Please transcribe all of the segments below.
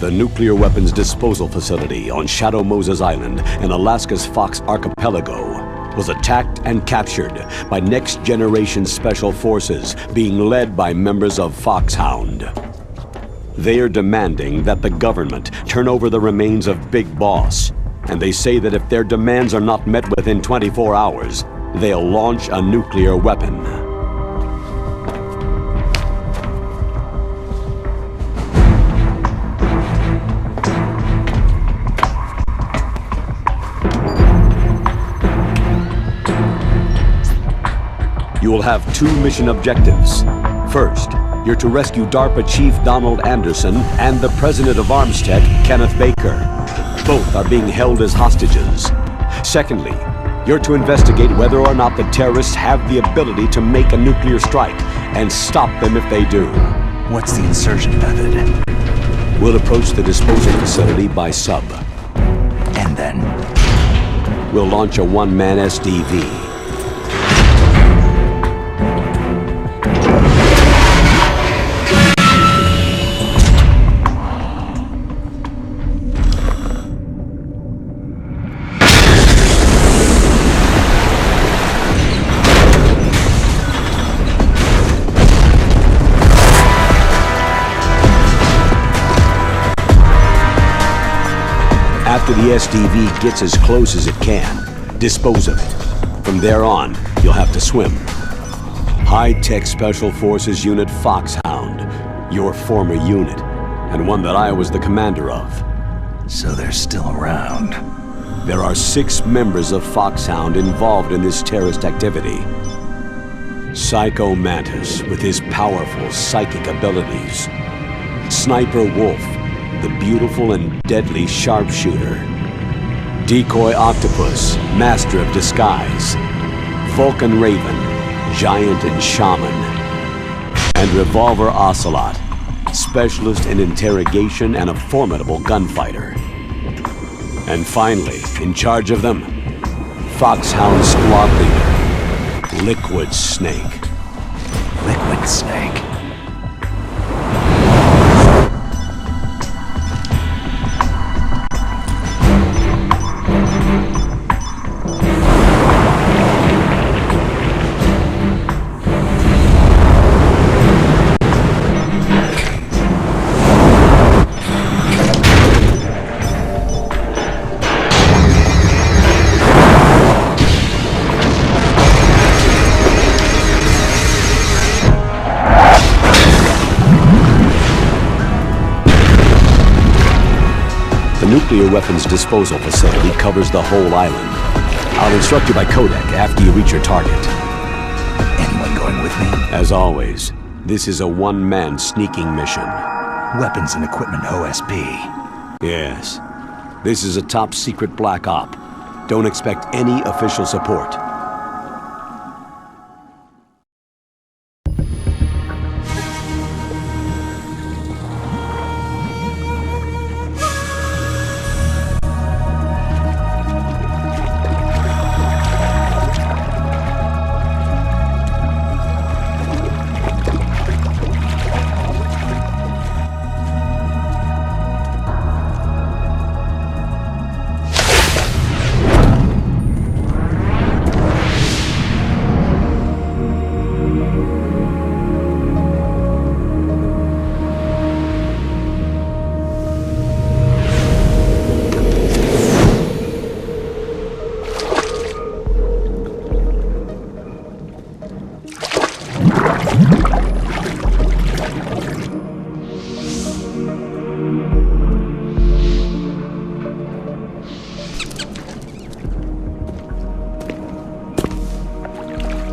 The nuclear weapons disposal facility on Shadow Moses Island in Alaska's Fox Archipelago was attacked and captured by next-generation special forces being led by members of Foxhound. They are demanding that the government turn over the remains of Big Boss, and they say that if their demands are not met within 24 hours, they'll launch a nuclear weapon. You will have two mission objectives. First, you're to rescue DARPA Chief Donald Anderson and the President of Armstech, Kenneth Baker. Both are being held as hostages. Secondly, you're to investigate whether or not the terrorists have the ability to make a nuclear strike and stop them if they do. What's the insertion method? We'll approach the disposal facility by sub. And then? We'll launch a one-man SDV. After the SDV gets as close as it can, dispose of it. From there on, you'll have to swim. High-Tech Special Forces Unit Foxhound, your former unit, and one that I was the commander of. So they're still around. There are 6 members of Foxhound involved in this terrorist activity. Psycho Mantis, with his powerful psychic abilities. Sniper Wolf, the beautiful and deadly sharpshooter. Decoy Octopus, master of disguise. Vulcan Raven, giant and shaman. And Revolver Ocelot, specialist in interrogation and a formidable gunfighter. And finally, in charge of them, Foxhound squad leader, Liquid Snake. Liquid Snake. The nuclear weapons disposal facility covers the whole island. I'll instruct you by codec after you reach your target. Anyone going with me? As always, this is a one-man sneaking mission. Weapons and equipment OSP. Yes. This is a top-secret black op. Don't expect any official support.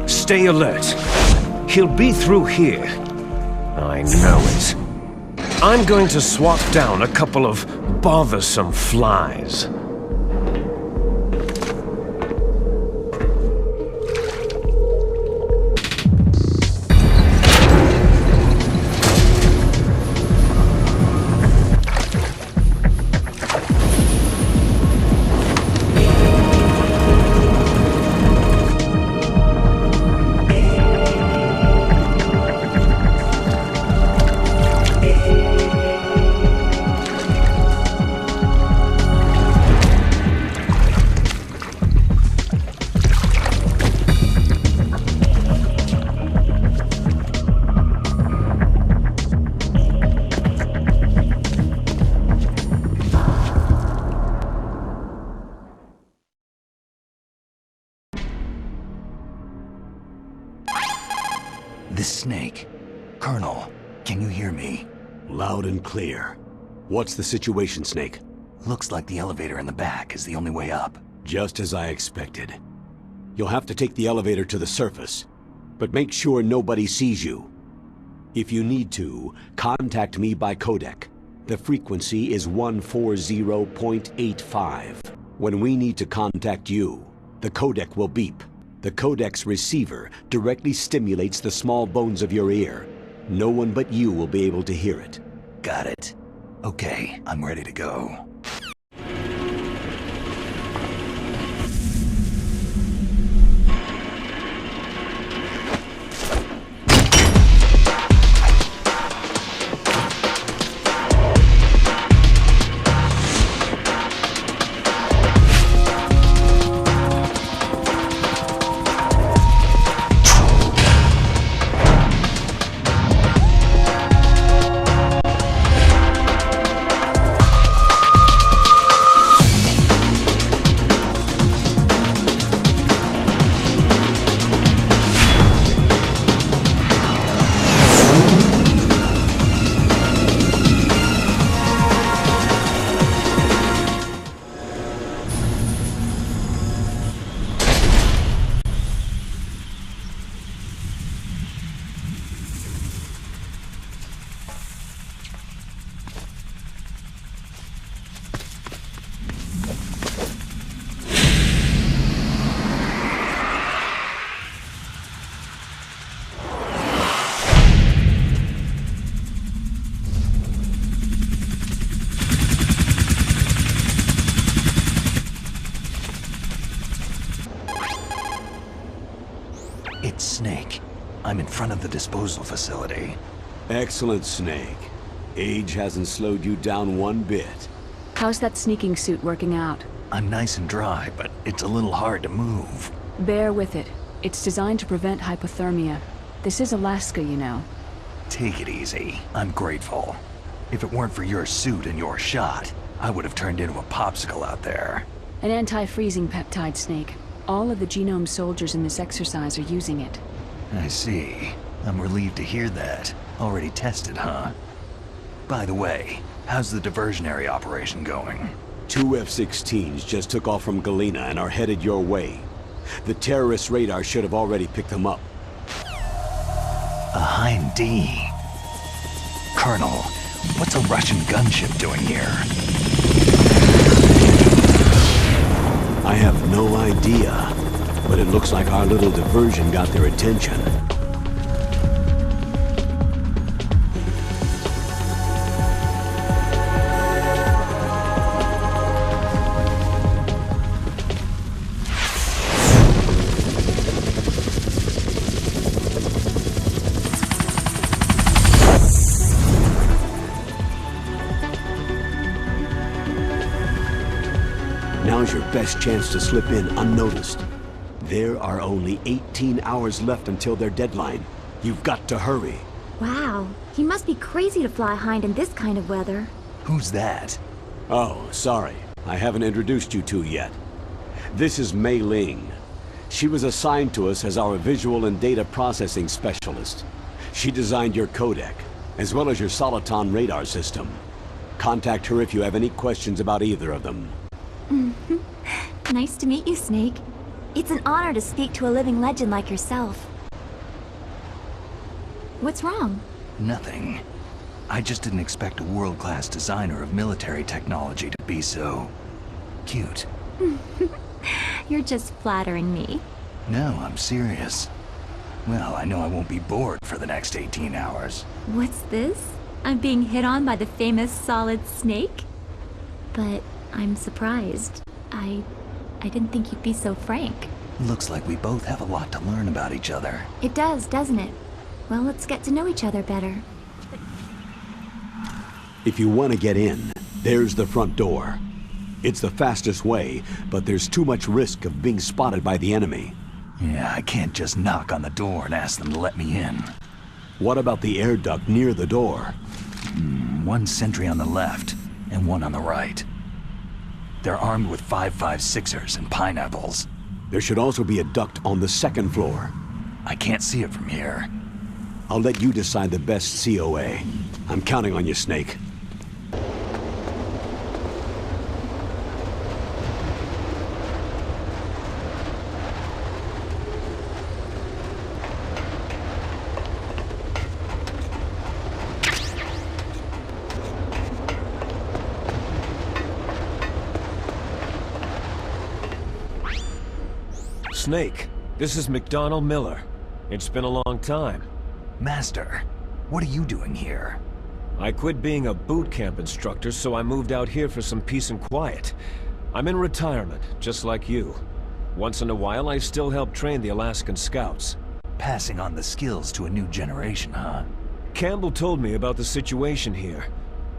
Stay alert. He'll be through here. I know it. I'm going to swat down a couple of bothersome flies. This snake. Colonel, can you hear me? Loud and clear. What's the situation, Snake? Looks like the elevator in the back is the only way up. Just as I expected. You'll have to take the elevator to the surface, but make sure nobody sees you. If you need to, contact me by codec. The frequency is 140.85. When we need to contact you, the codec will beep. The codec's receiver directly stimulates the small bones of your ear. No one but you will be able to hear it. Got it. Okay, I'm ready to go. It's Snake. I'm in front of the disposal facility. Excellent, Snake. Age hasn't slowed you down one bit. How's that sneaking suit working out? I'm nice and dry, but it's a little hard to move. Bear with it. It's designed to prevent hypothermia. This is Alaska, you know. Take it easy. I'm grateful. If it weren't for your suit and your shot, I would have turned into a popsicle out there. An anti-freezing peptide, Snake. All of the Genome soldiers in this exercise are using it. I see. I'm relieved to hear that. Already tested, huh? By the way, how's the diversionary operation going? 2 F-16s just took off from Galena and are headed your way. The terrorist radar should have already picked them up. A Hind D. Colonel, what's a Russian gunship doing here? I have no idea, but it looks like our little diversion got their attention. Now's your best chance to slip in unnoticed. There are only 18 hours left until their deadline. You've got to hurry. Wow, he must be crazy to fly Hind in this kind of weather. Who's that? Oh, sorry. I haven't introduced you two yet. This is Mei Ling. She was assigned to us as our visual and data processing specialist. She designed your codec, as well as your Soliton radar system. Contact her if you have any questions about either of them. Nice to meet you, Snake. It's an honor to speak to a living legend like yourself. What's wrong? Nothing. I just didn't expect a world-class designer of military technology to be so... cute. You're just flattering me. No, I'm serious. Well, I know I won't be bored for the next 18 hours. What's this? I'm being hit on by the famous Solid Snake? But I'm surprised. I didn't think you'd be so frank. Looks like we both have a lot to learn about each other. It does, doesn't it? Well, let's get to know each other better. If you want to get in, there's the front door. It's the fastest way, but there's too much risk of being spotted by the enemy. Yeah, I can't just knock on the door and ask them to let me in. What about the air duct near the door? One sentry on the left, and one on the right. They're armed with 5.56ers and pineapples. There should also be a duct on the second floor. I can't see it from here. I'll let you decide the best COA. I'm counting on you, Snake. Snake, this is McDonnell Miller. It's been a long time. Master, what are you doing here? I quit being a boot camp instructor, so I moved out here for some peace and quiet. I'm in retirement, just like you. Once in a while, I still help train the Alaskan Scouts. Passing on the skills to a new generation, huh? Campbell told me about the situation here.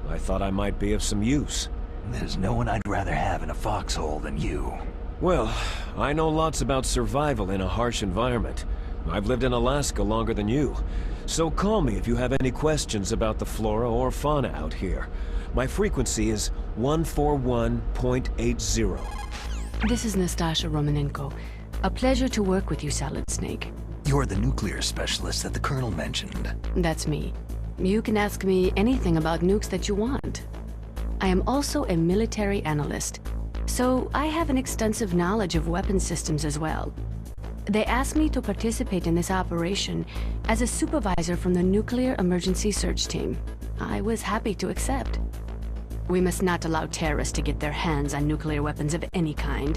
I thought I might be of some use. There's no one I'd rather have in a foxhole than you. Well, I know lots about survival in a harsh environment. I've lived in Alaska longer than you. So call me if you have any questions about the flora or fauna out here. My frequency is 141.80. This is Nastasha Romanenko. A pleasure to work with you, Salad Snake. You're the nuclear specialist that the Colonel mentioned. That's me. You can ask me anything about nukes that you want. I am also a military analyst, so I have an extensive knowledge of weapon systems as well. They asked me to participate in this operation as a supervisor from the Nuclear Emergency Search Team. I was happy to accept. We must not allow terrorists to get their hands on nuclear weapons of any kind.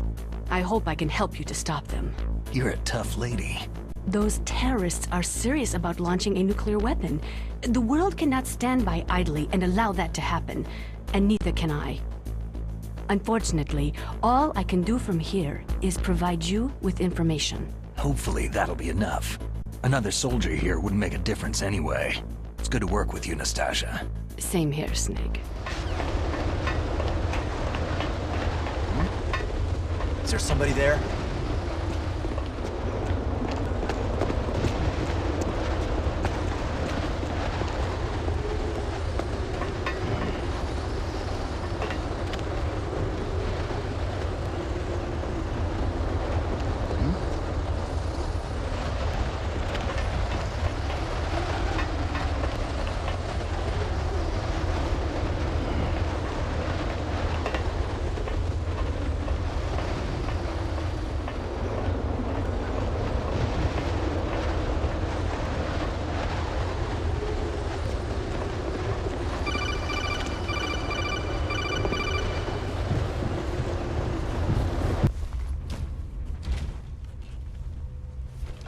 I hope I can help you to stop them. You're a tough lady. Those terrorists are serious about launching a nuclear weapon. The world cannot stand by idly and allow that to happen, and neither can I. Unfortunately, all I can do from here is provide you with information. Hopefully that'll be enough. Another soldier here wouldn't make a difference anyway. It's good to work with you, Nastasha. Same here, Snake. Is there somebody there?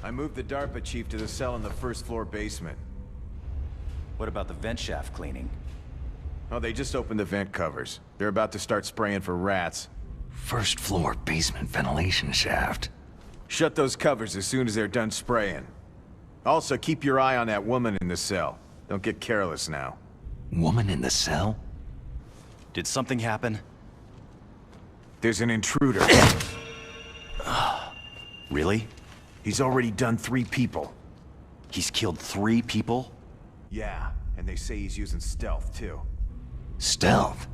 I moved the DARPA chief to the cell in the first floor basement. What about the vent shaft cleaning? Oh, they just opened the vent covers. They're about to start spraying for rats. First floor basement ventilation shaft. Shut those covers as soon as they're done spraying. Also, keep your eye on that woman in the cell. Don't get careless now. Woman in the cell? Did something happen? There's an intruder. Really? He's already done 3 people. He's killed 3 people? Yeah, and they say he's using stealth, too. Stealth?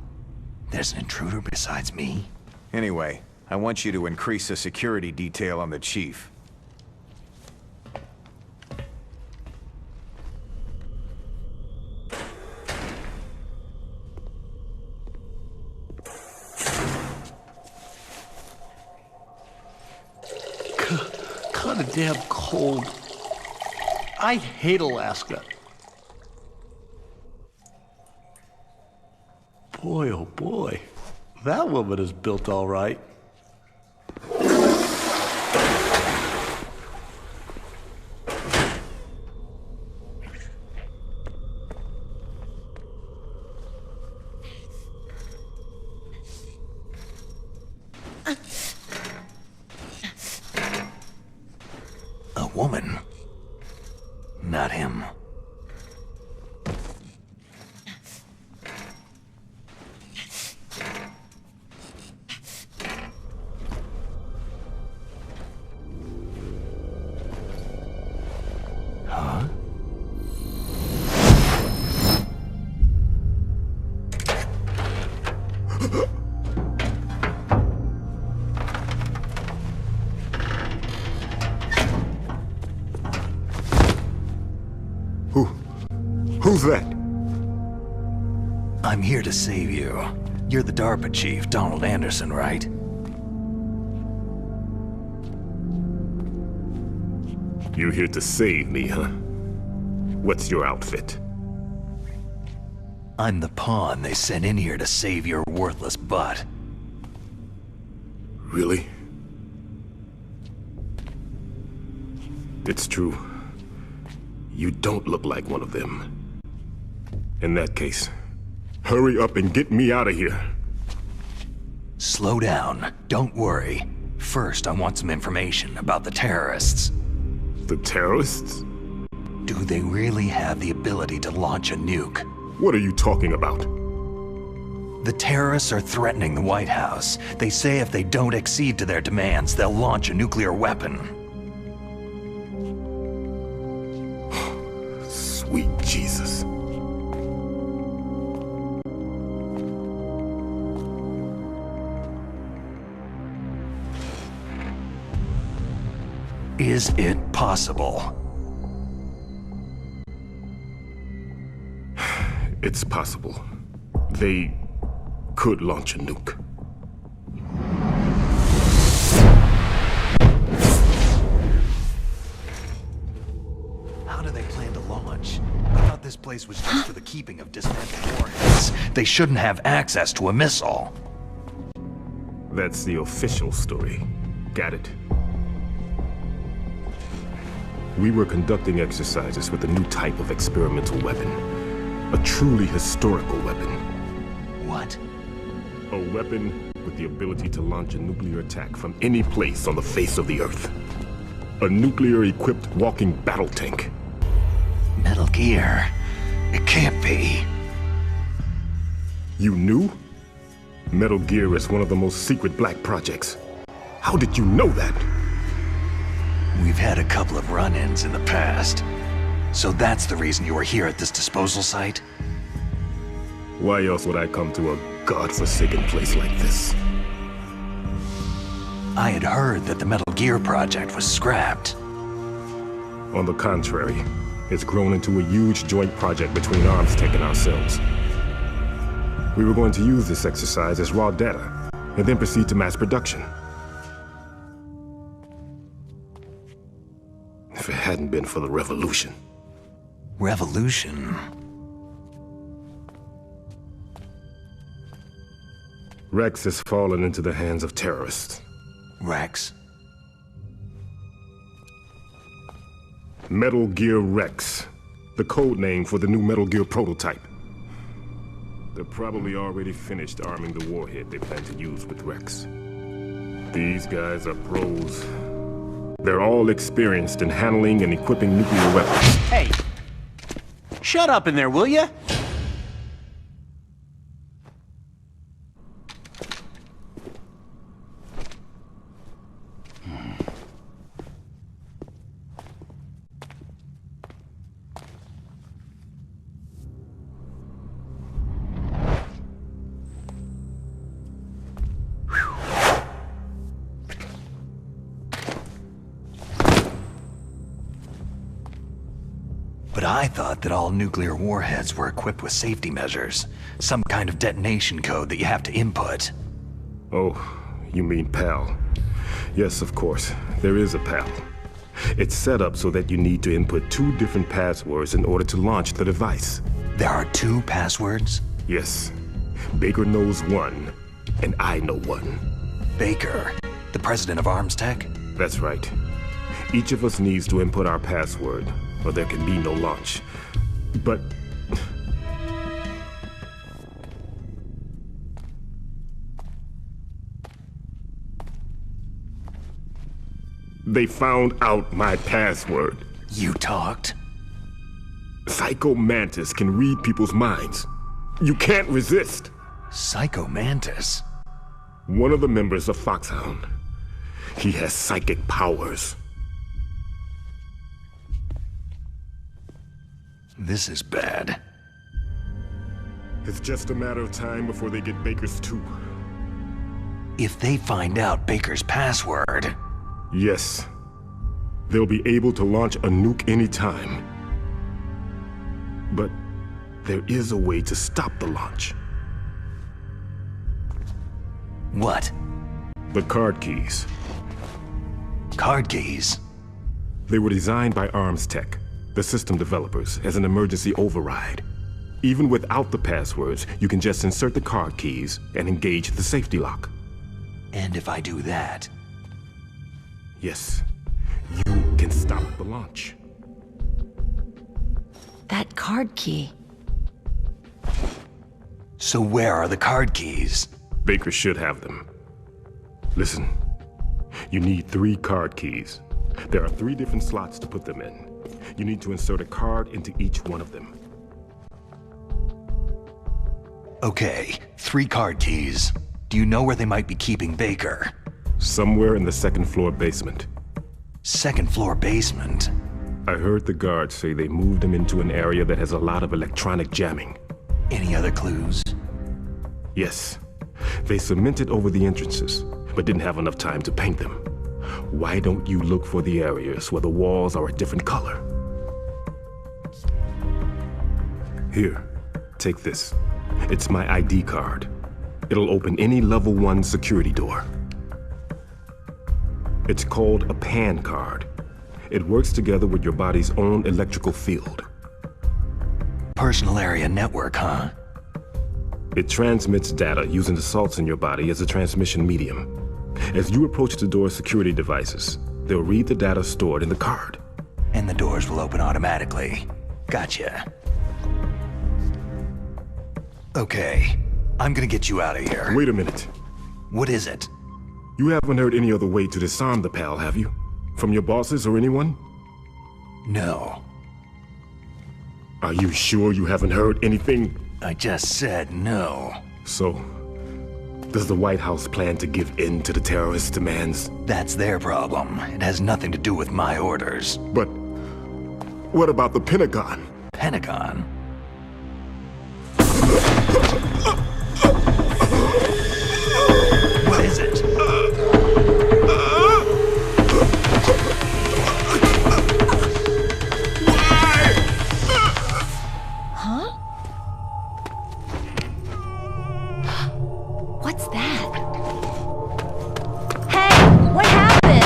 There's an intruder besides me? Anyway, I want you to increase the security detail on the chief. Kinda damn cold. I hate Alaska. Boy, oh boy. That woman is built all right. A woman? Not him. Huh? Who's that? I'm here to save you. You're the DARPA chief, Donald Anderson, right? You here to save me, huh? What's your outfit? I'm the pawn they sent in here to save your worthless butt. Really? It's true. You don't look like one of them. In that case, hurry up and get me out of here. Slow down. Don't worry. First, I want some information about the terrorists. The terrorists? Do they really have the ability to launch a nuke? What are you talking about? The terrorists are threatening the White House. They say if they don't accede to their demands, they'll launch a nuclear weapon. Sweet Jesus. Is it possible? It's possible. They could launch a nuke. How do they plan to launch? I thought this place was just for the keeping of dismantled warheads. They shouldn't have access to a missile. That's the official story. Got it? We were conducting exercises with a new type of experimental weapon. A truly historical weapon. What? A weapon with the ability to launch a nuclear attack from any place on the face of the Earth. A nuclear-equipped walking battle tank. Metal Gear. It can't be. You knew? Metal Gear is one of the most secret black projects. How did you know that? We've had a couple of run-ins in the past. So that's the reason you were here at this disposal site? Why else would I come to a godforsaken place like this? I had heard that the Metal Gear project was scrapped. On the contrary, it's grown into a huge joint project between Armstech and ourselves. We were going to use this exercise as raw data, and then proceed to mass production. If it hadn't been for the revolution. Revolution? Rex has fallen into the hands of terrorists. Rex? Metal Gear Rex, the code name for the new Metal Gear prototype. They're probably already finished arming the warhead they plan to use with Rex. These guys are pros. They're all experienced in handling and equipping nuclear weapons. Hey! Shut up in there, will ya? But I thought that all nuclear warheads were equipped with safety measures. Some kind of detonation code that you have to input. Oh, you mean PAL. Yes, of course. There is a PAL. It's set up so that you need to input 2 different passwords in order to launch the device. There are 2 passwords? Yes. Baker knows one, and I know one. Baker? The president of Armstech? That's right. Each of us needs to input our password, or there can be no launch. But... they found out my password. You talked? Psycho Mantis can read people's minds. You can't resist. Psycho Mantis? One of the members of Foxhound. He has psychic powers. This is bad. It's just a matter of time before they get Baker's too. If they find out Baker's password... Yes. They'll be able to launch a nuke anytime. But there is a way to stop the launch. What? The card keys. Card keys? They were designed by Arms Tech, the system developers, as an emergency override. Even without the passwords, you can just insert the card keys and engage the safety lock. And if I do that? Yes, you can stop the launch. That card key. So where are the card keys? Baker should have them. Listen, you need 3 card keys. There are 3 different slots to put them in. You need to insert a card into each one of them. Okay, 3 card keys. Do you know where they might be keeping Baker? Somewhere in the 2nd floor basement. 2nd floor basement? I heard the guards say they moved him into an area that has a lot of electronic jamming. Any other clues? Yes. They cemented over the entrances, but didn't have enough time to paint them. Why don't you look for the areas where the walls are a different color? Here, take this. It's my ID card. It'll open any level 1 security door. It's called a PAN card. It works together with your body's own electrical field. Personal area network, huh? It transmits data using the salts in your body as a transmission medium. As you approach the door's security devices, they'll read the data stored in the card. And the doors will open automatically. Gotcha. Okay, I'm gonna get you out of here. Wait a minute. What is it? You haven't heard any other way to disarm the PAL, have you? From your bosses or anyone? No. Are you sure you haven't heard anything? I just said no. So, does the White House plan to give in to the terrorists' demands? That's their problem. It has nothing to do with my orders. But what about the Pentagon? Pentagon? What is it? Huh? What's that? Hey, what happened?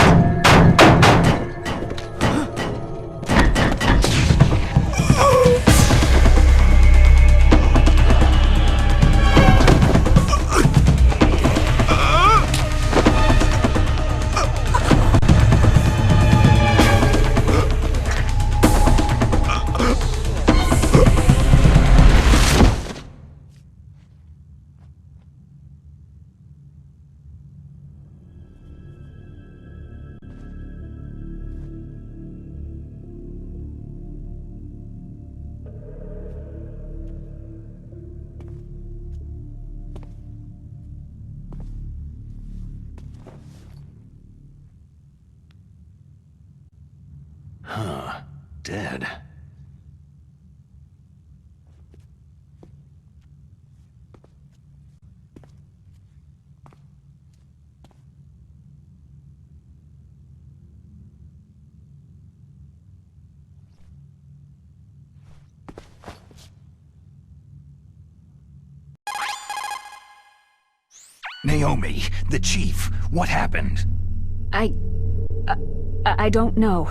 Huh. Dead. Naomi, the chief, what happened? I don't know.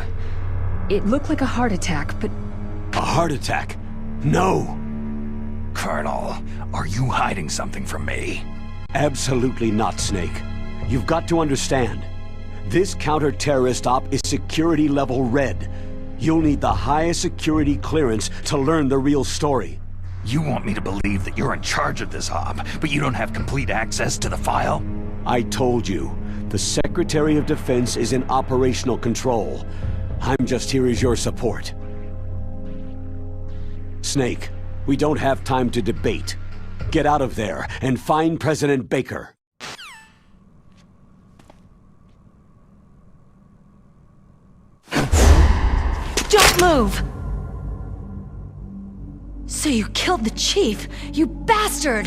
It looked like a heart attack, but... A heart attack? No! Colonel, are you hiding something from me? Absolutely not, Snake. You've got to understand. This counter-terrorist op is security level red. You'll need the highest security clearance to learn the real story. You want me to believe that you're in charge of this op, but you don't have complete access to the file? I told you. The Secretary of Defense is in operational control. I'm just here as your support. Snake, we don't have time to debate. Get out of there and find President Baker. Don't move! So you killed the chief, you bastard!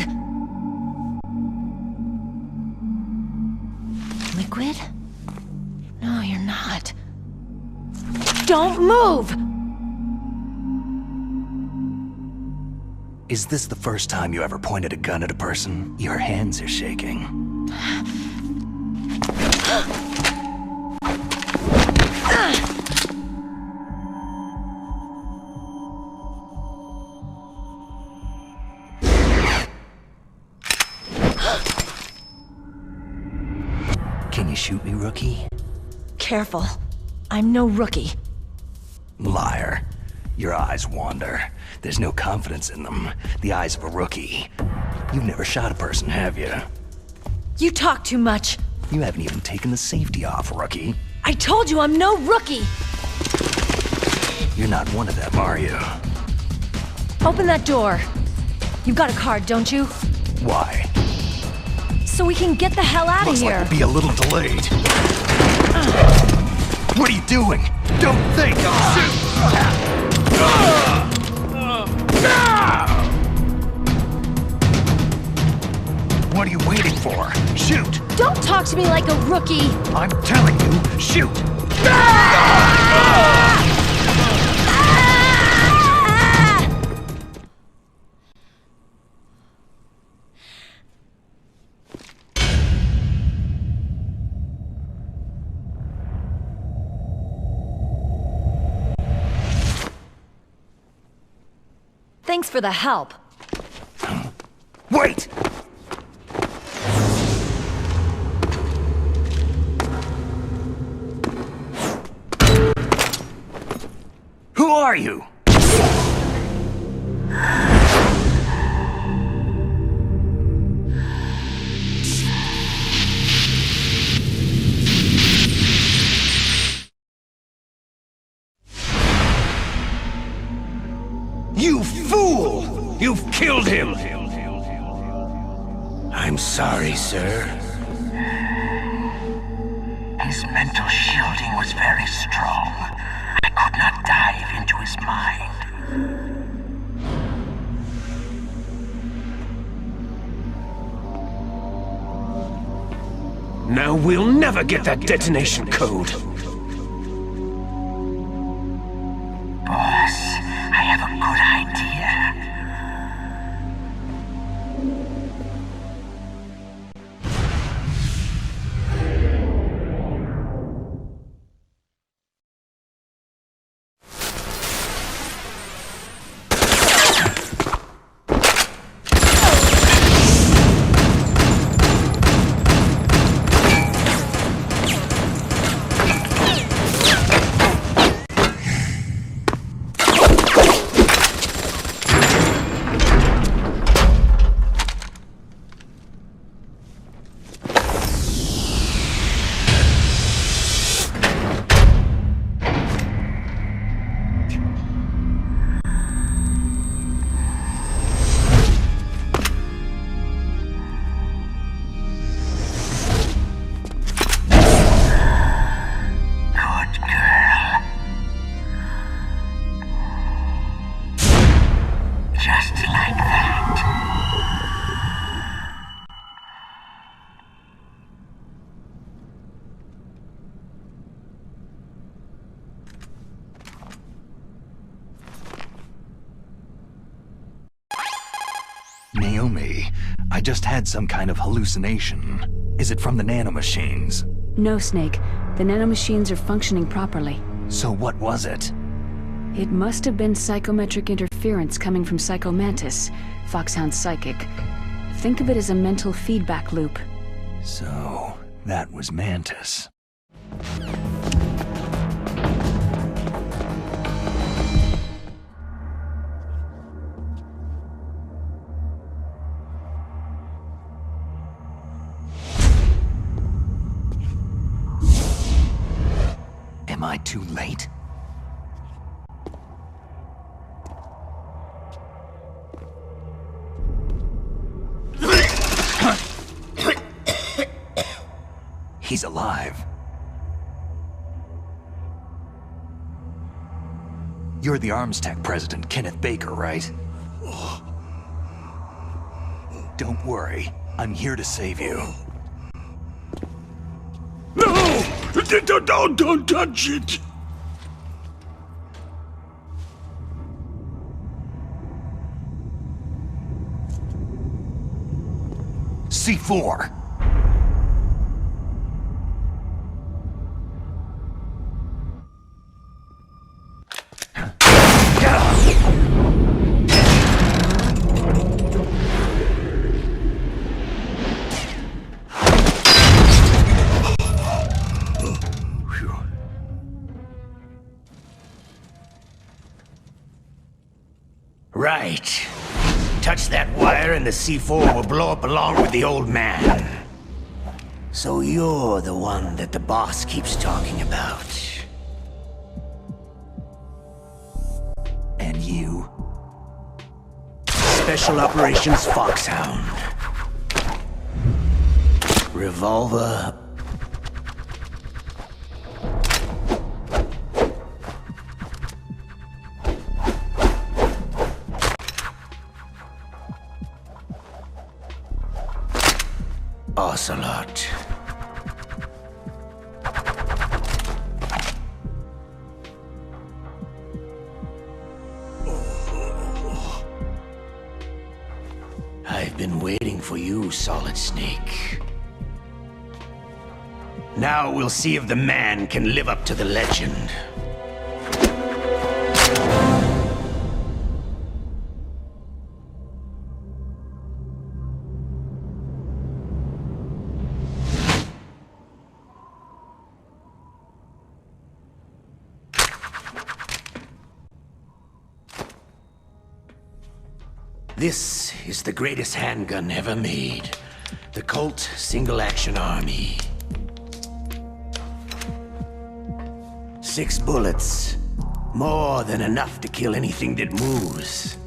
Liquid? No, you're not. Don't move! Is this the first time you ever pointed a gun at a person? Your hands are shaking. Can you shoot me, rookie? Careful. I'm no rookie. Liar. Your eyes wander. There's no confidence in them. The eyes of a rookie. You've never shot a person, have you? You talk too much. You haven't even taken the safety off, rookie. I told you I'm no rookie! You're not one of them, are you? Open that door. You've got a card, don't you? Why? So we can get the hell out of here. Looks like we'll be a little delayed. What are you doing? Don't think! What are you waiting for? Shoot! Don't talk to me like a rookie! I'm telling you, shoot! Thanks for the help. Wait! Who are you? You fool! You've killed him! I'm sorry, sir. His mental shielding was very strong. I could not dive into his mind. Now we'll never get that detonation code. Boss, I have a good idea. Naomi, I just had some kind of hallucination. Is it from the nanomachines? No, Snake. The nanomachines are functioning properly. So what was it? It must have been psychometric interference coming from Psycho Mantis, Foxhound's psychic. Think of it as a mental feedback loop. So, that was Mantis. Am I too late? He's alive. You're the Armstech president, Kenneth Baker, right? Don't worry. I'm here to save you. No! Don't touch it! C4. Right. Touch that wire and the C4 will blow up along with the old man. So you're the one that the boss keeps talking about. And you? Special Operations Foxhound. Revolver. Ocelot. I've been waiting for you, Solid Snake. Now we'll see if the man can live up to the legend. This is the greatest handgun ever made. The Colt Single Action Army. 6 bullets. More than enough to kill anything that moves.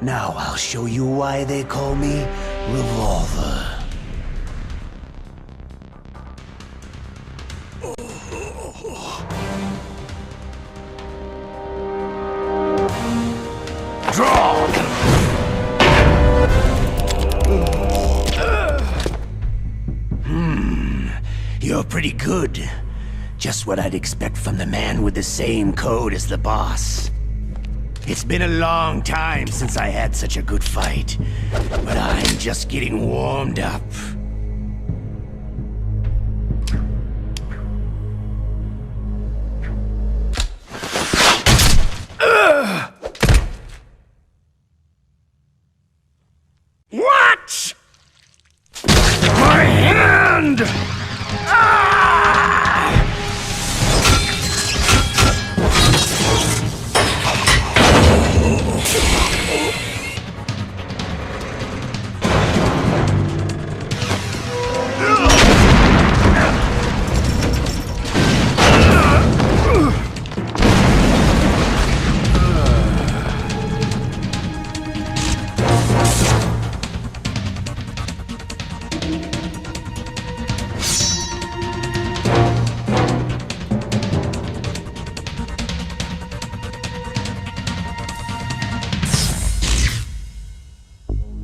Now I'll show you why they call me Revolver. Draw! You're pretty good. Just what I'd expect from the man with the same code as the boss. It's been a long time since I had such a good fight, but I'm just getting warmed up. What? My hand!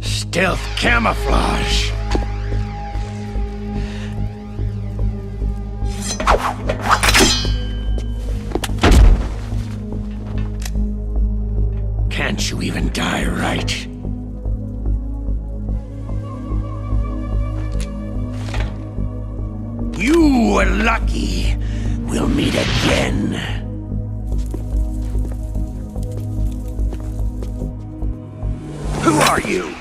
Stealth camouflage. Can't you even die right? You were lucky. We'll meet again. Who are you?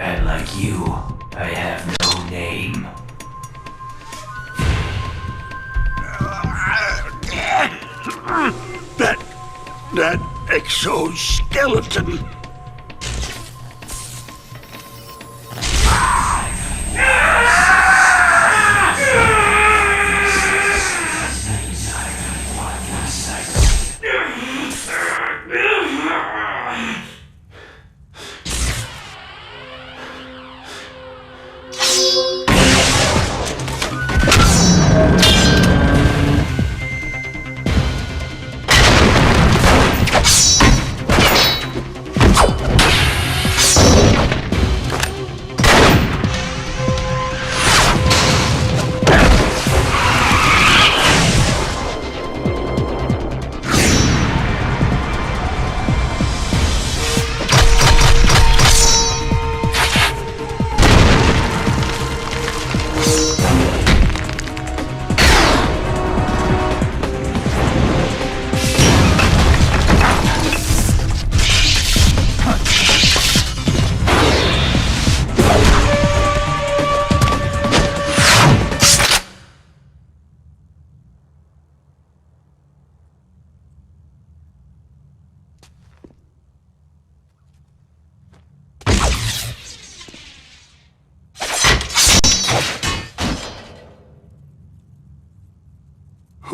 And like you, I have no name. That exoskeleton.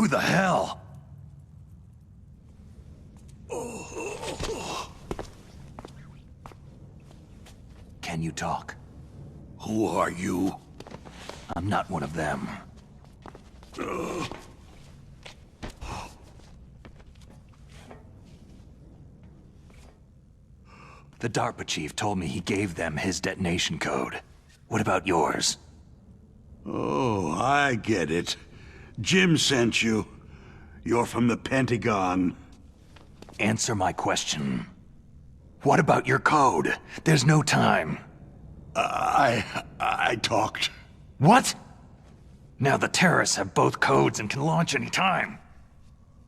Who the hell? Can you talk? Who are you? I'm not one of them. The DARPA chief told me he gave them his detonation code. What about yours? Oh, I get it. Jim sent you. You're from the Pentagon. Answer my question. What about your code? There's no time. I talked. What? Now the terrorists have both codes and can launch any time.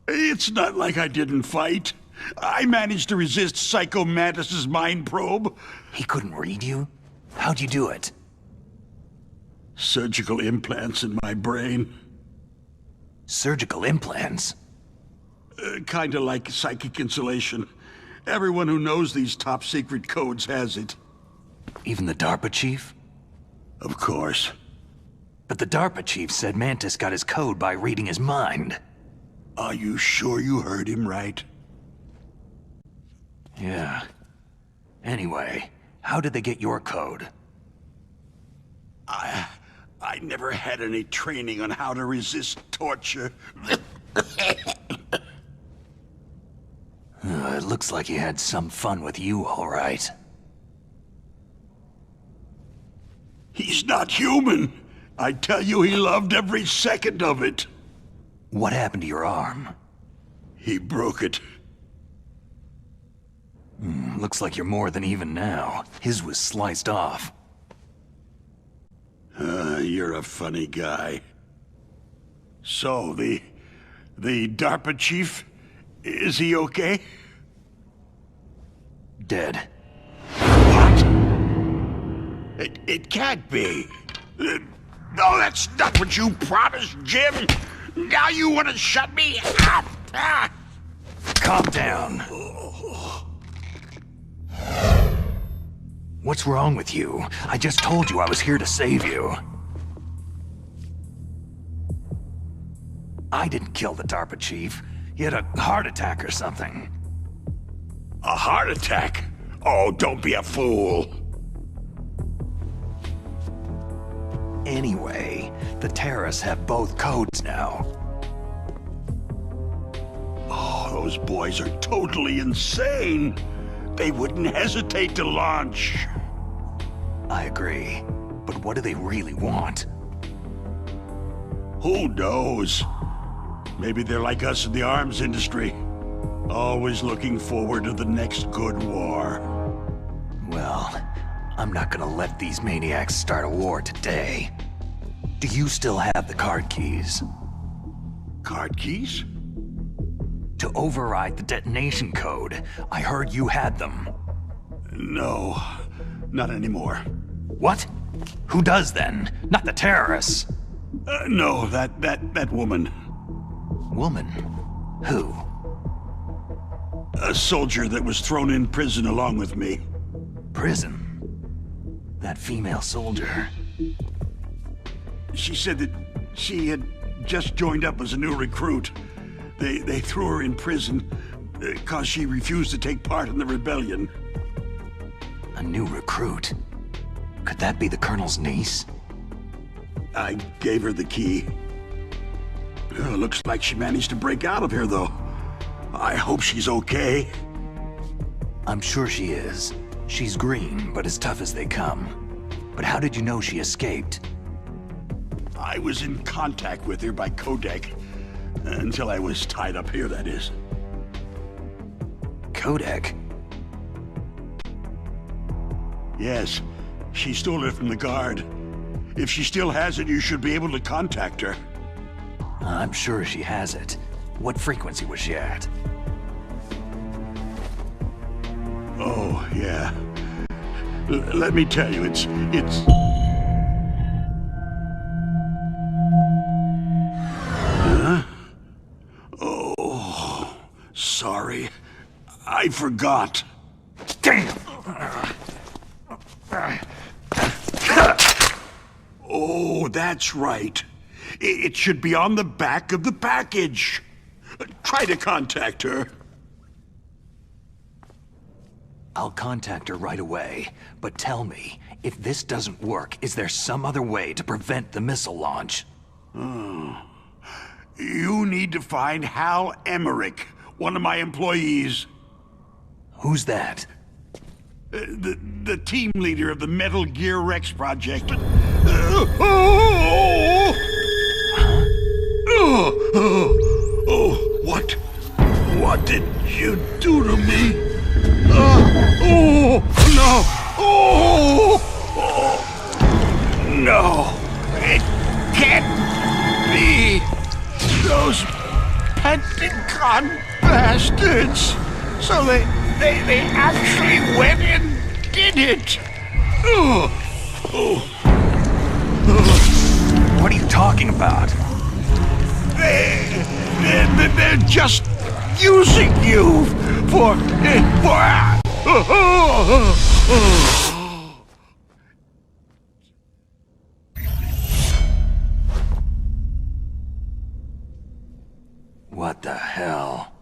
It's not like I didn't fight. I managed to resist Psycho Mantis's mind probe. He couldn't read you? How'd you do it? Surgical implants in my brain. Surgical implants? Kinda like psychic insulation. Everyone who knows these top-secret codes has it. Even the DARPA chief? Of course. But the DARPA chief said Mantis got his code by reading his mind. Are you sure you heard him right? Yeah. Anyway, how did they get your code? I never had any training on how to resist torture. It looks like he had some fun with you, all right. He's not human. I tell you, he loved every second of it. What happened to your arm? He broke it. Looks like you're more than even now. His was sliced off. You're a funny guy. So, the DARPA chief, is he okay? Dead. What? It can't be. No, that's not what you promised, Jim. Now you want to shut me up? Calm down. What's wrong with you? I just told you I was here to save you. I didn't kill the DARPA chief. He had a heart attack or something. A heart attack? Oh, don't be a fool. Anyway, the terrorists have both codes now. Oh, those boys are totally insane. They wouldn't hesitate to launch. I agree. But what do they really want? Who knows? Maybe they're like us in the arms industry. Always looking forward to the next good war. Well, I'm not gonna let these maniacs start a war today. Do you still have the card keys? Card keys? To override the detonation code. I heard you had them. No, not anymore. What? Who does then? Not the terrorists. No, that woman. Woman? Who? A soldier that was thrown in prison along with me. Prison? That female soldier. She said that she had just joined up as a new recruit. They threw her in prison because she refused to take part in the rebellion. A new recruit? Could that be the Colonel's niece? I gave her the key. Looks like she managed to break out of here, though. I hope she's okay. I'm sure she is. She's green, but as tough as they come. But how did you know she escaped? I was in contact with her by codec. Until I was tied up here, that is. Codec? Yes. She stole it from the guard. If she still has it, you should be able to contact her. I'm sure she has it. What frequency was she at? Oh, yeah. Let me tell you, it's... Huh? Oh, sorry. I forgot. Damn! Oh, that's right. It should be on the back of the package. Try to contact her. I'll contact her right away, but tell me, if this doesn't work, is there some other way to prevent the missile launch? You need to find Hal Emmerich, one of my employees. Who's that? The team leader of the Metal Gear Rex project. What did you do to me? No, it can't be. Those Pentagon bastards. So they actually went and did it. What are you talking about? They're just using you for. What the hell?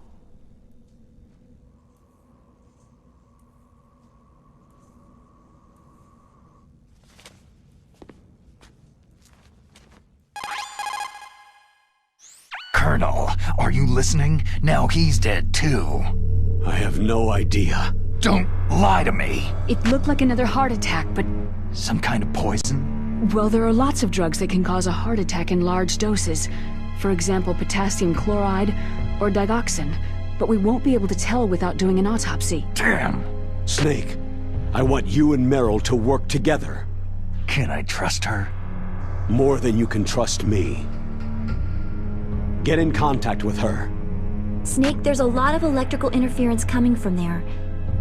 Colonel, are you listening? Now he's dead too. I have no idea. Don't lie to me. It looked like another heart attack, but... Some kind of poison? Well, there are lots of drugs that can cause a heart attack in large doses. For example, potassium chloride or digoxin. But we won't be able to tell without doing an autopsy. Damn. Snake, I want you and Meryl to work together. Can I trust her? More than you can trust me. Get in contact with her. Snake, there's a lot of electrical interference coming from there.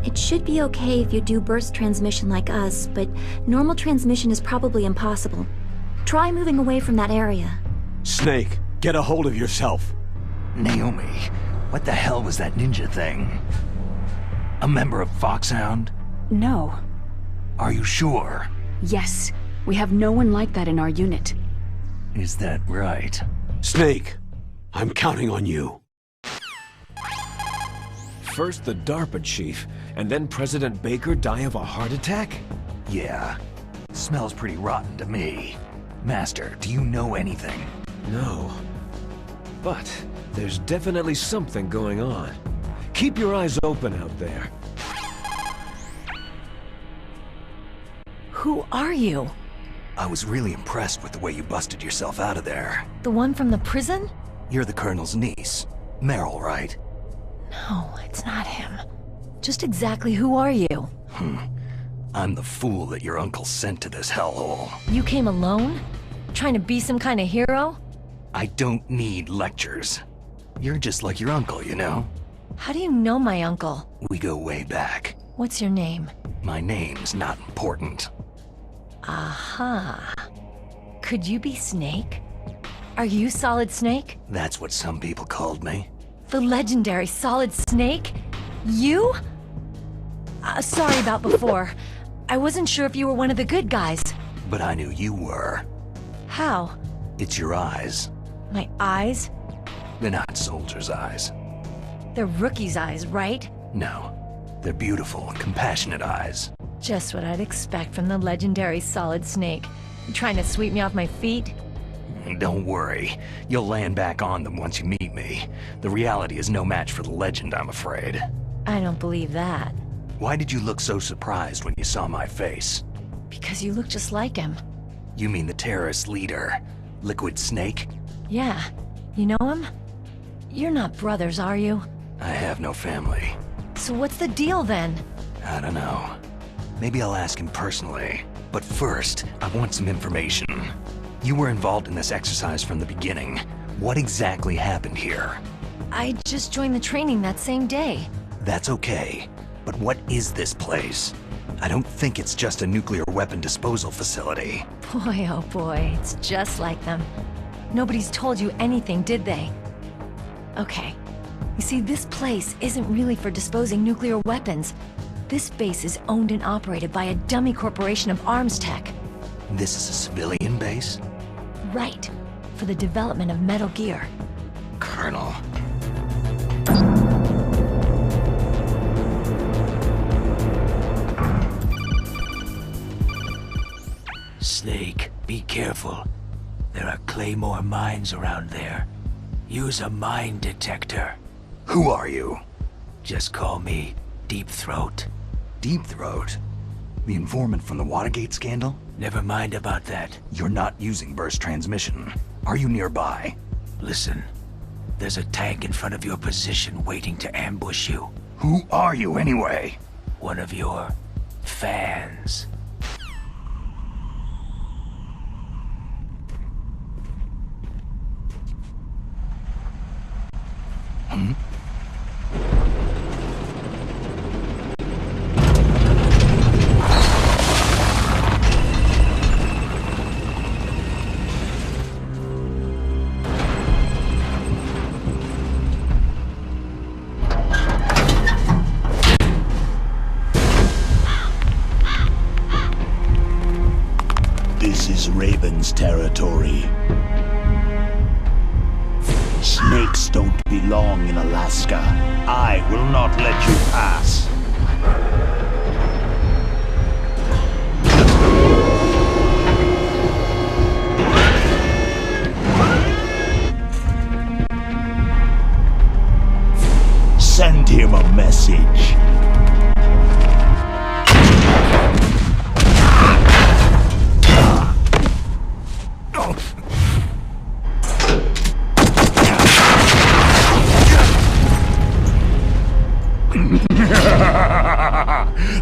It should be okay if you do burst transmission like us, but normal transmission is probably impossible. Try moving away from that area. Snake, get a hold of yourself. Naomi, what the hell was that ninja thing? A member of Foxhound? No. Are you sure? Yes. We have no one like that in our unit. Is that right? Snake, I'm counting on you. First the DARPA chief, and then President Baker die of a heart attack? Yeah. Smells pretty rotten to me. Master, do you know anything? No. But there's definitely something going on. Keep your eyes open out there. Who are you? I was really impressed with the way you busted yourself out of there. The one from the prison? You're the Colonel's niece. Meryl, right? No, it's not him. Just exactly who are you? I'm the fool that your uncle sent to this hellhole. You came alone? Trying to be some kind of hero? I don't need lectures. You're just like your uncle, you know? How do you know my uncle? We go way back. What's your name? My name's not important. Aha. Could you be Snake? Are you Solid Snake? That's what some people called me. The legendary Solid Snake? You? Sorry about before. I wasn't sure if you were one of the good guys. But I knew you were. How? It's your eyes. My eyes? They're not soldiers' eyes. They're rookie's eyes, right? No. They're beautiful, compassionate eyes. Just what I'd expect from the legendary Solid Snake. You trying to sweep me off my feet? Don't worry. You'll land back on them once you meet me. The reality is no match for the legend, I'm afraid. I don't believe that. Why did you look so surprised when you saw my face? Because you look just like him. You mean the terrorist leader, Liquid Snake? Yeah. You know him? You're not brothers, are you? I have no family. So what's the deal then? I don't know. Maybe I'll ask him personally. But first, I want some information. You were involved in this exercise from the beginning. What exactly happened here? I just joined the training that same day. That's okay. But what is this place? I don't think it's just a nuclear weapon disposal facility. Boy, oh boy, it's just like them. Nobody's told you anything, did they? Okay. You see, this place isn't really for disposing nuclear weapons. This base is owned and operated by a dummy corporation of arms tech. This is a civilian base? Right. for the development of Metal Gear. Colonel. Snake, be careful. There are Claymore mines around there. Use a mine detector. Who are you? Just call me Deep Throat. Deep Throat? The informant from the Watergate scandal? Never mind about that. You're not using burst transmission. Are you nearby? Listen, there's a tank in front of your position waiting to ambush you. Who are you anyway? One of your fans. This is Raven's territory. Snakes don't belong in Alaska. I will not let you pass. Send him a message.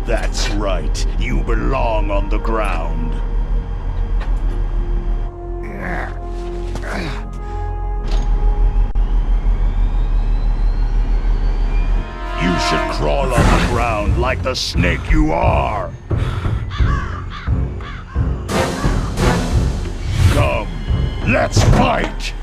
That's right. You belong on the ground. You should crawl on the ground like the snake you are. Come, let's fight!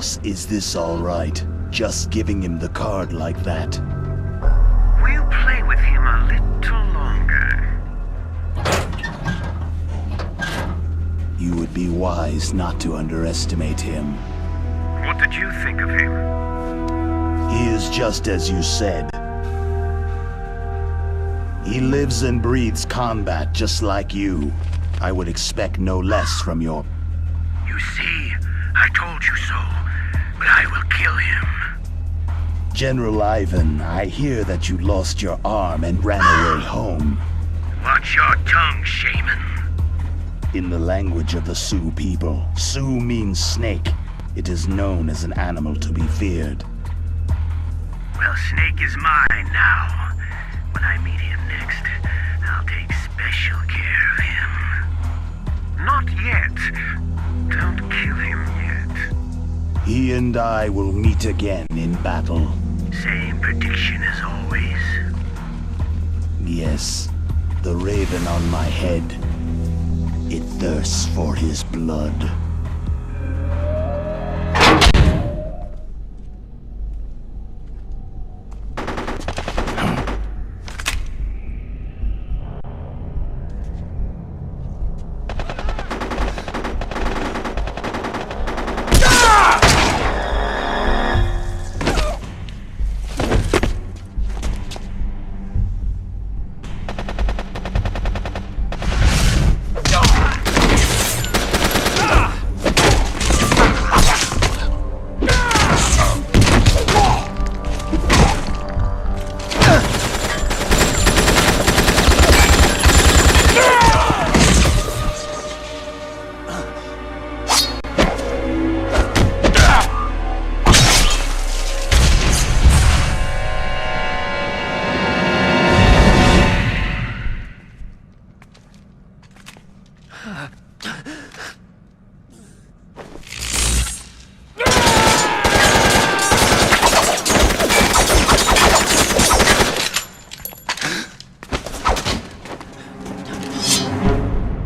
boss, is this all right? Just giving him the card like that? We'll play with him a little longer. You would be wise not to underestimate him. What did you think of him? He is just as you said. He lives and breathes combat just like you. I would expect no less from your... You see, I told you so, but I will kill him. General Ivan, I hear that you lost your arm and ran away home. Watch your tongue, shaman. In the language of the Sioux people, Sioux means snake. It is known as an animal to be feared. Well, Snake is mine now. When I meet him next, I'll take special care of him. Not yet. Don't kill him yet. He and I will meet again in battle. Same prediction as always. Yes, the raven on my head. It thirsts for his blood.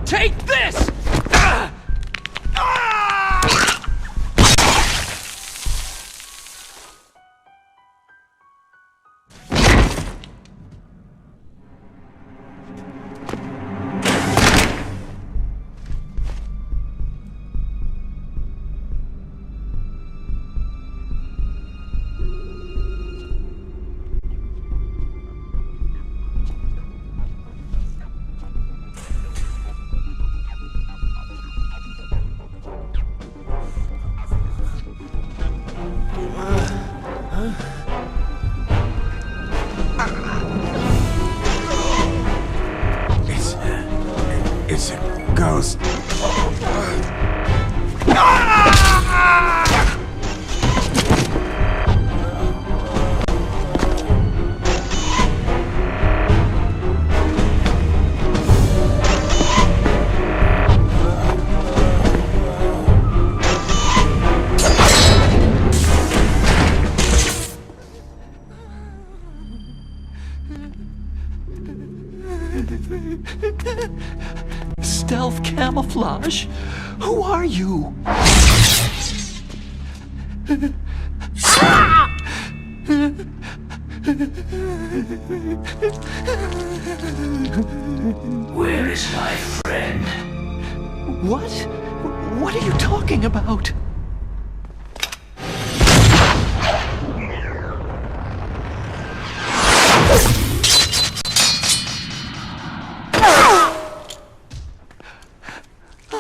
Take this! It's a ghost. Stealth camouflage? Who are you? Where is my friend? What? What are you talking about?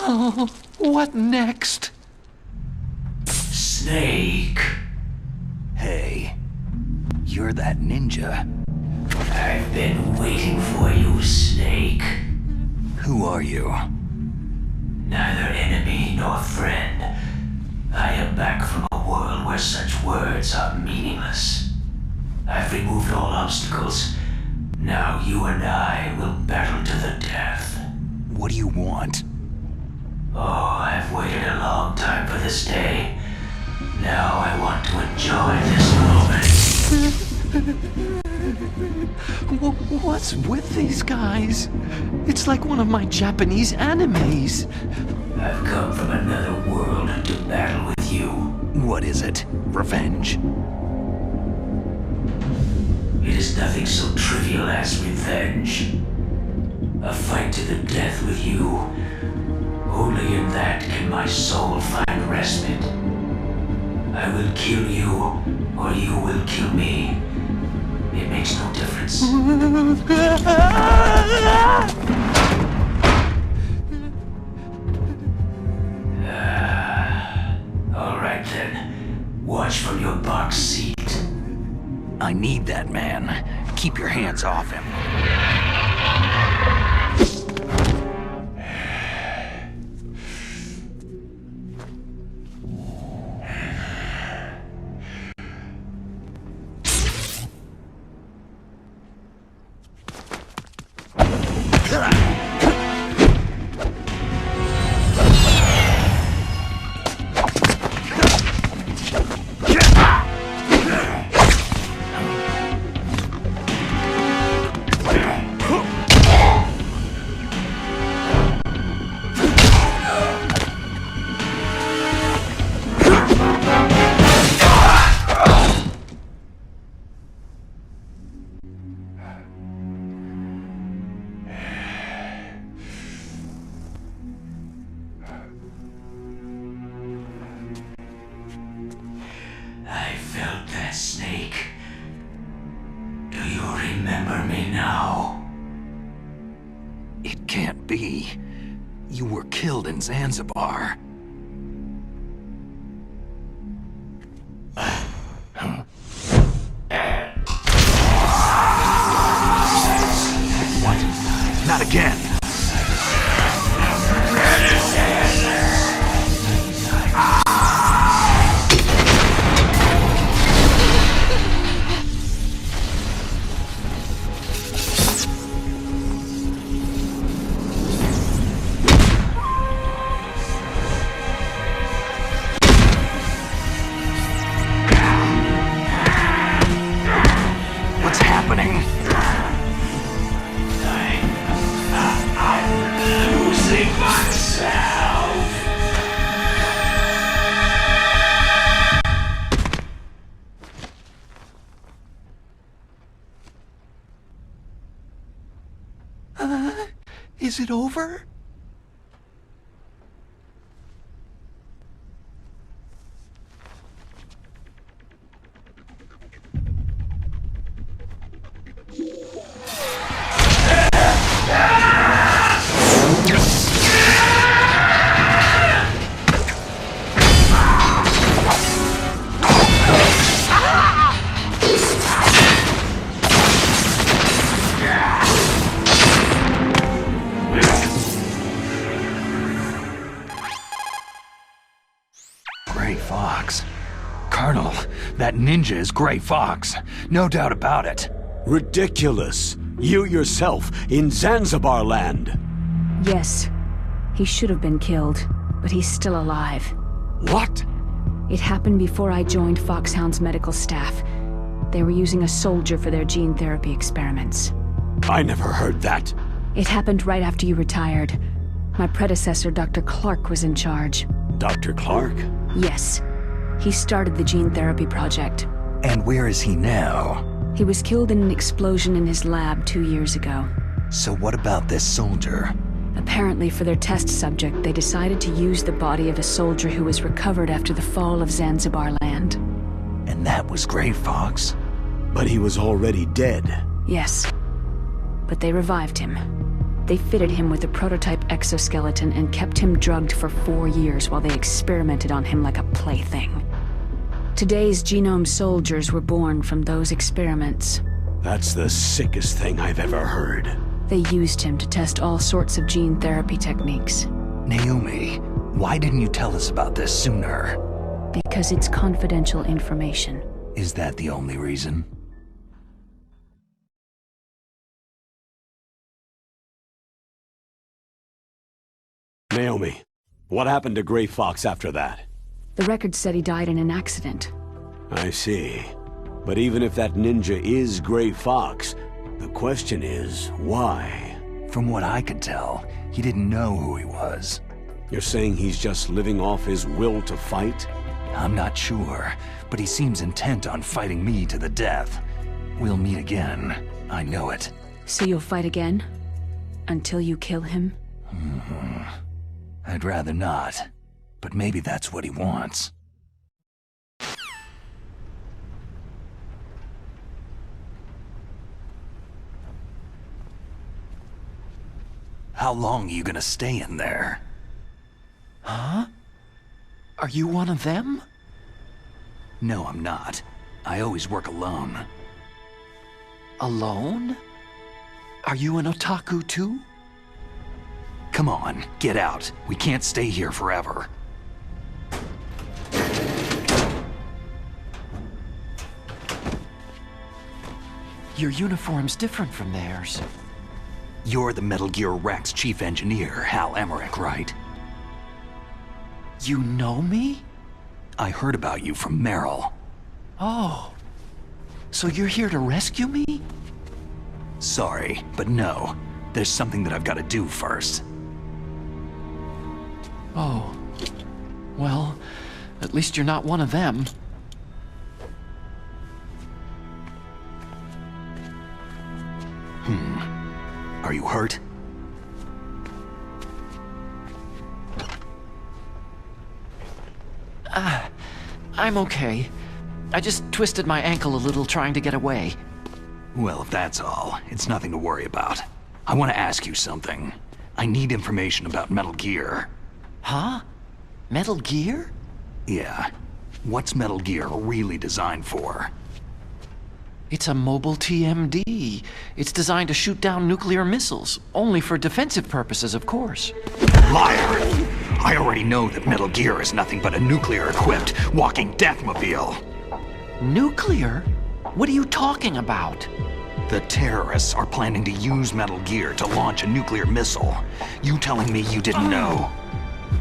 Oh, what next? Snake. Hey, you're that ninja. I've been waiting for you, Snake. Who are you? Neither enemy nor friend. I am back from a world where such words are meaningless. I've removed all obstacles. Now you and I will battle to the death. What do you want? Oh, I've waited a long time for this day. Now I want to enjoy this moment. What's with these guys? It's like one of my Japanese animes. I've come from another world to battle with you. What is it? Revenge? It is nothing so trivial as revenge. A fight to the death with you. Only in that can my soul find respite. I will kill you, or you will kill me. It makes no difference. All right then. Watch from your box seat. I need that man. Keep your hands off him. You were killed in Zanzibar. What? Not again! Is it over? Colonel, that ninja is Gray Fox. No doubt about it. Ridiculous. You yourself in Zanzibar land. Yes. He should have been killed, but he's still alive. What? It happened before I joined Foxhound's medical staff. They were using a soldier for their gene therapy experiments. I never heard that. It happened right after you retired. My predecessor, Dr. Clark, was in charge. Dr. Clark? Yes. He started the gene therapy project. And where is he now? He was killed in an explosion in his lab 2 years ago. So what about this soldier? Apparently, for their test subject, they decided to use the body of a soldier who was recovered after the fall of Zanzibar land. And that was Gray Fox? But he was already dead. Yes. But they revived him. They fitted him with a prototype exoskeleton and kept him drugged for 4 years while they experimented on him like a plaything. Today's genome soldiers were born from those experiments. That's the sickest thing I've ever heard. They used him to test all sorts of gene therapy techniques. Naomi, why didn't you tell us about this sooner? Because it's confidential information. Is that the only reason? Naomi, what happened to Gray Fox after that? The record said he died in an accident. I see. But even if that ninja is Gray Fox, the question is, why? From what I could tell, he didn't know who he was. You're saying he's just living off his will to fight? I'm not sure, but he seems intent on fighting me to the death. We'll meet again. I know it. So you'll fight again? Until you kill him? I'd rather not. But maybe that's what he wants. How long are you gonna stay in there? Huh? Are you one of them? No, I'm not. I always work alone. Alone? Are you an otaku too? Come on, get out. We can't stay here forever. Your uniform's different from theirs. You're the Metal Gear Rex chief engineer, Hal Emmerich, right? You know me? I heard about you from Meryl. Oh. So you're here to rescue me? Sorry, but no. There's something that I've got to do first. Oh. Well, at least you're not one of them. Are you hurt? I'm okay. I just twisted my ankle a little trying to get away. Well, if that's all, it's nothing to worry about. I want to ask you something. I need information about Metal Gear. Huh? Metal Gear? Yeah. What's Metal Gear really designed for? It's a mobile TMD. It's designed to shoot down nuclear missiles, only for defensive purposes, of course. Liar! I already know that Metal Gear is nothing but a nuclear-equipped walking deathmobile. Nuclear? What are you talking about? The terrorists are planning to use Metal Gear to launch a nuclear missile. You telling me you didn't know?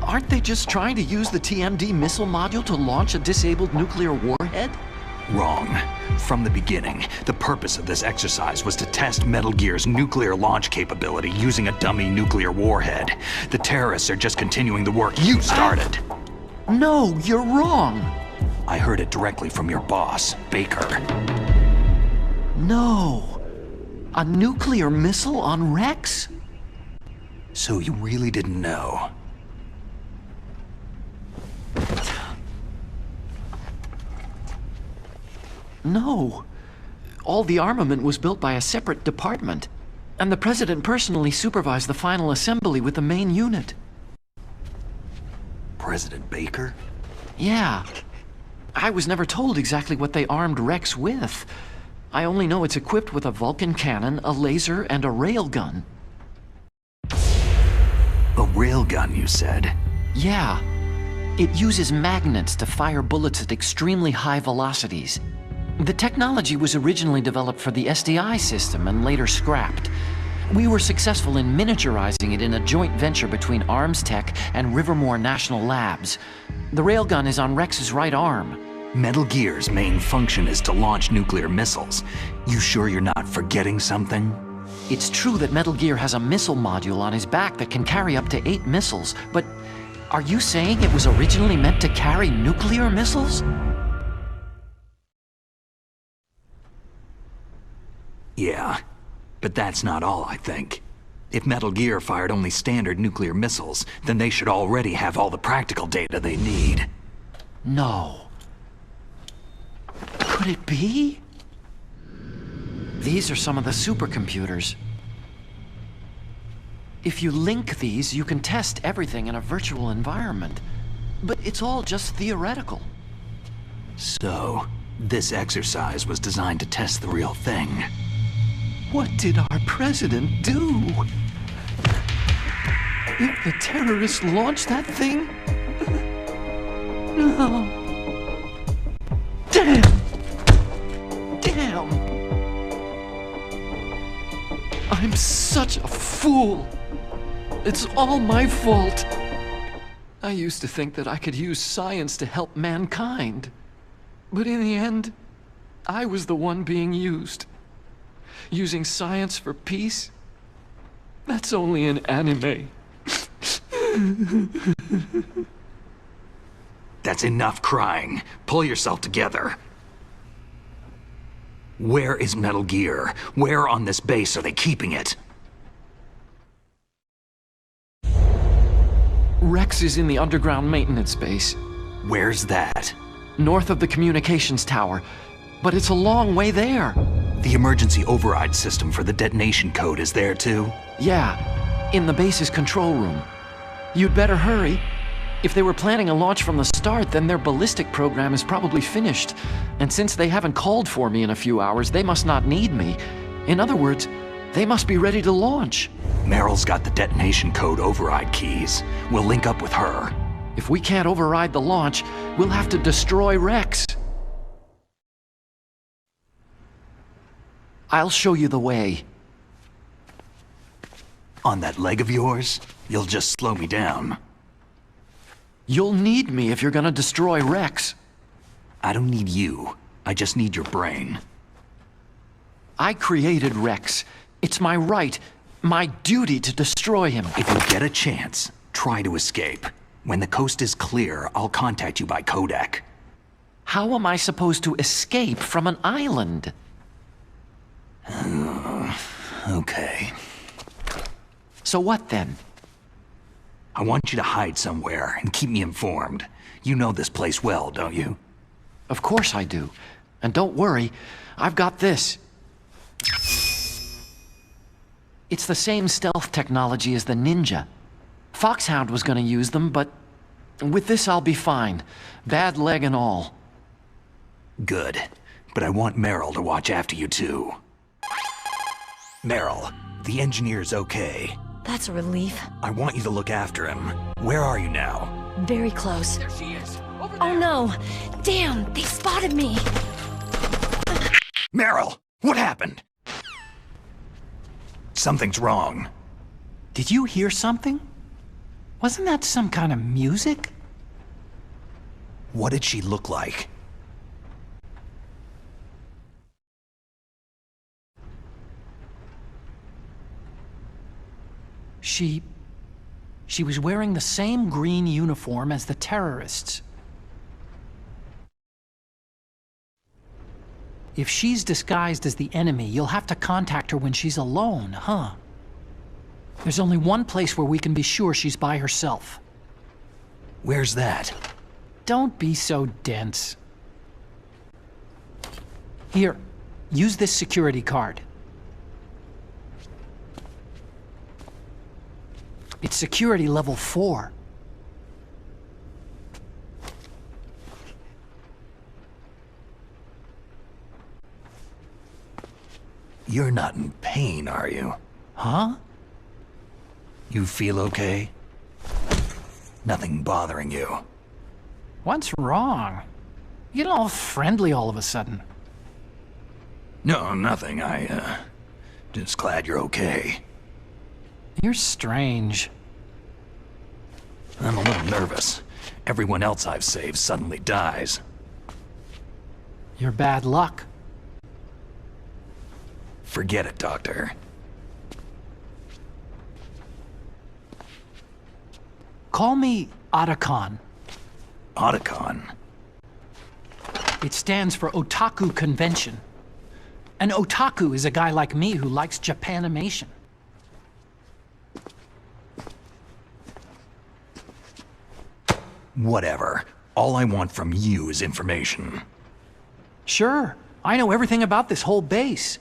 Aren't they just trying to use the TMD missile module to launch a disabled nuclear warhead? Wrong. From the beginning, the purpose of this exercise was to test Metal Gear's nuclear launch capability using a dummy nuclear warhead. The terrorists are just continuing the work you started. No, you're wrong. I heard it directly from your boss, Baker. No. A nuclear missile on Rex? So you really didn't know? No. All the armament was built by a separate department, and the President personally supervised the final assembly with the main unit. President Baker? Yeah. I was never told exactly what they armed Rex with. I only know it's equipped with a Vulcan cannon, a laser, and a railgun. A railgun, you said? Yeah. It uses magnets to fire bullets at extremely high velocities. The technology was originally developed for the SDI system and later scrapped. We were successful in miniaturizing it in a joint venture between Arms Tech and Rivermore National Labs. The railgun is on Rex's right arm. Metal Gear's main function is to launch nuclear missiles. You sure you're not forgetting something? It's true that Metal Gear has a missile module on his back that can carry up to 8 missiles, but are you saying it was originally meant to carry nuclear missiles? Yeah, but that's not all, I think. If Metal Gear fired only standard nuclear missiles, then they should already have all the practical data they need. No. Could it be? These are some of the supercomputers. If you link these, you can test everything in a virtual environment. But it's all just theoretical. So, this exercise was designed to test the real thing. What did our president do? If the terrorists launched that thing? No. Damn! Damn! I'm such a fool. It's all my fault. I used to think that I could use science to help mankind. But in the end, I was the one being used. Using science for peace? That's only in anime. That's enough crying. Pull yourself together. Where is Metal Gear? Where on this base are they keeping it? Rex is in the underground maintenance base. Where's that? North of the communications tower. But it's a long way there. The emergency override system for the detonation code is there too? Yeah, in the base's control room. You'd better hurry. If they were planning a launch from the start, then their ballistic program is probably finished. And since they haven't called for me in a few hours, they must not need me. In other words, they must be ready to launch. Meryl's got the detonation code override keys. We'll link up with her. If we can't override the launch, we'll have to destroy Rex. I'll show you the way. On that leg of yours, you'll just slow me down. You'll need me if you're gonna destroy Rex. I don't need you. I just need your brain. I created Rex. It's my right, my duty to destroy him. If you get a chance, try to escape. When the coast is clear, I'll contact you by codec. How am I supposed to escape from an island? Okay. So what then? I want you to hide somewhere and keep me informed. You know this place well, don't you? Of course I do. And don't worry, I've got this. It's the same stealth technology as the Ninja. Foxhound was gonna use them, but with this I'll be fine. Bad leg and all. Good. But I want Meryl to watch after you too. Meryl, the engineer's okay. That's a relief. I want you to look after him. Where are you now? Very close. There she is. Oh no! Damn, they spotted me! Meryl, what happened? Something's wrong. Did you hear something? Wasn't that some kind of music? What did she look like? She was wearing the same green uniform as the terrorists. If she's disguised as the enemy, you'll have to contact her when she's alone, huh? There's only one place where we can be sure she's by herself. Where's that? Don't be so dense. Here, use this security card. It's security level 4. You're not in pain, are you? Huh? You feel okay? Nothing bothering you? What's wrong? You get all friendly all of a sudden. No, nothing. Just glad you're okay. You're strange. I'm a little nervous. Everyone else I've saved suddenly dies. You're bad luck. Forget it, Doctor. Call me Otacon. Otacon? It stands for Otaku Convention. An otaku is a guy like me who likes Japanimation. Whatever. All I want from you is information. Sure. I know everything about this whole base.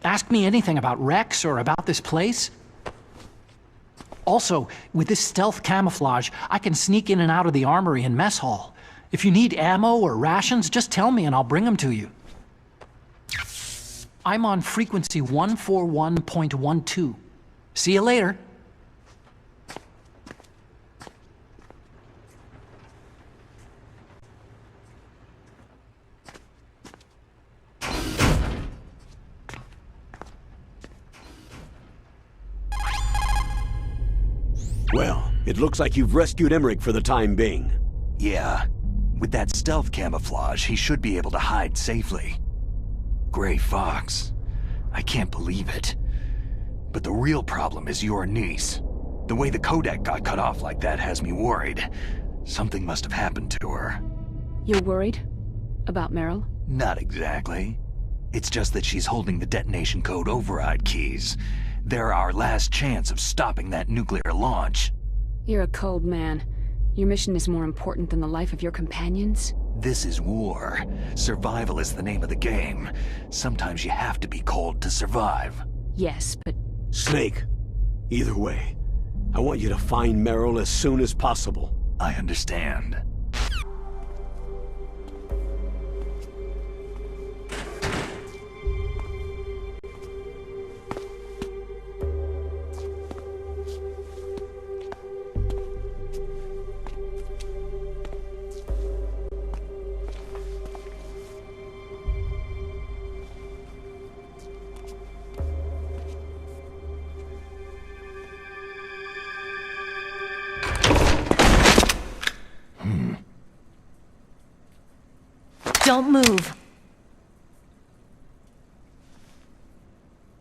Ask me anything about Rex or about this place. Also, with this stealth camouflage, I can sneak in and out of the armory and mess hall. If you need ammo or rations, just tell me and I'll bring them to you. I'm on frequency 141.12. See you later. Well, it looks like you've rescued Emmerich for the time being. Yeah. With that stealth camouflage, he should be able to hide safely. Gray Fox. I can't believe it. But the real problem is your niece. The way the codec got cut off like that has me worried. Something must have happened to her. You're worried? About Meryl? Not exactly. It's just that she's holding the detonation code override keys. They're our last chance of stopping that nuclear launch. You're a cold man. Your mission is more important than the life of your companions? This is war. Survival is the name of the game. Sometimes you have to be cold to survive. Yes, but... Snake, either way, I want you to find Meryl as soon as possible. I understand. Don't move.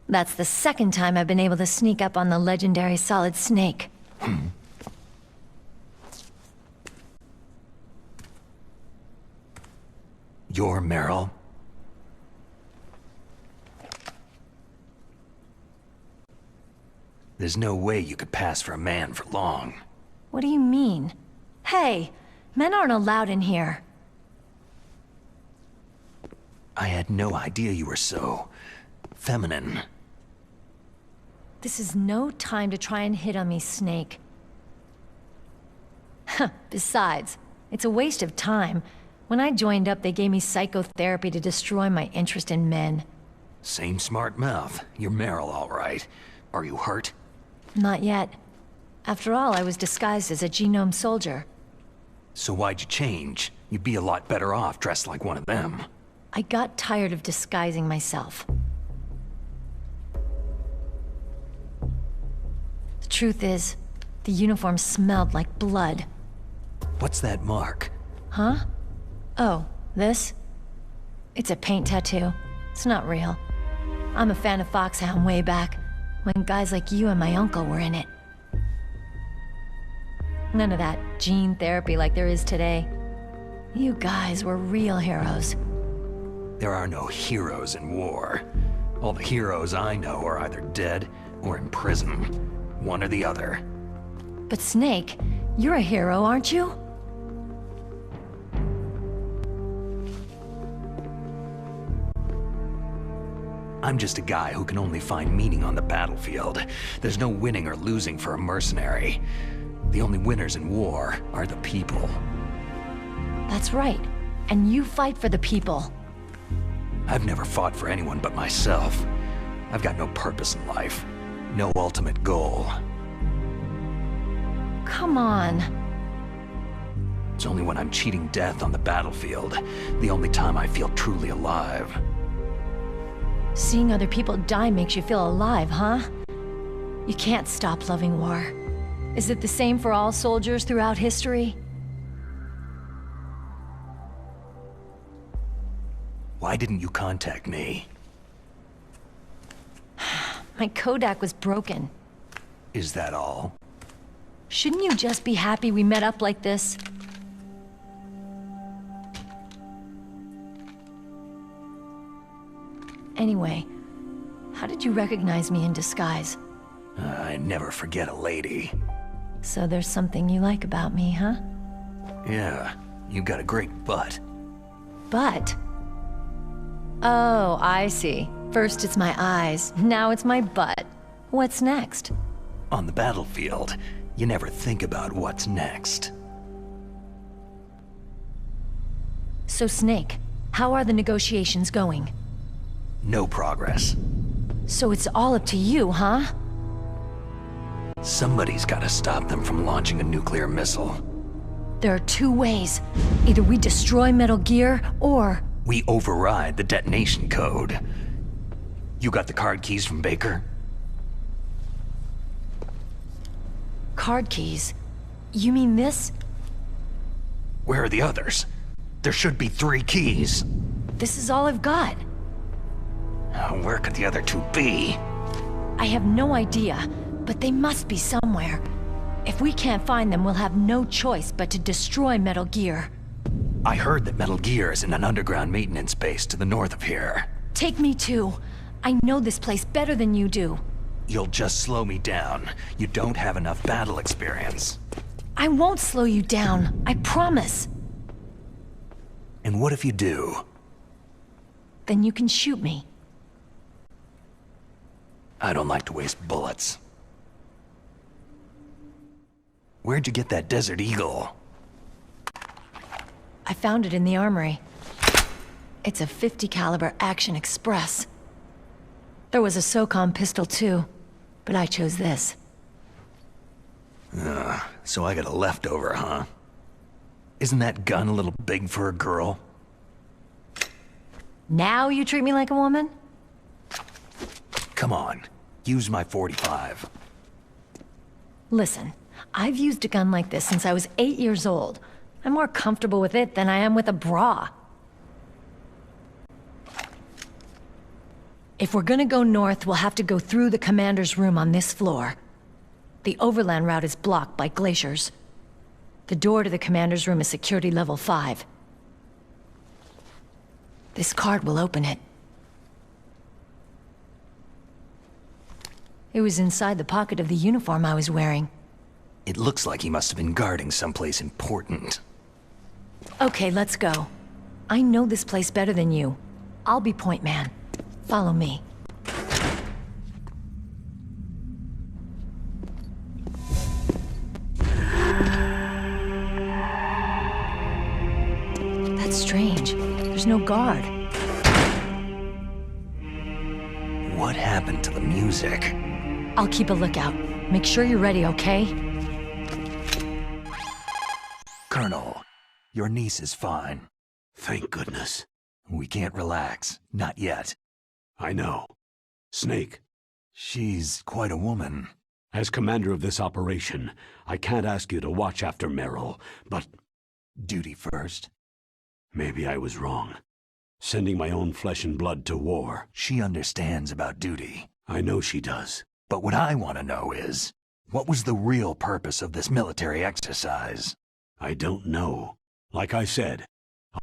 That's the second time I've been able to sneak up on the legendary Solid Snake. You're Meryl? There's no way you could pass for a man for long. What do you mean? Hey, men aren't allowed in here. I had no idea you were so... feminine. This is no time to try and hit on me, Snake. Besides, it's a waste of time. When I joined up, they gave me psychotherapy to destroy my interest in men. Same smart mouth. You're Meryl, all right. Are you hurt? Not yet. After all, I was disguised as a genome soldier. So why'd you change? You'd be a lot better off dressed like one of them. I got tired of disguising myself. The truth is, the uniform smelled like blood. What's that mark? Huh? Oh, this? It's a paint tattoo. It's not real. I'm a fan of Foxhound way back, when guys like you and my uncle were in it. None of that gene therapy like there is today. You guys were real heroes. There are no heroes in war. All the heroes I know are either dead or in prison. One or the other. But Snake, you're a hero, aren't you? I'm just a guy who can only find meaning on the battlefield. There's no winning or losing for a mercenary. The only winners in war are the people. That's right. And you fight for the people. I've never fought for anyone but myself. I've got no purpose in life. No ultimate goal. Come on. It's only when I'm cheating death on the battlefield, the only time I feel truly alive. Seeing other people die makes you feel alive, huh? You can't stop loving war. Is it the same for all soldiers throughout history? Why didn't you contact me? My Kodak was broken. Is that all? Shouldn't you just be happy we met up like this? Anyway, how did you recognize me in disguise? I never forget a lady. So there's something you like about me, huh? Yeah, you got a great butt. Butt? Oh, I see. First it's my eyes, now it's my butt. What's next? On the battlefield, you never think about what's next. So Snake, how are the negotiations going? No progress. So it's all up to you, huh? Somebody's gotta stop them from launching a nuclear missile. There are two ways. Either we destroy Metal Gear, or... we override the detonation code. You got the card keys from Baker? Card keys? You mean this? Where are the others? There should be 3 keys. This is all I've got. Where could the other 2 be? I have no idea, but they must be somewhere. If we can't find them, we'll have no choice but to destroy Metal Gear. I heard that Metal Gear is in an underground maintenance base to the north of here. Take me too. I know this place better than you do. You'll just slow me down. You don't have enough battle experience. I won't slow you down, I promise. And what if you do? Then you can shoot me. I don't like to waste bullets. Where'd you get that Desert Eagle? I found it in the armory. It's a .50 caliber Action Express. There was a SOCOM pistol too, but I chose this. So I got a leftover, huh? Isn't that gun a little big for a girl? Now you treat me like a woman? Come on, use my .45. Listen, I've used a gun like this since I was 8 years old. I'm more comfortable with it than I am with a bra. If we're gonna go north, we'll have to go through the commander's room on this floor. The overland route is blocked by glaciers. The door to the commander's room is security level 5. This card will open it. It was inside the pocket of the uniform I was wearing. It looks like he must have been guarding someplace important. Okay, let's go. I know this place better than you. I'll be point man. Follow me. That's strange. There's no guard. What happened to the music? I'll keep a lookout. Make sure you're ready, okay? Colonel, your niece is fine. Thank goodness. We can't relax. Not yet. I know. Snake. She's quite a woman. As commander of this operation, I can't ask you to watch after Meryl, but... Duty first. Maybe I was wrong. Sending my own flesh and blood to war. She understands about duty. I know she does. But what I want to know is, what was the real purpose of this military exercise? I don't know. Like I said,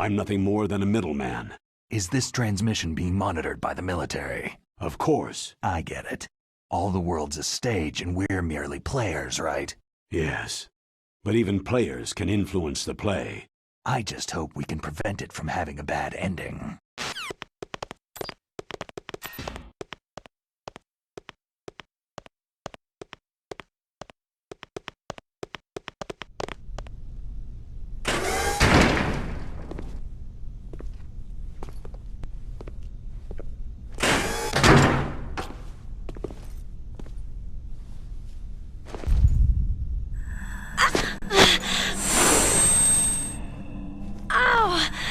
I'm nothing more than a middleman. Is this transmission being monitored by the military? Of course. I get it. All the world's a stage and we're merely players, right? Yes. But even players can influence the play. I just hope we can prevent it from having a bad ending.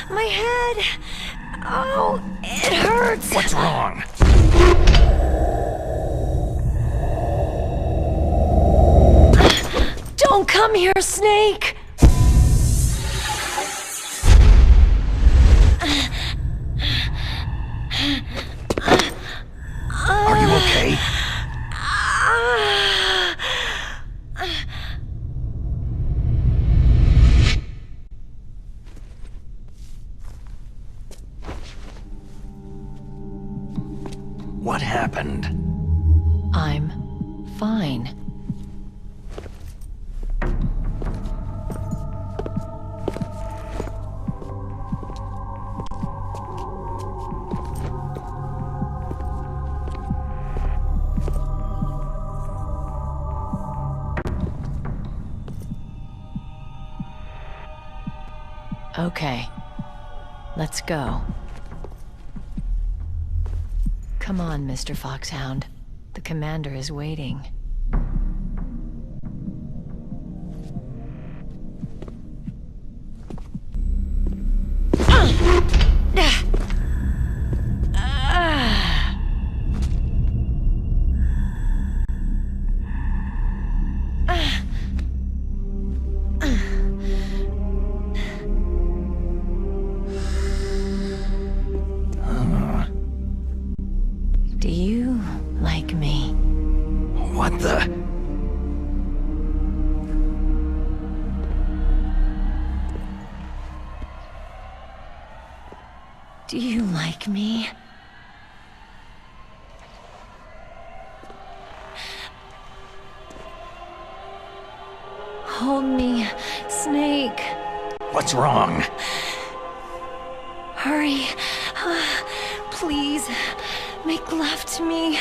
My head! Oh, it hurts! What's wrong? Don't come here, Snake! Are you okay? What happened? I'm fine. Okay, let's go. Come on, Mr. Foxhound. The commander is waiting. Do you like me? What the? Hold me, Snake. What's wrong? Hurry. Please, make love to me.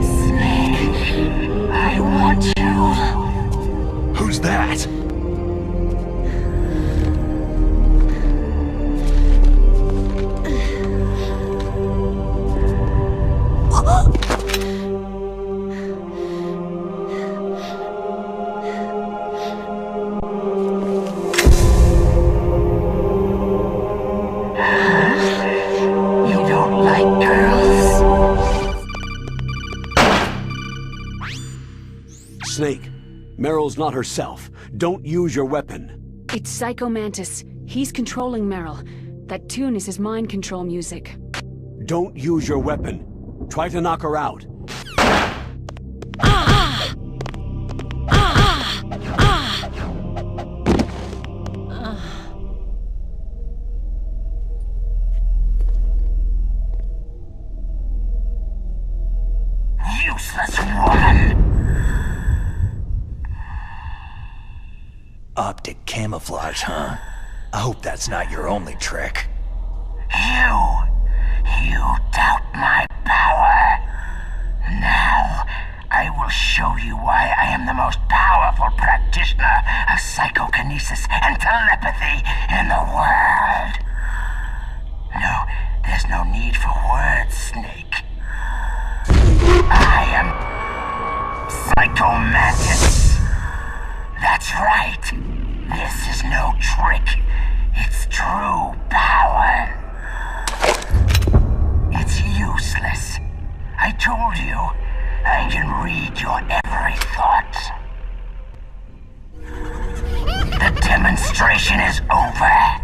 Snake, I want you. Who's that? Snake, Meryl's not herself. Don't use your weapon. It's Psycho Mantis. He's controlling Meryl. That tune is his mind control music. Don't use your weapon. Try to knock her out. Useless woman! Optic camouflage, huh? I hope that's not your only trick. You doubt my power. Now, I will show you why I am the most powerful practitioner of psychokinesis and telepathy in the world. No, there's no need for words, Snake. I am Psycho Mantis. That's right. This is no trick. It's true power. It's useless. I told you, I can read your every thought. The demonstration is over.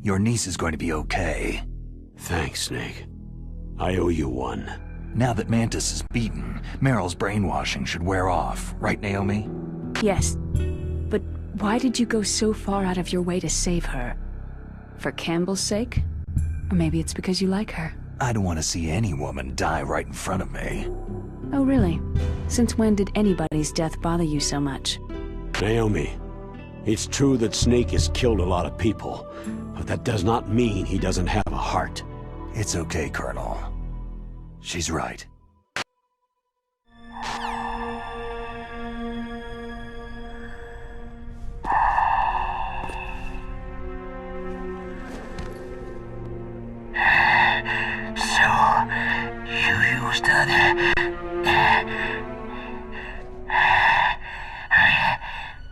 Your niece is going to be okay. Thanks, Snake. I owe you one. Now that Mantis is beaten, Meryl's brainwashing should wear off, right, Naomi? Yes. But why did you go so far out of your way to save her? For Campbell's sake? Or maybe it's because you like her? I don't want to see any woman die right in front of me. Oh, really? Since when did anybody's death bother you so much? Naomi, it's true that Snake has killed a lot of people, but that does not mean he doesn't have a heart. It's okay, Colonel. She's right. So, you used other...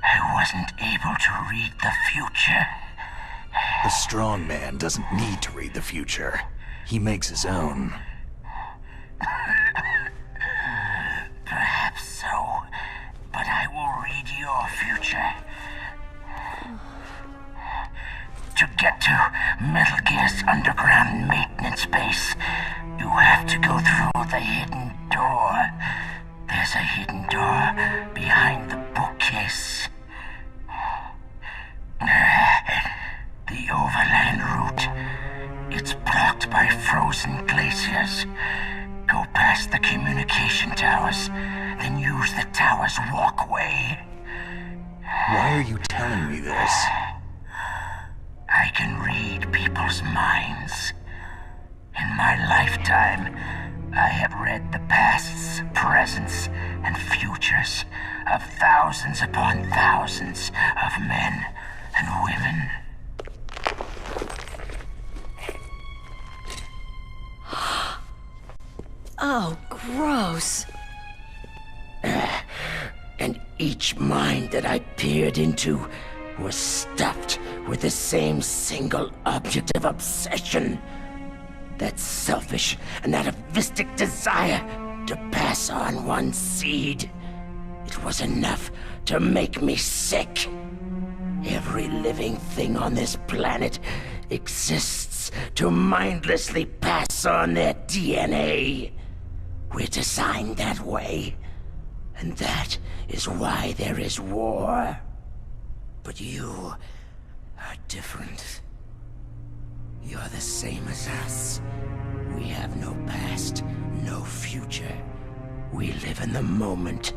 I wasn't able to read the future. The strong man doesn't need to read the future. He makes his own. Perhaps so, but I will read your future. To get to Metal Gear's underground maintenance base, you have to go through the hidden door. There's a hidden door behind the bookcase. The overland route. It's blocked by frozen glaciers. Go past the communication towers, then use the tower's walkway. Why are you telling me this? I can read people's minds. In my lifetime, I have read the pasts, presents, and futures of thousands upon thousands of men and women. Oh, gross. And each mind that I peered into was stuffed with the same single object of obsession. That selfish and atavistic desire to pass on one seed. It was enough to make me sick. Every living thing on this planet exists to mindlessly pass on their DNA. We're designed that way. And that is why there is war. But you are different. You're the same as us. We have no past, no future. We live in the moment.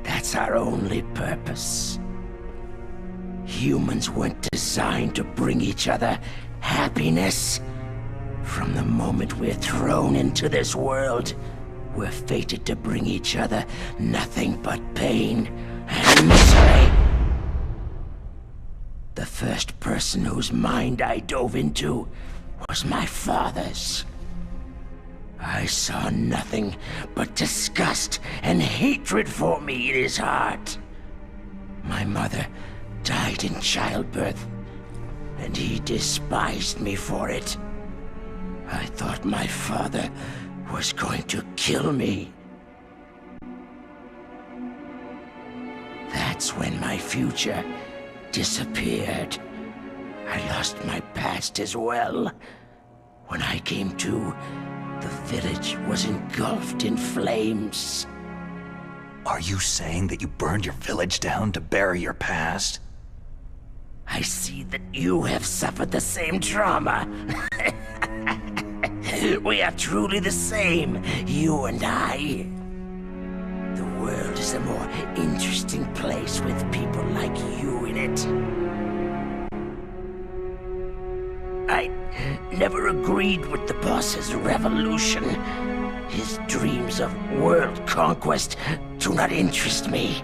That's our only purpose. Humans weren't designed to bring each other happiness. From the moment we're thrown into this world, we're fated to bring each other nothing but pain and misery. The first person whose mind I dove into was my father's. I saw nothing but disgust and hatred for me in his heart. My mother died in childbirth, and he despised me for it. I thought my father was going to kill me. That's when my future disappeared. I lost my past as well. When I came to, the village was engulfed in flames. Are you saying that you burned your village down to bury your past? I see that you have suffered the same trauma. We are truly the same, you and I. The world is a more interesting place with people like you in it. I never agreed with the boss's revolution. His dreams of world conquest do not interest me.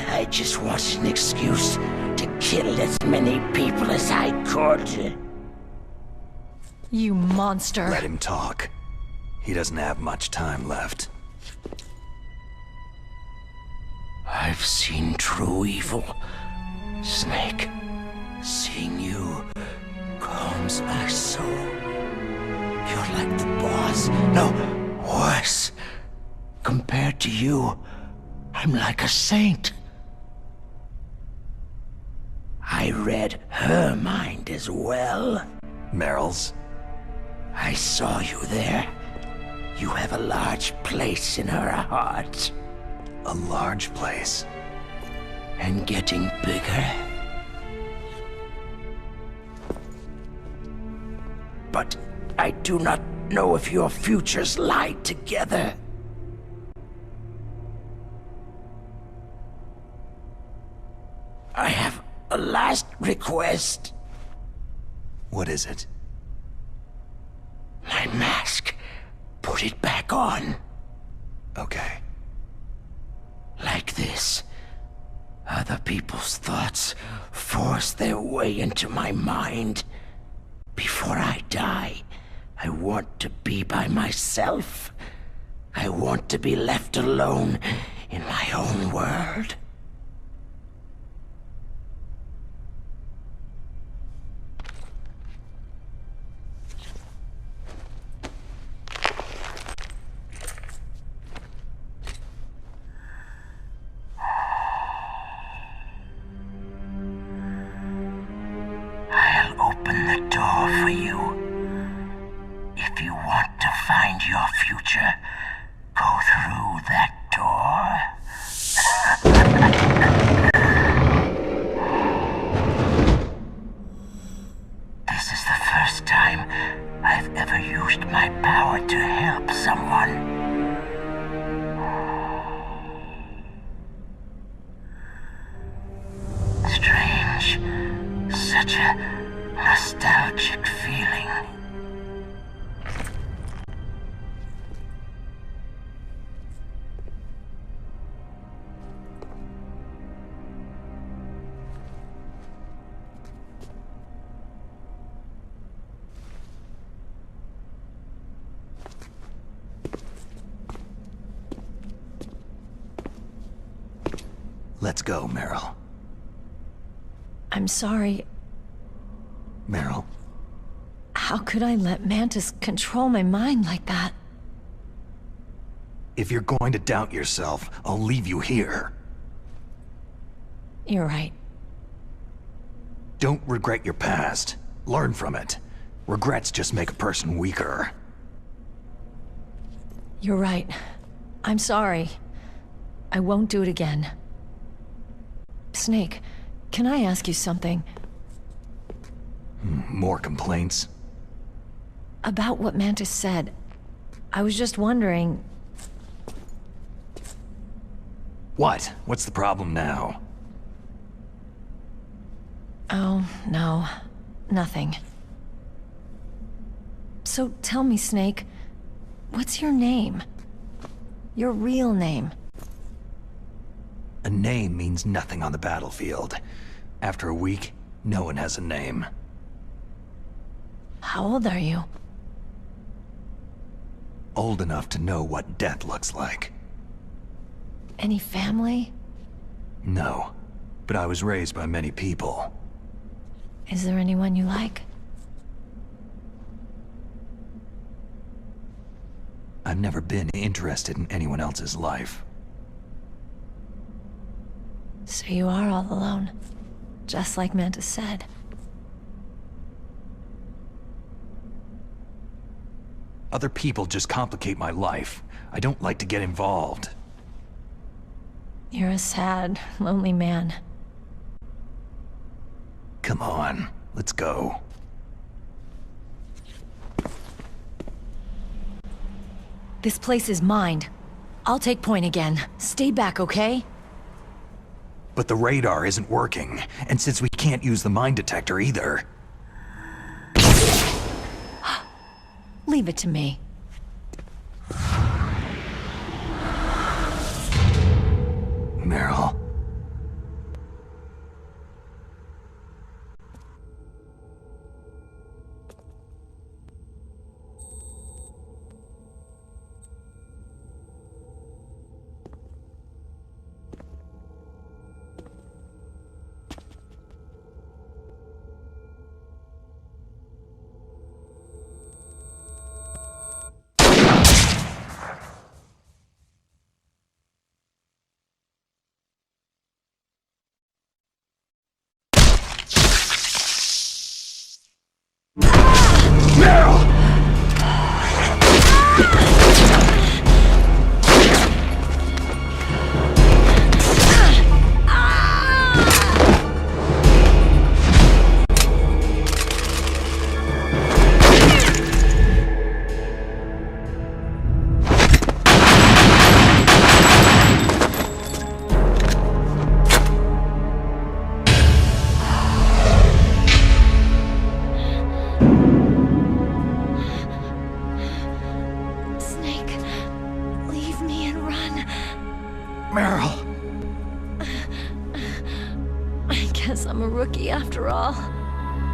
I just wanted an excuse to kill as many people as I could. You monster. Let him talk. He doesn't have much time left. I've seen true evil, Snake. Seeing you calms my soul. You're like the boss. No, worse. Compared to you, I'm like a saint. I read her mind. mind as well? Meryl's? I saw you there. You have a large place in her heart. A large place? And getting bigger. But I do not know if your futures lie together. I have a last request. What is it? My mask. Put it back on. Okay. Like this. Other people's thoughts force their way into my mind. Before I die, I want to be by myself. I want to be left alone in my own world. I'll open the door for you. If you want to find your future, go through that door. This is the first time I've ever used my power to help someone. Strange. Such a nostalgic feeling. Let's go, Meryl. I'm sorry. Meryl. How could I let Mantis control my mind like that? If you're going to doubt yourself, I'll leave you here. You're right. Don't regret your past. Learn from it. Regrets just make a person weaker. You're right. I'm sorry. I won't do it again. Snake, can I ask you something? More complaints? About what Mantis said. I was just wondering... What? What's the problem now? Oh, no. Nothing. So tell me, Snake, what's your name? Your real name? A name means nothing on the battlefield. After a week, no one has a name. How old are you? Old enough to know what death looks like. Any family? No, but I was raised by many people. Is there anyone you like? I've never been interested in anyone else's life. So you are all alone, just like Mantis said. Other people just complicate my life. I don't like to get involved. You're a sad, lonely man. Come on, let's go. This place is mine. I'll take point again. Stay back, okay? But the radar isn't working, and since we can't use the mine detector either... Leave it to me. Meryl.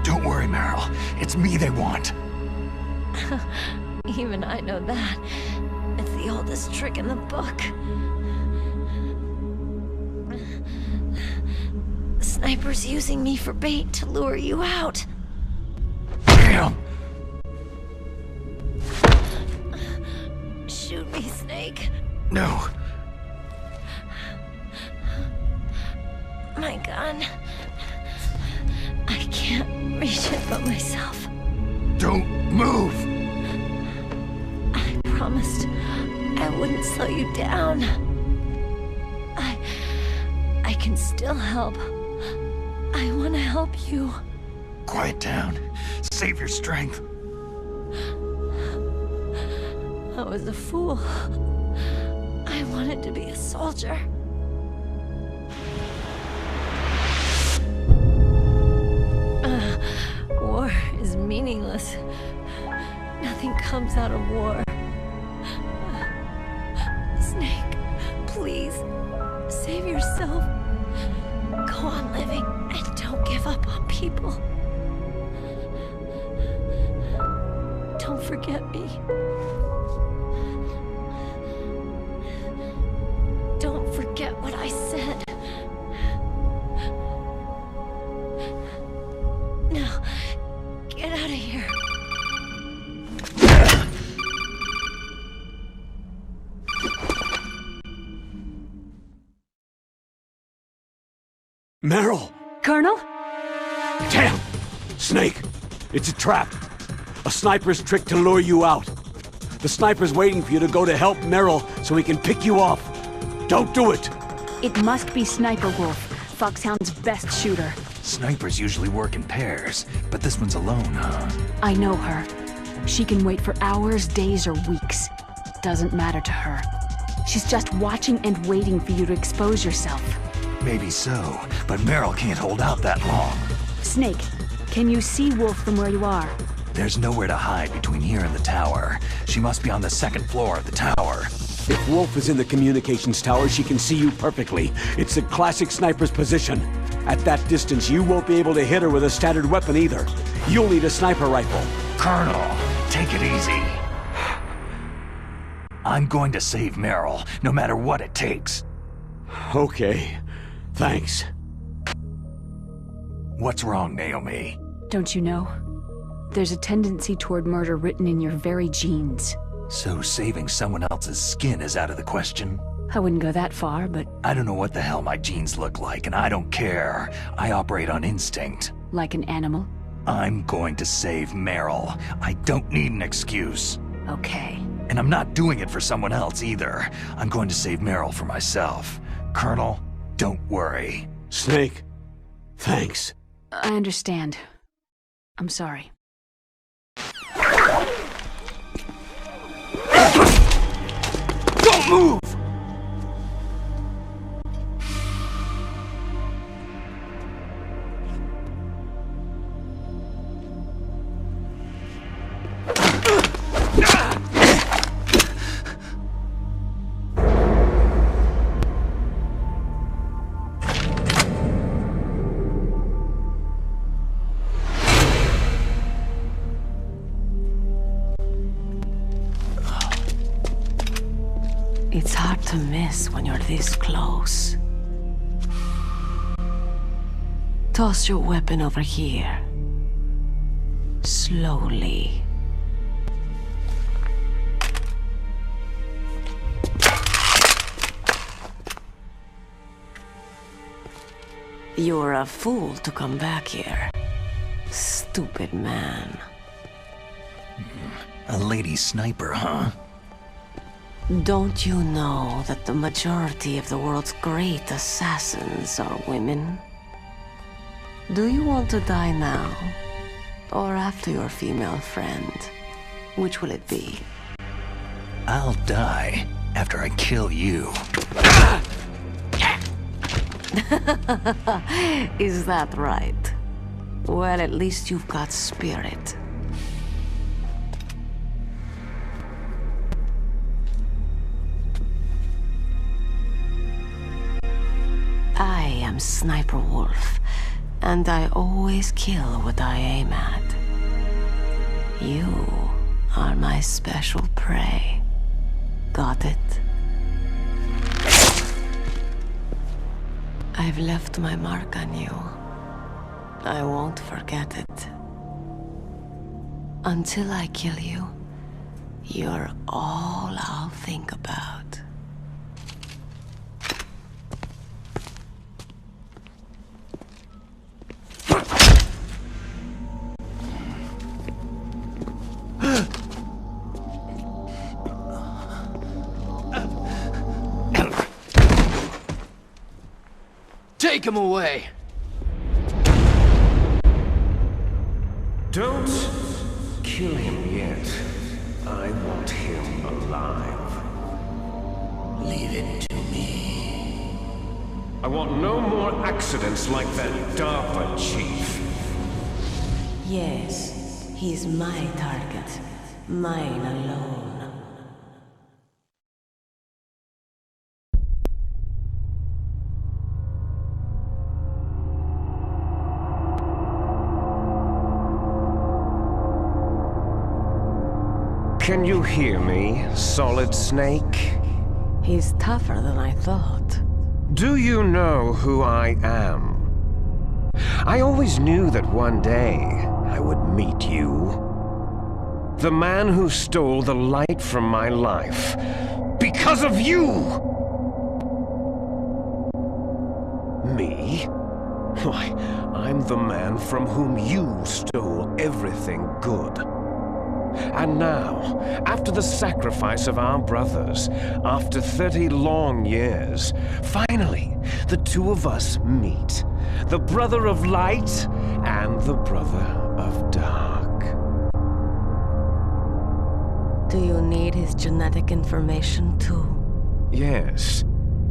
Don't worry, Meryl. It's me they want. Even I know that. It's the oldest trick in the book. The sniper's using me for bait to lure you out. Damn! Shoot me, Snake. No. My gun. I can't reach it but myself. Don't move! I promised I wouldn't slow you down. I can still help. I want to help you. Quiet down. Save your strength. I was a fool. I wanted to be a soldier. War is meaningless. Nothing comes out of war. Snake, please, save yourself. Go on living and don't give up on people. Don't forget me. Don't forget what I said. Now, get out of here. Meryl! Colonel? Damn! Snake! It's a trap. A sniper's trick to lure you out. The sniper's waiting for you to go to help Meryl so he can pick you off. Don't do it! It must be Sniper Wolf, Foxhound's best shooter. Snipers usually work in pairs, but this one's alone, huh? I know her. She can wait for hours, days, or weeks. Doesn't matter to her. She's just watching and waiting for you to expose yourself. Maybe so, but Meryl can't hold out that long. Snake, can you see Wolf from where you are? There's nowhere to hide between here and the tower. She must be on the second floor of the tower. If Wolf is in the communications tower, she can see you perfectly. It's the classic sniper's position. At that distance, you won't be able to hit her with a standard weapon either. You'll need a sniper rifle. Colonel, take it easy. I'm going to save Meryl, no matter what it takes. Okay. Thanks. What's wrong, Naomi? Don't you know? There's a tendency toward murder written in your very genes. So saving someone else's skin is out of the question? I wouldn't go that far, but... I don't know what the hell my genes look like, and I don't care. I operate on instinct. Like an animal? I'm going to save Meryl. I don't need an excuse. Okay. And I'm not doing it for someone else either. I'm going to save Meryl for myself. Colonel, don't worry. Snake, thanks. I understand. I'm sorry. Don't move! It's hard to miss when you're this close. Toss your weapon over here. Slowly. You're a fool to come back here. Stupid man. A lady sniper, huh? Don't you know that the majority of the world's great assassins are women? Do you want to die now? Or after your female friend? Which will it be? I'll die after I kill you. Is that right? Well, at least you've got spirit. I am Sniper Wolf, And I always kill what I aim at. You are my special prey. Got it? I've left my mark on you. I won't forget it. Until I kill you, you're all I'll think about. Take him away! Don't kill him yet. I want him alive. Leave it to me. I want no more accidents like that DARPA chief. Yes, he's my target. Mine alone. Can you hear me, Solid Snake? He's tougher than I thought. Do you know who I am? I always knew that one day I would meet you. The man who stole the light from my life. Because of you! Me? Why, I'm the man from whom you stole everything good. And now, after the sacrifice of our brothers, after 30 long years, finally, the two of us meet. The brother of light and the brother of dark. Do you need his genetic information too? Yes.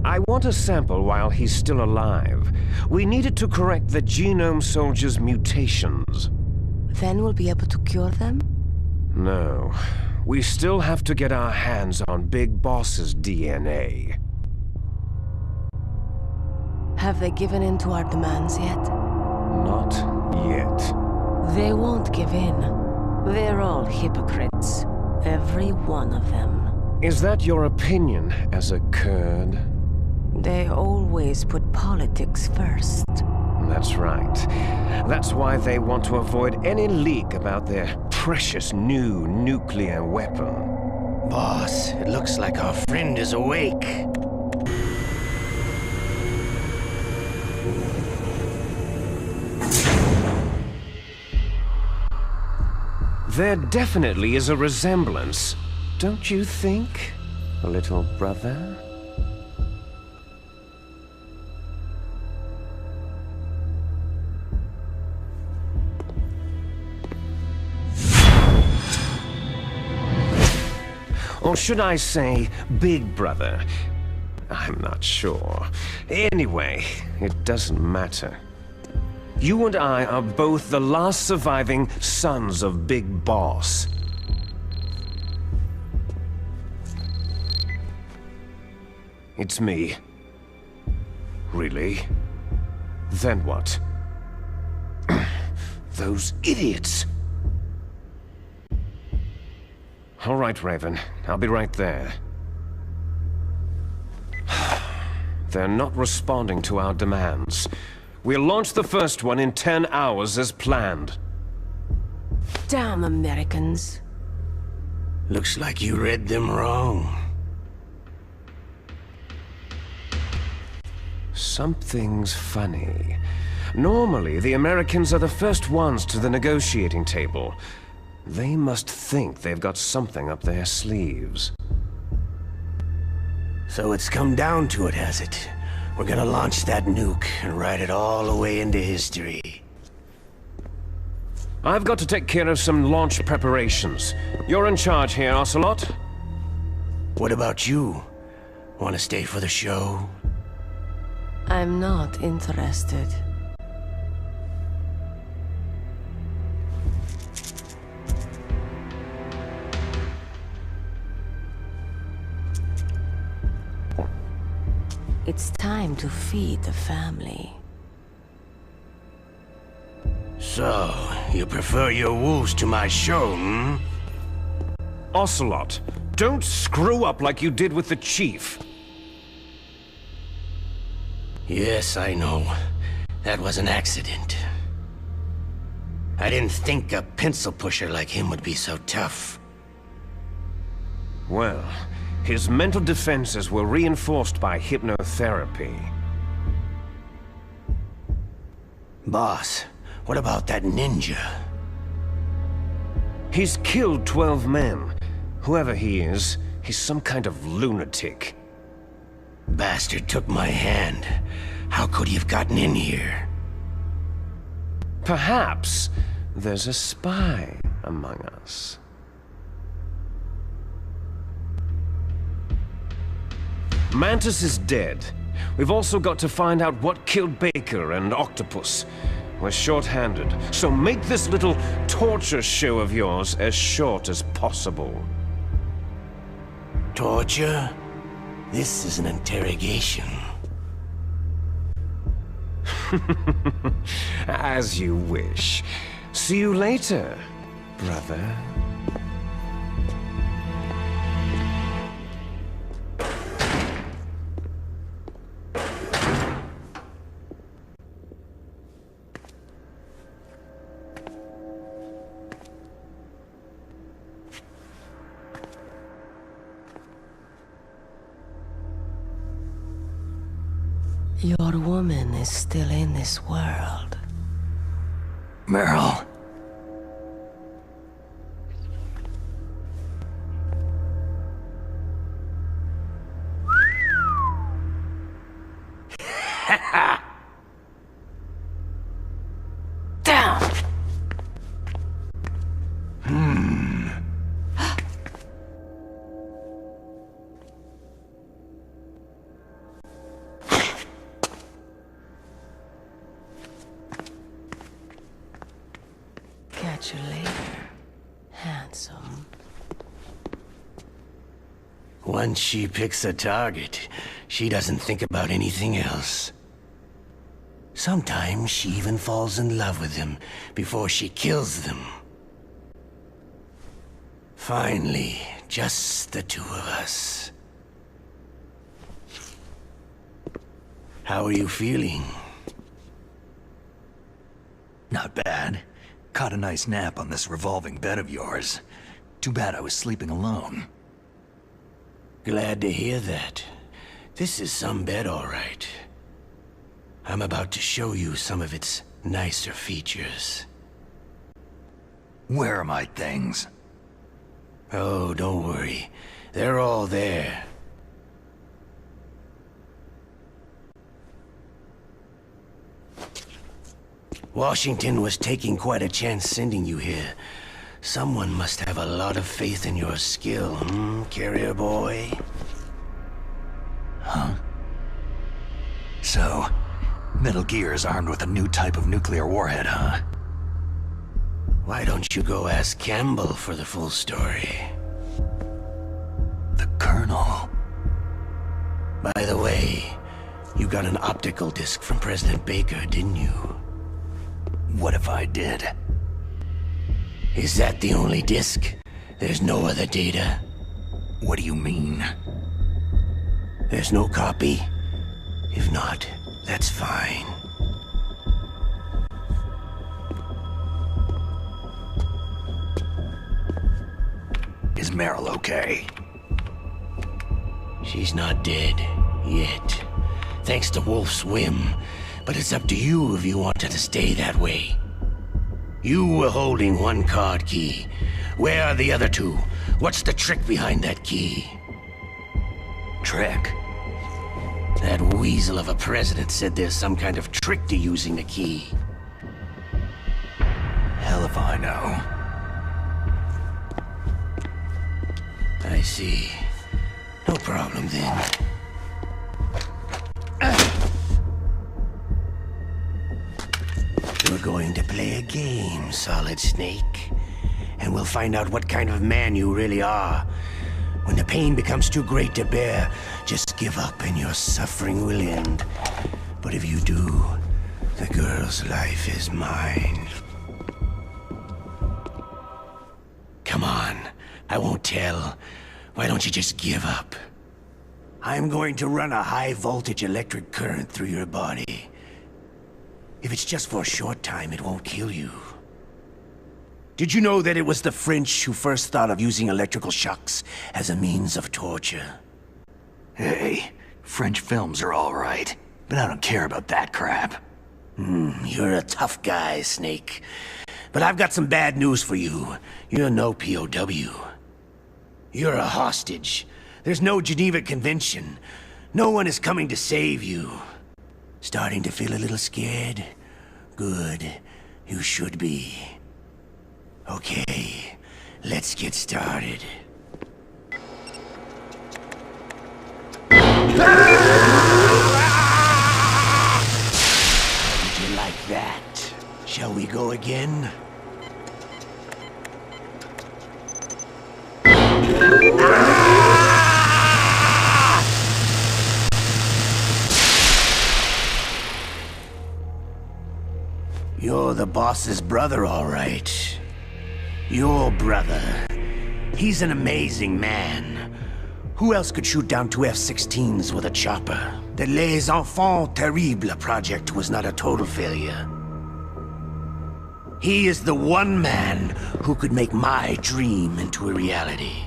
I want a sample while he's still alive. We need it to correct the Genome Soldier's mutations. Then we'll be able to cure them? No. We still have to get our hands on Big Boss's DNA. Have they given in to our demands yet? Not yet. They won't give in. They're all hypocrites. Every one of them. Is that your opinion as a Kurd? They always put politics first. That's right. That's why they want to avoid any leak about their precious new nuclear weapon. Boss, it looks like our friend is awake. There definitely is a resemblance, don't you think, little brother? Or should I say, Big Brother? I'm not sure. Anyway, it doesn't matter. You and I are both the last surviving sons of Big Boss. It's me. Really? Then what? Those idiots! All right, Raven. I'll be right there. They're not responding to our demands. We'll launch the first one in 10 hours as planned. Damn Americans. Looks like you read them wrong. Something's funny. Normally, the Americans are the first ones to the negotiating table. They must think they've got something up their sleeves. So it's come down to it, has it? We're gonna launch that nuke and write it all the way into history. I've got to take care of some launch preparations. You're in charge here, Ocelot. What about you? Want to stay for the show? I'm not interested. It's time to feed the family. So, you prefer your wolves to my show, hmm? Ocelot, don't screw up like you did with the Chief. Yes, I know. That was an accident. I didn't think a pencil pusher like him would be so tough. Well, his mental defenses were reinforced by hypnotherapy. Boss, what about that ninja? He's killed 12 men. Whoever he is, he's some kind of lunatic. Bastard took my hand. How could he have gotten in here? Perhaps there's a spy among us. Mantis is dead. We've also got to find out what killed Baker and Octopus. We're short-handed, so make this little torture show of yours as short as possible. Torture? This is an interrogation. As you wish. See you later, brother. Your woman is still in this world. Meryl. Down! Catch you later, handsome. Once she picks a target, she doesn't think about anything else. Sometimes she even falls in love with them before she kills them. Finally, just the two of us. How are you feeling? Not bad. Caught a nice nap on this revolving bed of yours. Too bad I was sleeping alone. Glad to hear that. This is some bed, all right. I'm about to show you some of its nicer features. Where are my things? Oh, don't worry. They're all there. Washington was taking quite a chance sending you here. Someone must have a lot of faith in your skill, carrier boy? Huh? So, Metal Gear is armed with a new type of nuclear warhead, huh? Why don't you go ask Campbell for the full story? The Colonel? By the way, you got an optical disc from President Baker, didn't you? What if I did? Is that the only disc? There's no other data? What do you mean? There's no copy? If not, that's fine. Is Meryl okay? She's not dead, yet. Thanks to Wolf's whim. But it's up to you if you want her to stay that way. You were holding one card key. Where are the other two? What's the trick behind that key? Trick? That weasel of a president said there's some kind of trick to using the key. Hell if I know. I see. No problem then. We're going to play a game, Solid Snake. And we'll find out what kind of man you really are. When the pain becomes too great to bear, just give up and your suffering will end. But if you do, the girl's life is mine. I won't tell. Why don't you just give up? I'm going to run a high-voltage electric current through your body. If it's just for a short time, it won't kill you. Did you know that it was the French who first thought of using electrical shocks as a means of torture? Hey, French films are all right, but I don't care about that crap. You're a tough guy, Snake. But I've got some bad news for you. You're no POW. You're a hostage. There's no Geneva Convention. No one is coming to save you. Starting to feel a little scared? Good. You should be. Okay, let's get started. How did you like that? Shall we go again? You're the boss's brother, all right. Your brother. He's an amazing man. Who else could shoot down 2 F-16s with a chopper? The Les Enfants Terribles project was not a total failure. He is the one man who could make my dream into a reality.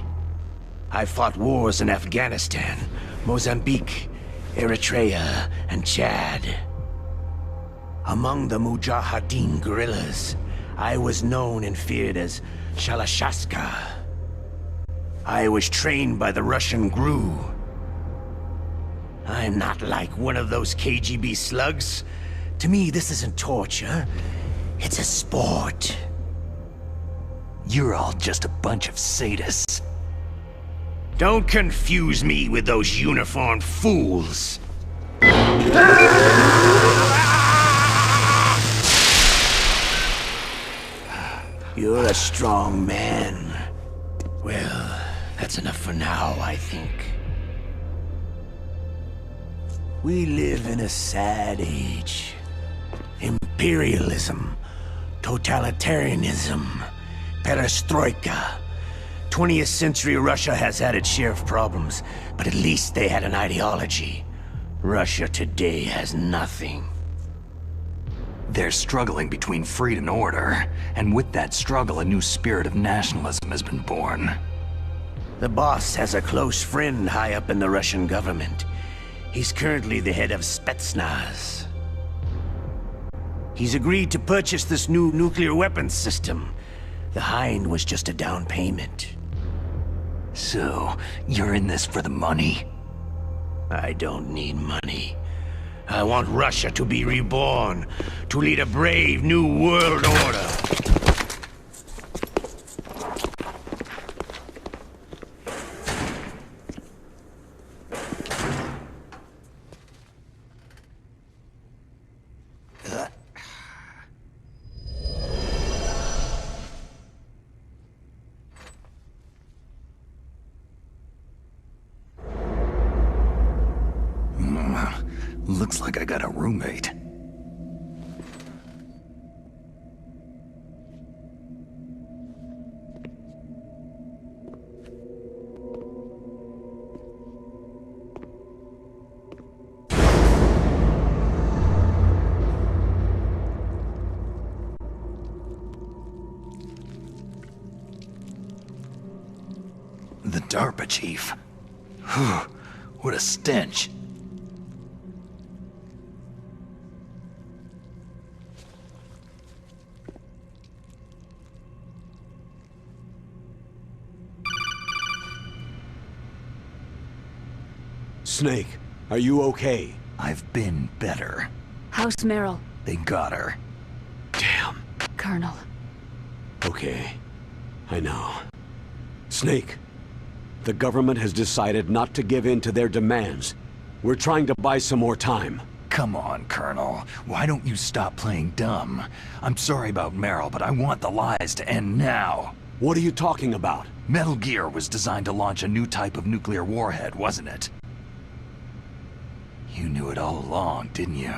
I fought wars in Afghanistan, Mozambique, Eritrea, and Chad. Among the Mujahideen guerrillas, I was known and feared as Shalashashka. I was trained by the Russian GRU. I'm not like one of those KGB slugs. To me, this isn't torture. It's a sport. You're all just a bunch of sadists. Don't confuse me with those uniformed fools. You're a strong man. Well, that's enough for now, I think. We live in a sad age. Imperialism, totalitarianism, perestroika. 20th century Russia has had its share of problems, but at least they had an ideology. Russia today has nothing. They're struggling between freedom and order, and with that struggle, a new spirit of nationalism has been born. The boss has a close friend high up in the Russian government. He's currently the head of Spetsnaz. He's agreed to purchase this new nuclear weapons system. The Hind was just a down payment. So, you're in this for the money? I don't need money. I want Russia to be reborn, to lead a brave new world order. Looks like I got a roommate. The DARPA chief. What a stench. Snake, are you okay? I've been better. How's Meryl? They got her. Damn. Colonel. Okay. I know. Snake, the government has decided not to give in to their demands. We're trying to buy some more time. Come on, Colonel. Why don't you stop playing dumb? I'm sorry about Meryl, but I want the lies to end now. What are you talking about? Metal Gear was designed to launch a new type of nuclear warhead, wasn't it? You knew it all along, didn't you?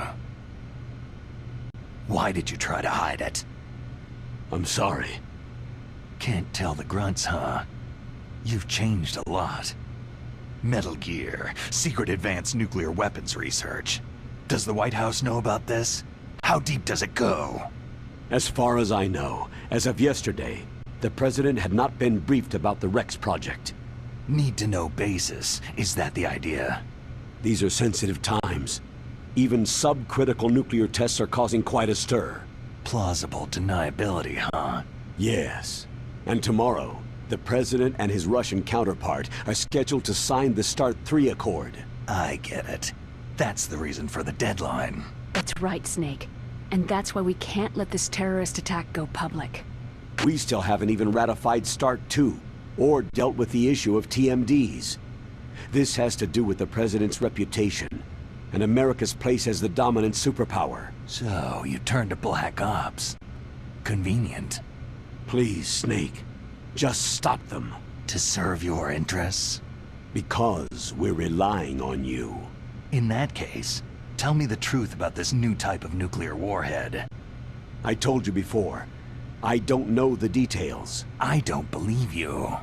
Why did you try to hide it? I'm sorry. Can't tell the grunts, huh? You've changed a lot. Metal Gear, secret advanced nuclear weapons research. Does the White House know about this? How deep does it go? As far as I know, as of yesterday, the President had not been briefed about the Rex project. Need-to-know basis. Is that the idea? These are sensitive times. Even subcritical nuclear tests are causing quite a stir. Plausible deniability, huh? Yes. And tomorrow, the President and his Russian counterpart are scheduled to sign the START 3 Accord. I get it. That's the reason for the deadline. That's right, Snake. And that's why we can't let this terrorist attack go public. We still haven't even ratified START 2, or dealt with the issue of TMDs. This has to do with the President's reputation, and America's place as the dominant superpower. So, you turned to Black Ops. Convenient. Please, Snake. Just stop them. To serve your interests? Because we're relying on you. In that case, tell me the truth about this new type of nuclear warhead. I told you before, I don't know the details. I don't believe you.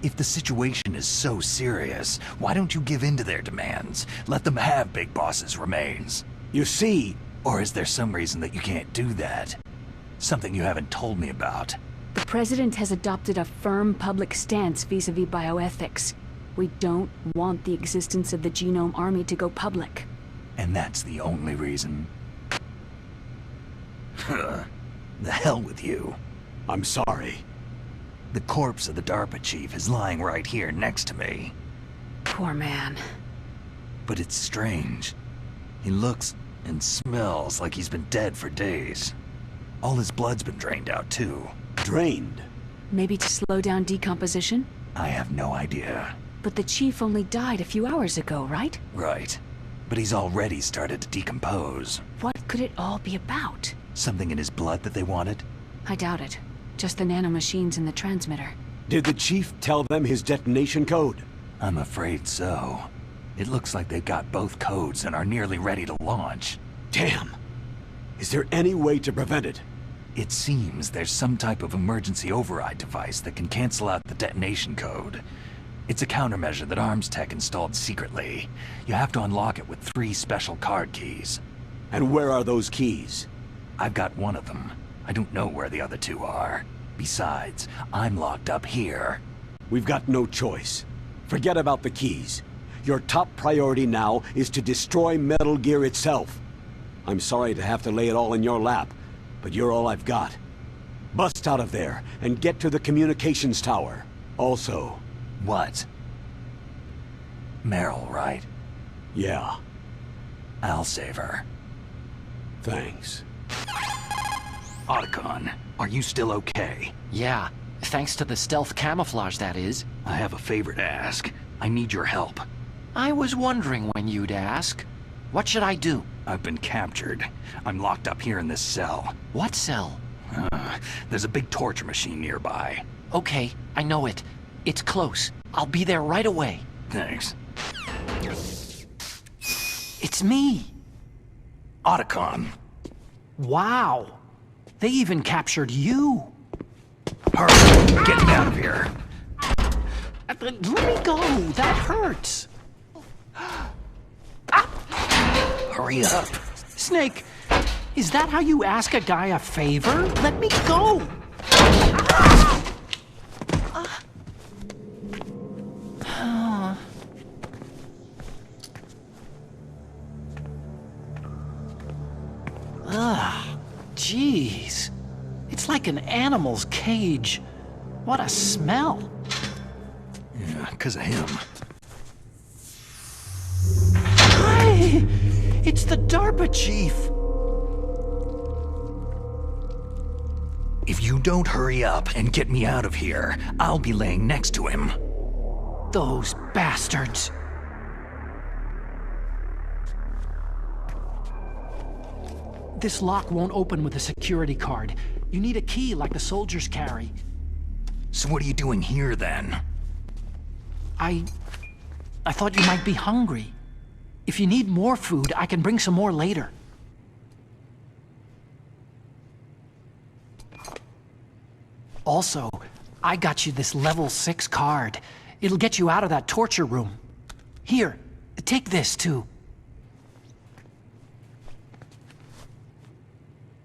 If the situation is so serious, why don't you give in to their demands? Let them have Big Boss's remains. You see... Or is there some reason that you can't do that? Something you haven't told me about. The President has adopted a firm public stance vis-a-vis bioethics. We don't want the existence of the Genome Army to go public. And that's the only reason? The hell with you. I'm sorry. The corpse of the DARPA chief is lying right here next to me. Poor man. But it's strange. He looks and smells like he's been dead for days. All his blood's been drained out too. Drained? Maybe to slow down decomposition? I have no idea. But the chief only died a few hours ago, right? Right. But he's already started to decompose. What could it all be about? Something in his blood that they wanted? I doubt it. Just the nanomachines in the transmitter. Did the chief tell them his detonation code? I'm afraid so. It looks like they've got both codes and are nearly ready to launch. Damn! Is there any way to prevent it? It seems there's some type of emergency override device that can cancel out the detonation code. It's a countermeasure that Arms Tech installed secretly. You have to unlock it with 3 special card keys. And where are those keys? I've got one of them. I don't know where the other 2 are. Besides, I'm locked up here. We've got no choice. Forget about the keys. Your top priority now is to destroy Metal Gear itself. I'm sorry to have to lay it all in your lap, but you're all I've got. Bust out of there and get to the communications tower. Also... What? Meryl, right? Yeah. I'll save her. Thanks. Otacon, are you still okay? Yeah, thanks to the stealth camouflage, that is. I have a favor to ask. I need your help. I was wondering when you'd ask. What should I do? I've been captured. I'm locked up here in this cell. What cell? There's a big torture machine nearby. Okay, I know it. It's close. I'll be there right away. Thanks. It's me. Otacon. Wow. They even captured you. Hurry! Get me out of here. Let me go. That hurts. Hurry up. Snake, is that how you ask a guy a favor? Let me go. Jeez. It's like an animal's cage. What a smell. Yeah, 'cause of him. Hi! It's the DARPA chief. If you don't hurry up and get me out of here, I'll be laying next to him. Those bastards. This lock won't open with a security card. You need a key like the soldiers carry. So what are you doing here, then? I thought you might be hungry. If you need more food, I can bring some more later. Also, I got you this level 6 card. It'll get you out of that torture room. Here, take this too.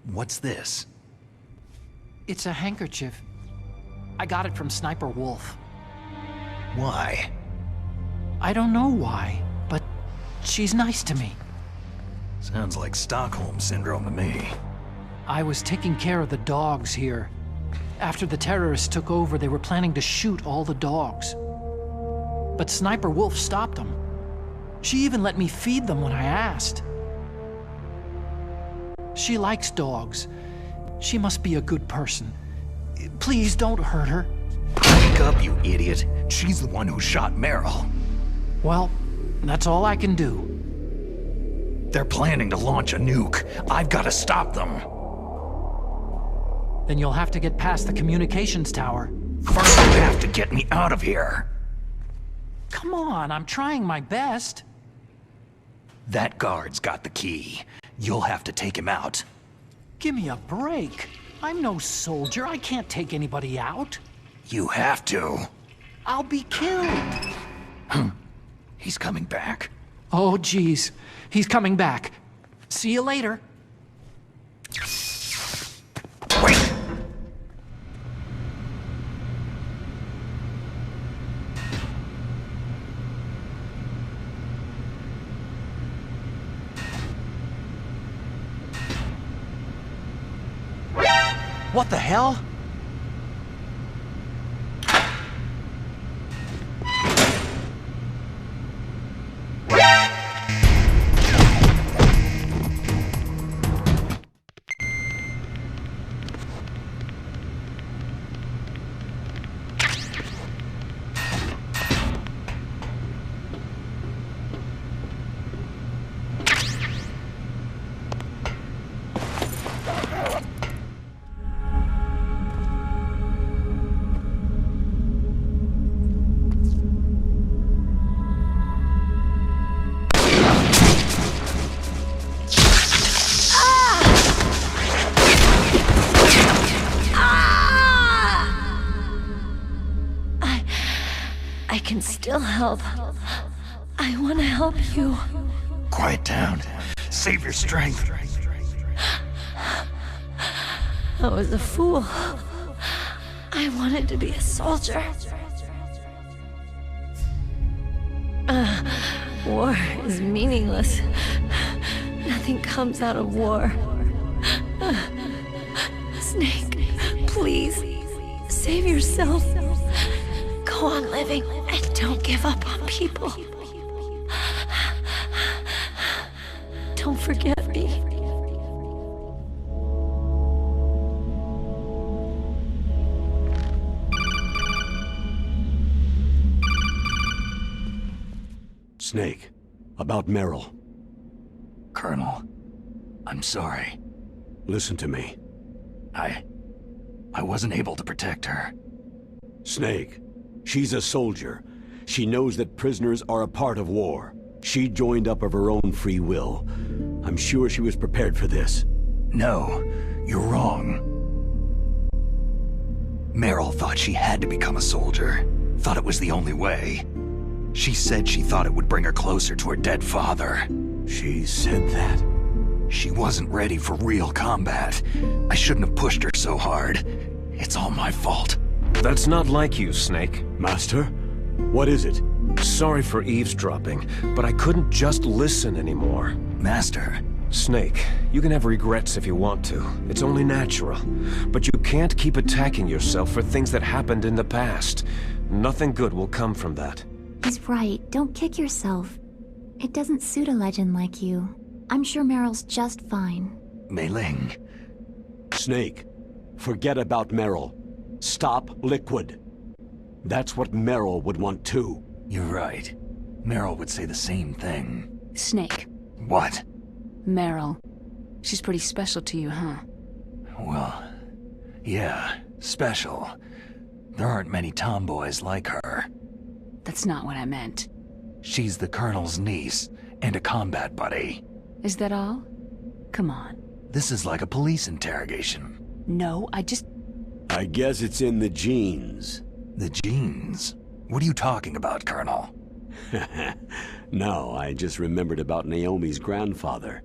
What's this? It's a handkerchief. I got it from Sniper Wolf. Why? I don't know why, but she's nice to me. Sounds like Stockholm Syndrome to me. I was taking care of the dogs here. After the terrorists took over, they were planning to shoot all the dogs. But Sniper Wolf stopped them. She even let me feed them when I asked. She likes dogs. She must be a good person. Please don't hurt her. Wake up, you idiot. She's the one who shot Meryl. Well, that's all I can do. They're planning to launch a nuke. I've got to stop them. Then you'll have to get past the communications tower. First, you have to get me out of here. Come on, I'm trying my best. That guard's got the key. You'll have to take him out. Give me a break. I'm no soldier. I can't take anybody out. You have to. I'll be killed. He's coming back. Oh, geez. He's coming back. See you later. Wait! What the hell? I can still help. I want to help you. Quiet down. Save your strength. I was a fool. I wanted to be a soldier. War is meaningless. Nothing comes out of war. Snake, please, save yourself. Go on living and don't give up on people. Don't forget me. Snake, about Meryl. Colonel, I'm sorry. Listen to me. I wasn't able to protect her. Snake, she's a soldier. She knows that prisoners are a part of war. She joined up of her own free will. I'm sure she was prepared for this. No, you're wrong. Meryl thought she had to become a soldier. Thought it was the only way. She said she thought it would bring her closer to her dead father. She said that? She wasn't ready for real combat. I shouldn't have pushed her so hard. It's all my fault. That's not like you, Snake. Master? What is it? Sorry for eavesdropping, but I couldn't just listen anymore. Master? Snake, you can have regrets if you want to. It's only natural. But you can't keep attacking yourself for things that happened in the past. Nothing good will come from that. He's right. Don't kick yourself. It doesn't suit a legend like you. I'm sure Meryl's just fine. Mei Ling. Snake, forget about Meryl. Stop Liquid. That's what Meryl would want too. You're right. Meryl would say the same thing. Snake. What? Meryl. She's pretty special to you, huh? Well, yeah, special. There aren't many tomboys like her. That's not what I meant. She's the Colonel's niece and a combat buddy. Is that all? Come on. This is like a police interrogation. No, I just... I guess it's in the genes. The genes? What are you talking about, Colonel? No, I just remembered about Naomi's grandfather.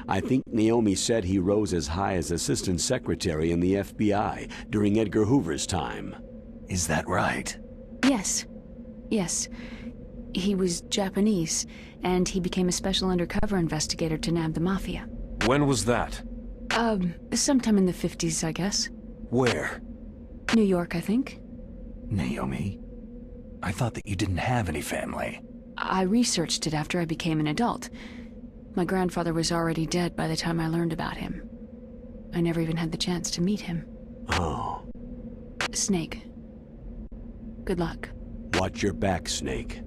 I think Naomi said he rose as high as assistant secretary in the FBI during Edgar Hoover's time. Is that right? Yes. Yes. He was Japanese, and he became a special undercover investigator to nab the Mafia. When was that? Sometime in the 50s, I guess. Where? New York, I think. Naomi? I thought that you didn't have any family. I researched it after I became an adult. My grandfather was already dead by the time I learned about him. I never even had the chance to meet him. Oh. Snake. Good luck. Watch your back, Snake.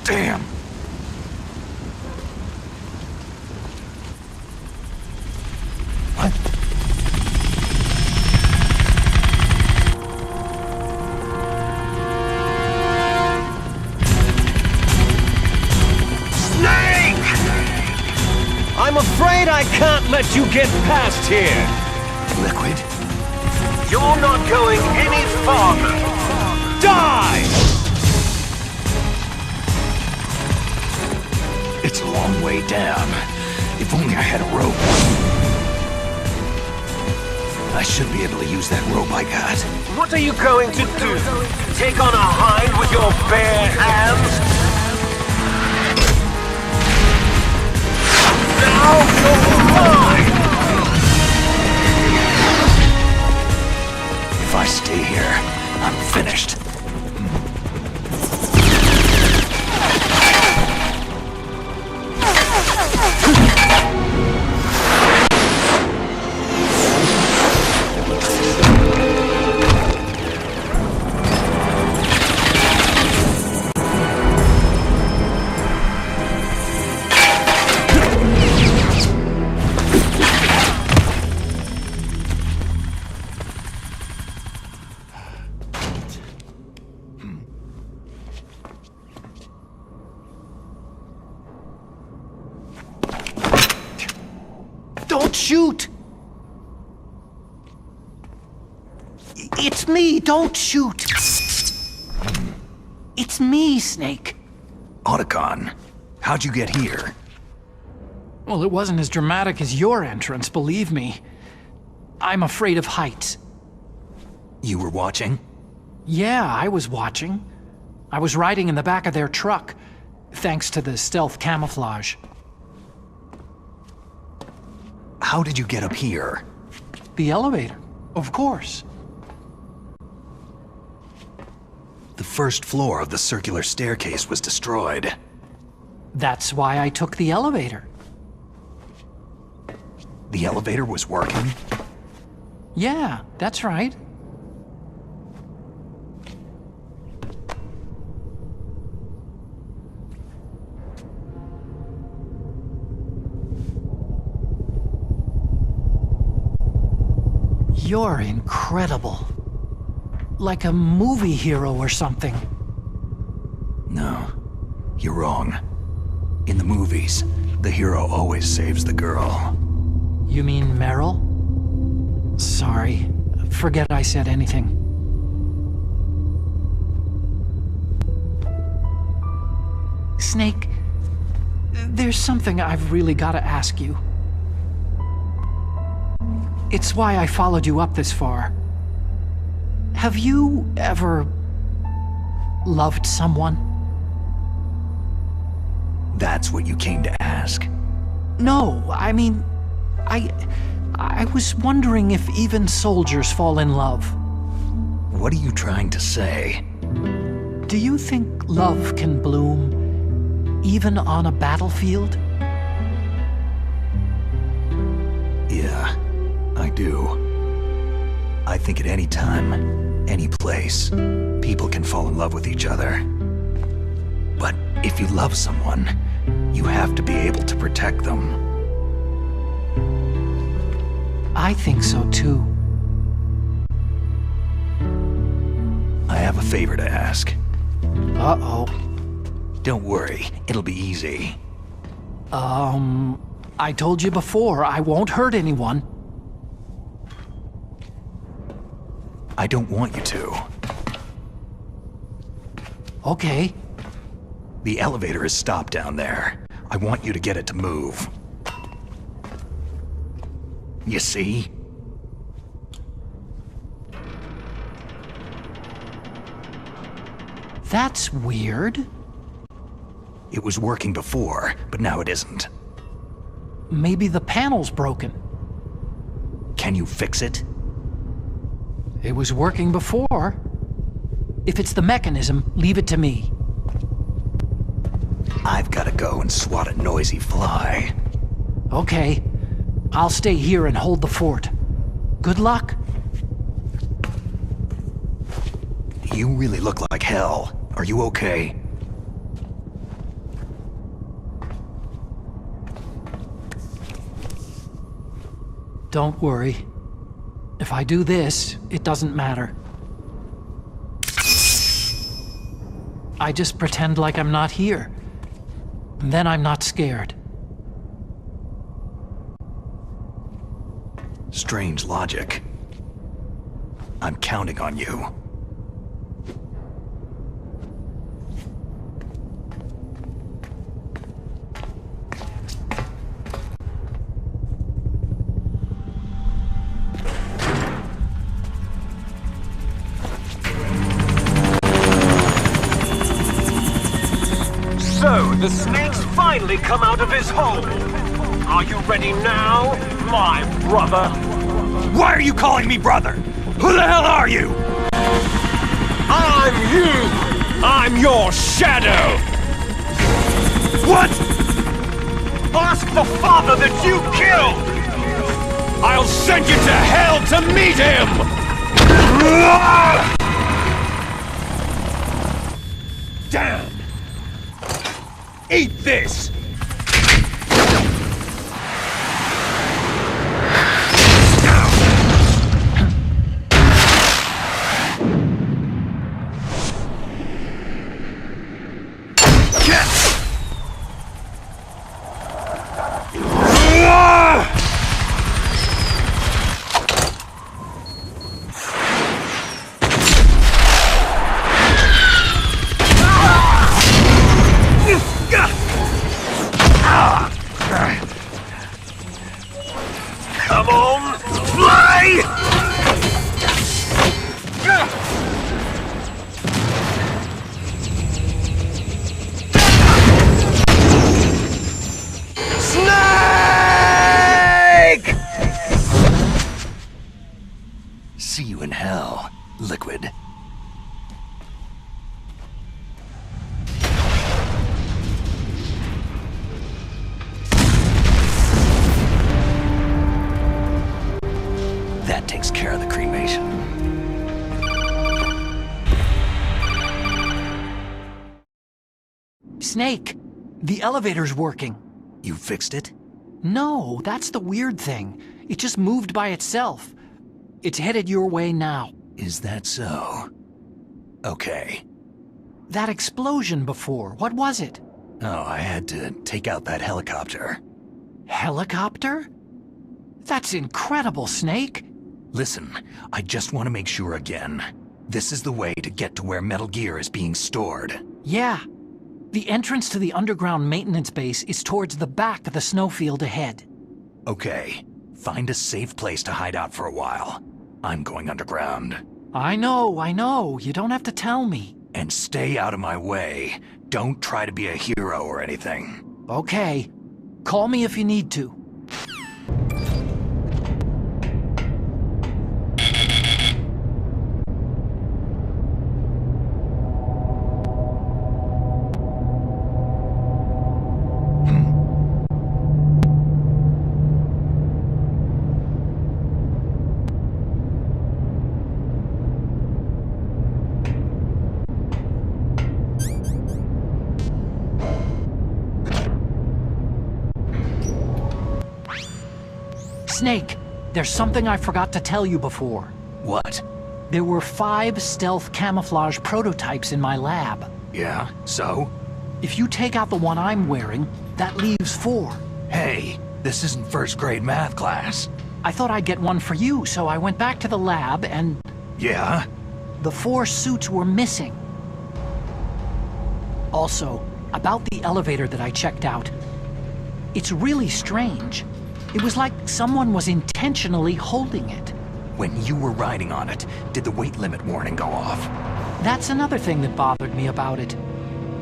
Damn! What? Snake! I'm afraid I can't let you get past here. Liquid? You're not going any farther. Die! It's a long way down. If only I had a rope. I should be able to use that rope I got. What are you going to do? Take on a hind with your bare hands? Now you're mine! If I stay here, I'm finished. Don't shoot! It's me, don't shoot! It's me, Snake. Otacon, how'd you get here? Well, it wasn't as dramatic as your entrance, believe me. I'm afraid of heights. You were watching? Yeah, I was watching. I was riding in the back of their truck, thanks to the stealth camouflage. How did you get up here? The elevator, of course. The first floor of the circular staircase was destroyed. That's why I took the elevator. The elevator was working? Yeah, that's right. You're incredible. Like a movie hero or something. No, you're wrong. In the movies. The hero always saves the girl. You mean Meryl? Sorry. Forget I said anything. Snake, there's something I've really got to ask you. It's why I followed you up this far. Have you ever loved someone? That's what you came to ask? No, I mean, I was wondering if even soldiers fall in love. What are you trying to say? Do you think love can bloom even on a battlefield? Yeah, I do. I think at any time, any place, people can fall in love with each other. But if you love someone, you have to be able to protect them. I think so too. I have a favor to ask. Uh-oh. Don't worry, it'll be easy. I told you before, I won't hurt anyone. I don't want you to. Okay. The elevator is stopped down there. I want you to get it to move. You see? That's weird. It was working before, but now it isn't. Maybe the panel's broken. Can you fix it? It was working before. If it's the mechanism, leave it to me. I've gotta go and swat a noisy fly. Okay. I'll stay here and hold the fort. Good luck. You really look like hell. Are you okay? Don't worry. If I do this, it doesn't matter. I just pretend like I'm not here. And then I'm not scared. Strange logic. I'm counting on you. So, the snake's finally come out of his hole. Are you ready now, my brother? Why are you calling me brother? Who the hell are you? I'm you! I'm your shadow! What? Ask the father that you killed! I'll send you to hell to meet him! Damn! Eat this! Come on, fly! Snake! See you in hell, Liquid. That takes care of the cremation. Snake, the elevator's working. You fixed it? No, that's the weird thing. It just moved by itself. It's headed your way now. Is that so? Okay. That explosion before, what was it? Oh, I had to take out that helicopter. Helicopter? That's incredible, Snake. Listen, I just want to make sure again. This is the way to get to where Metal Gear is being stored. Yeah. The entrance to the underground maintenance base is towards the back of the snowfield ahead. Okay, find a safe place to hide out for a while. I'm going underground. I know. You don't have to tell me. And stay out of my way. Don't try to be a hero or anything. Okay. Call me if you need to. Snake, there's something I forgot to tell you before. What? There were 5 stealth camouflage prototypes in my lab. Yeah, so? If you take out the one I'm wearing, that leaves 4. Hey, this isn't first grade math class. I thought I'd get one for you, so I went back to the lab and... Yeah? The 4 suits were missing. Also, about the elevator that I checked out. It's really strange. It was like someone was intentionally holding it. When you were riding on it, did the weight limit warning go off? That's another thing that bothered me about it.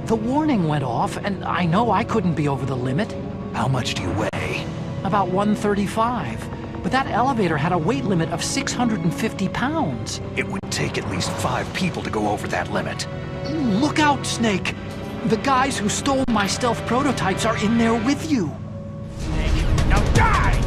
The warning went off, and I know I couldn't be over the limit. How much do you weigh? About 135. But that elevator had a weight limit of 650 pounds. It would take at least 5 people to go over that limit. Look out, Snake! The guys who stole my stealth prototypes are in there with you. Snake, now die!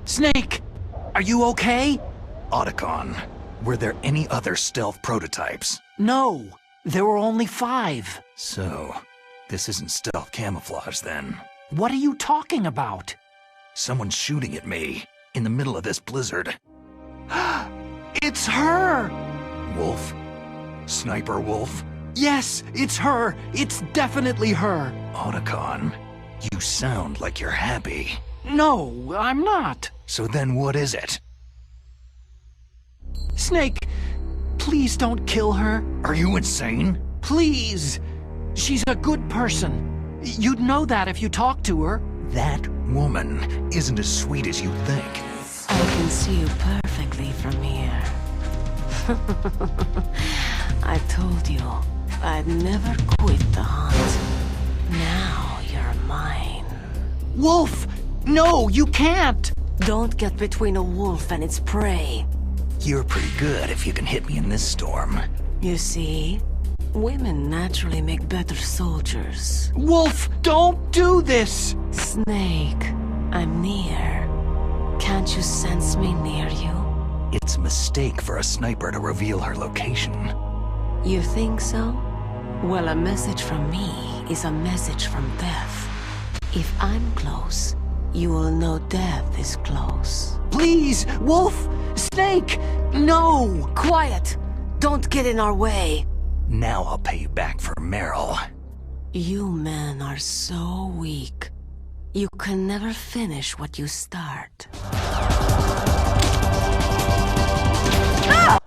Snake! Are you okay? Otacon, were there any other stealth prototypes? No, there were only 5. So, this isn't stealth camouflage then. What are you talking about? Someone's shooting at me, in the middle of this blizzard. It's her! Wolf? Sniper Wolf? Yes, it's her! It's definitely her! Otacon, you sound like you're happy. No, I'm not. So then what is it? Snake, please don't kill her. Are you insane? Please! She's a good person. You'd know that if you talked to her. That woman isn't as sweet as you think. I can see you perfectly from here. I told you, I'd never quit the hunt. Now you're mine. Wolf! No, you can't! Don't get between a wolf and its prey. You're pretty good if you can hit me in this storm. You see, women naturally make better soldiers. Wolf, don't do this! Snake, I'm near. Can't you sense me near you? It's a mistake for a sniper to reveal her location. You think so? Well, a message from me is a message from death. If I'm close, you will know death is close. Please, Wolf! Snake! No! Quiet! Don't get in our way! Now I'll pay you back for Meryl. You men are so weak. You can never finish what you start. Ah!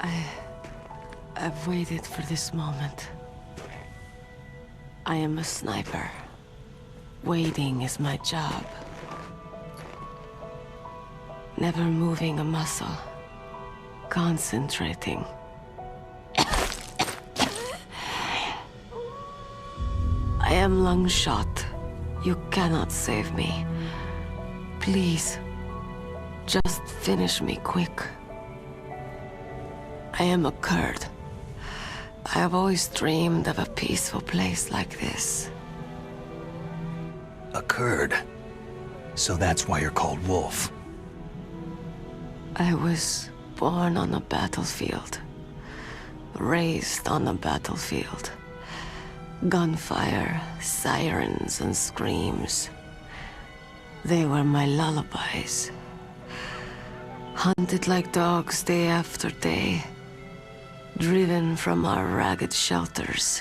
I've waited for this moment. I am a sniper. Waiting is my job. Never moving a muscle. Concentrating. I am Lungshot. You cannot save me. Please, just finish me quick. I am a Kurd. I have always dreamed of a peaceful place like this. A Kurd? So that's why you're called Wolf. I was born on a battlefield. Raised on a battlefield. Gunfire, sirens, and screams. They were my lullabies. Hunted like dogs day after day. Driven from our ragged shelters.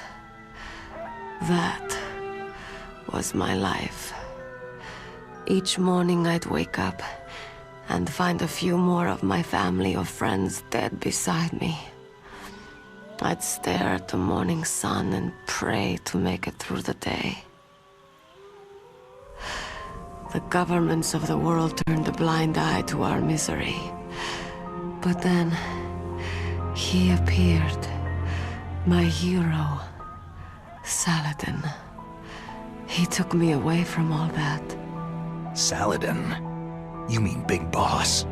That was my life. Each morning I'd wake up and find a few more of my family or friends dead beside me. I'd stare at the morning sun and pray to make it through the day. The governments of the world turned a blind eye to our misery. But then, he appeared. My hero, Saladin. He took me away from all that. Saladin? You mean Big Boss?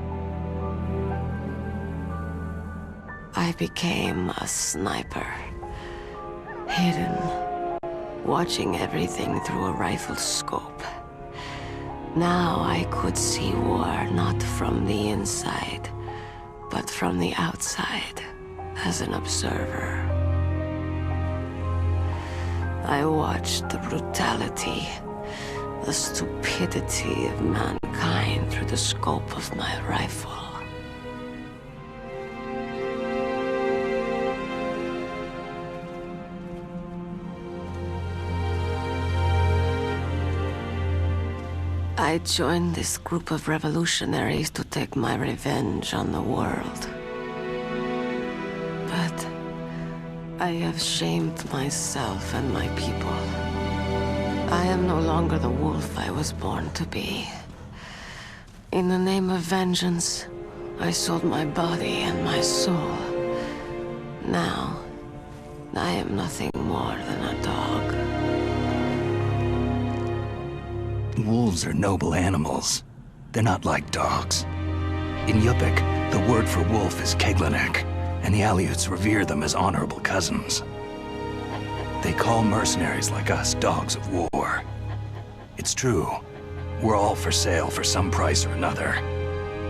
I became a sniper. Hidden. Watching everything through a rifle scope. Now I could see war not from the inside, but from the outside, as an observer. I watched the brutality, the stupidity of mankind through the scope of my rifle. I joined this group of revolutionaries to take my revenge on the world. But I have shamed myself and my people. I am no longer the wolf I was born to be. In the name of vengeance, I sold my body and my soul. Now, I am nothing more than a dog. Wolves are noble animals. They're not like dogs. In Yupik, the word for wolf is Keglanek, and the Aleuts revere them as honorable cousins. They call mercenaries like us dogs of war. It's true. We're all for sale for some price or another.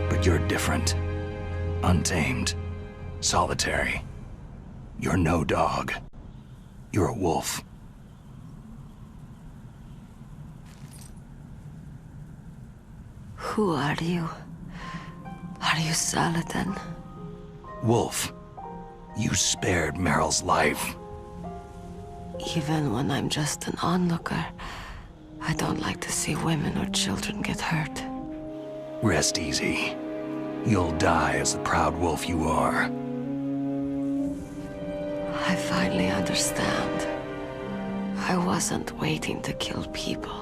But you're different. Untamed. Solitary. You're no dog. You're a wolf. Who are you? Are you Saladin? Wolf. You spared Meryl's life. Even when I'm just an onlooker, I don't like to see women or children get hurt. Rest easy. You'll die as the proud wolf you are. I finally understand. I wasn't waiting to kill people.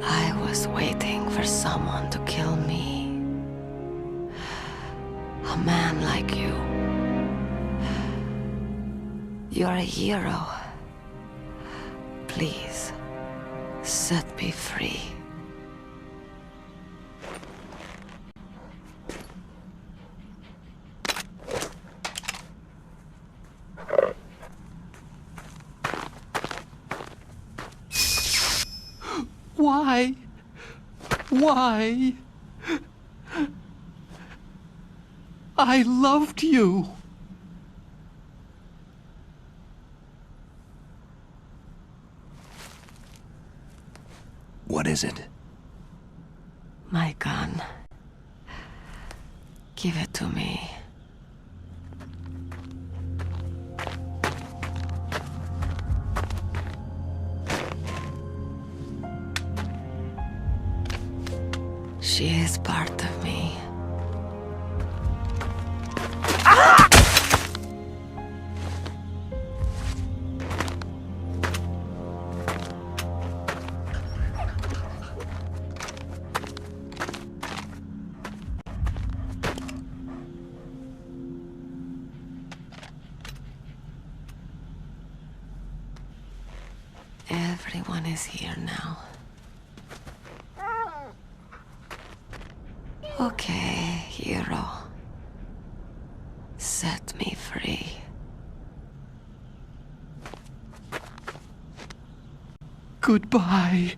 I was waiting for someone to kill me. A man like you. You're a hero. Please, set me free. Why? Why? I loved you. What is it? My gun. Give it to me. She is part of me. Everyone is here now. Okay, hero. Set me free. Goodbye.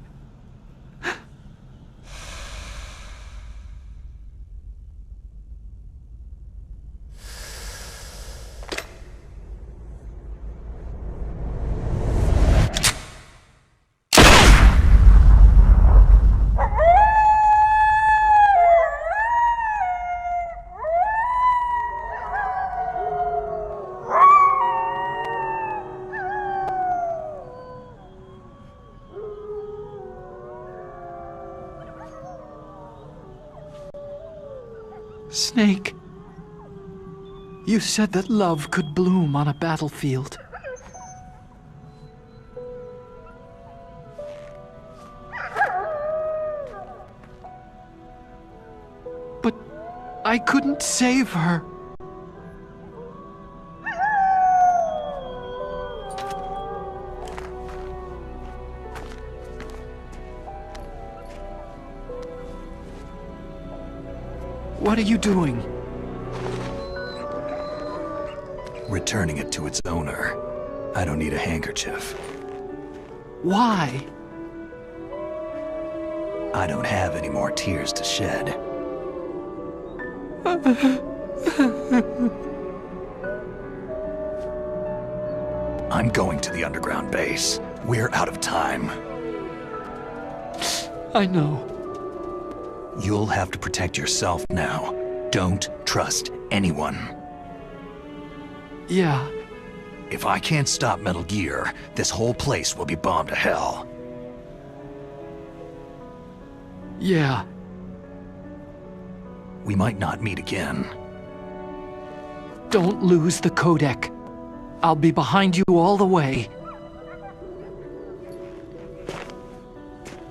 Snake, you said that love could bloom on a battlefield. But I couldn't save her. What are you doing? Returning it to its owner. I don't need a handkerchief. Why? I don't have any more tears to shed. I'm going to the underground base. We're out of time. I know. You'll have to protect yourself now. Don't trust anyone. Yeah. If I can't stop Metal Gear, this whole place will be bombed to hell. Yeah. We might not meet again. Don't lose the codec. I'll be behind you all the way.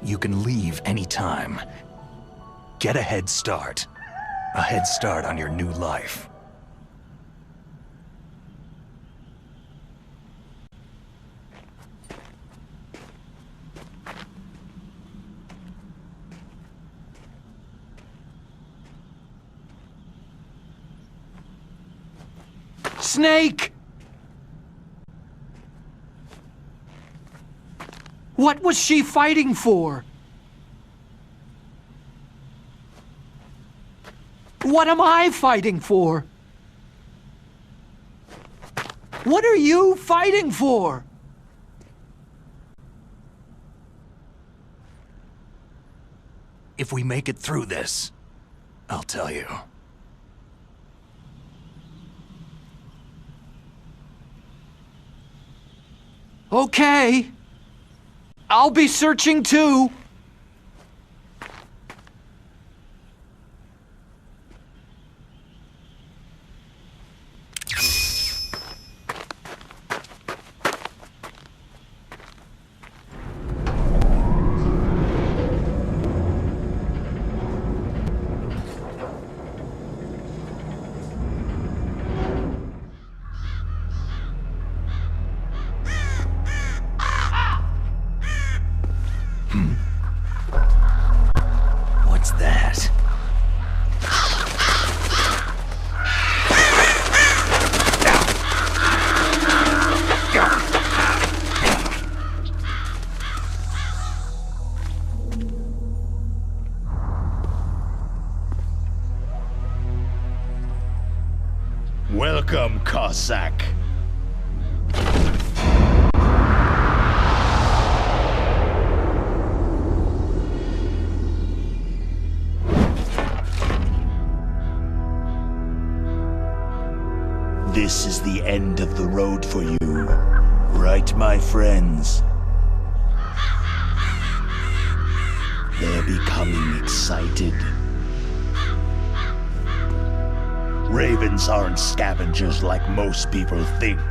You can leave anytime. Get a head start. A head start on your new life. Snake! What was she fighting for? What am I fighting for? What are you fighting for? If we make it through this, I'll tell you. Okay. I'll be searching too. What's that? Welcome, Cossack. This is the end of the road for you, right, my friends? They're becoming excited. Ravens aren't scavengers like most people think.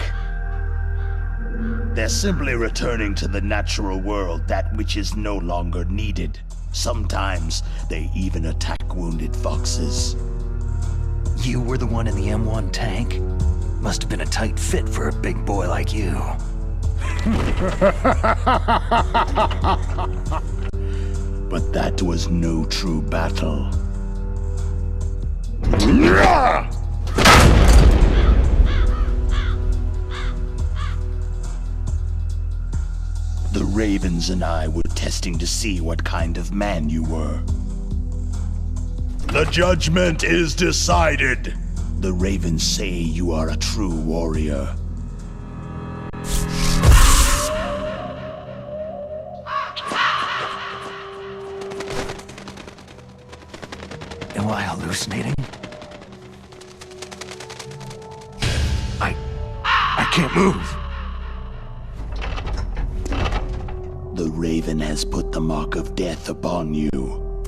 They're simply returning to the natural world, that which is no longer needed. Sometimes they even attack wounded foxes. You were the one in the M1 tank? Must have been a tight fit for a big boy like you. But that was no true battle. The Ravens and I were testing to see what kind of man you were. The judgment is decided. The Ravens say you are a true warrior. Am I hallucinating? I can't move. The Raven has put the mark of death upon you.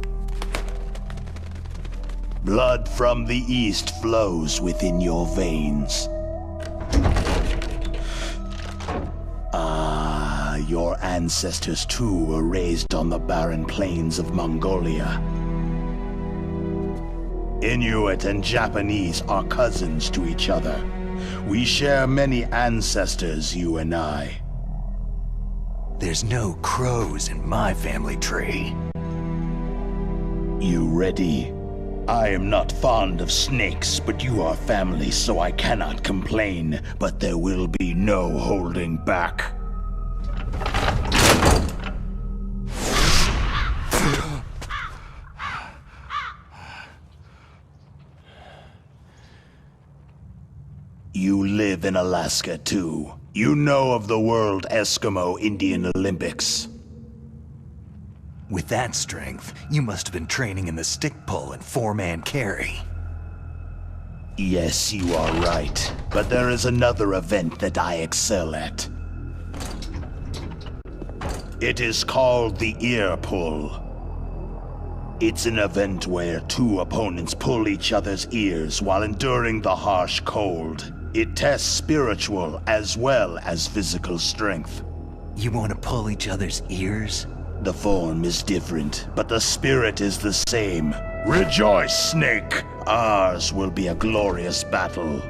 Blood from the east flows within your veins. Your ancestors too were raised on the barren plains of Mongolia. Inuit and Japanese are cousins to each other. We share many ancestors, you and I. There's no crows in my family tree. You ready? I am not fond of snakes, but you are family, so I cannot complain. But there will be no holding back. You live in Alaska, too. You know of the World Eskimo Indian Olympics. With that strength, you must have been training in the stick pull and four-man carry. Yes, you are right. But there is another event that I excel at. It is called the ear pull. It's an event where two opponents pull each other's ears while enduring the harsh cold. It tests spiritual as well as physical strength. You want to pull each other's ears? The form is different, but the spirit is the same. Rejoice, Snake! Ours will be a glorious battle.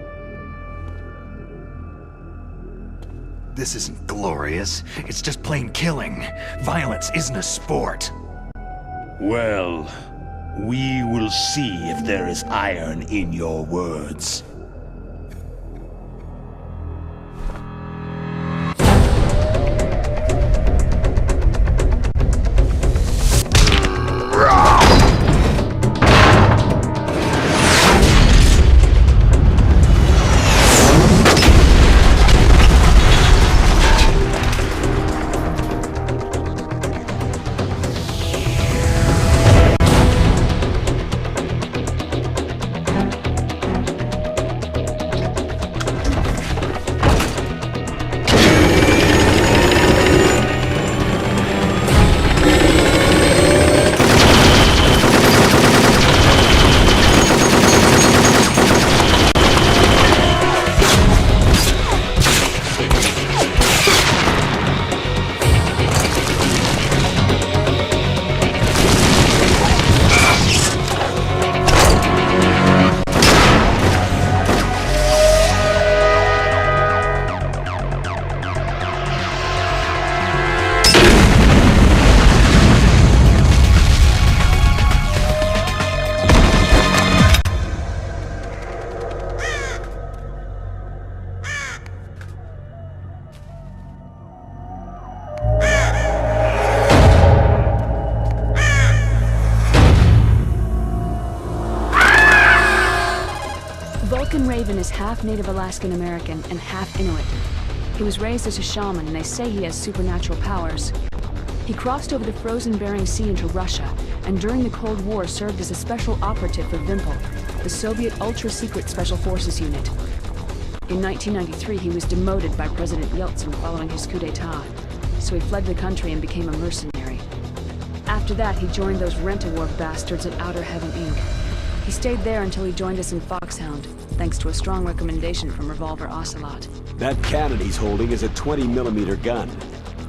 This isn't glorious. It's just plain killing. Violence isn't a sport. Well, we will see if there is iron in your words. Raven is half Native Alaskan American and half Inuit. He was raised as a shaman, and they say he has supernatural powers. He crossed over the frozen Bering Sea into Russia, and during the Cold War served as a special operative for Vimpel, the Soviet ultra-secret Special Forces unit. In 1993, he was demoted by President Yeltsin following his coup d'etat, so he fled the country and became a mercenary. After that, he joined those rent-a-war bastards at Outer Heaven, Inc. He stayed there until he joined us in Foxhound, thanks to a strong recommendation from Revolver Ocelot. That cannon he's holding is a 20mm gun.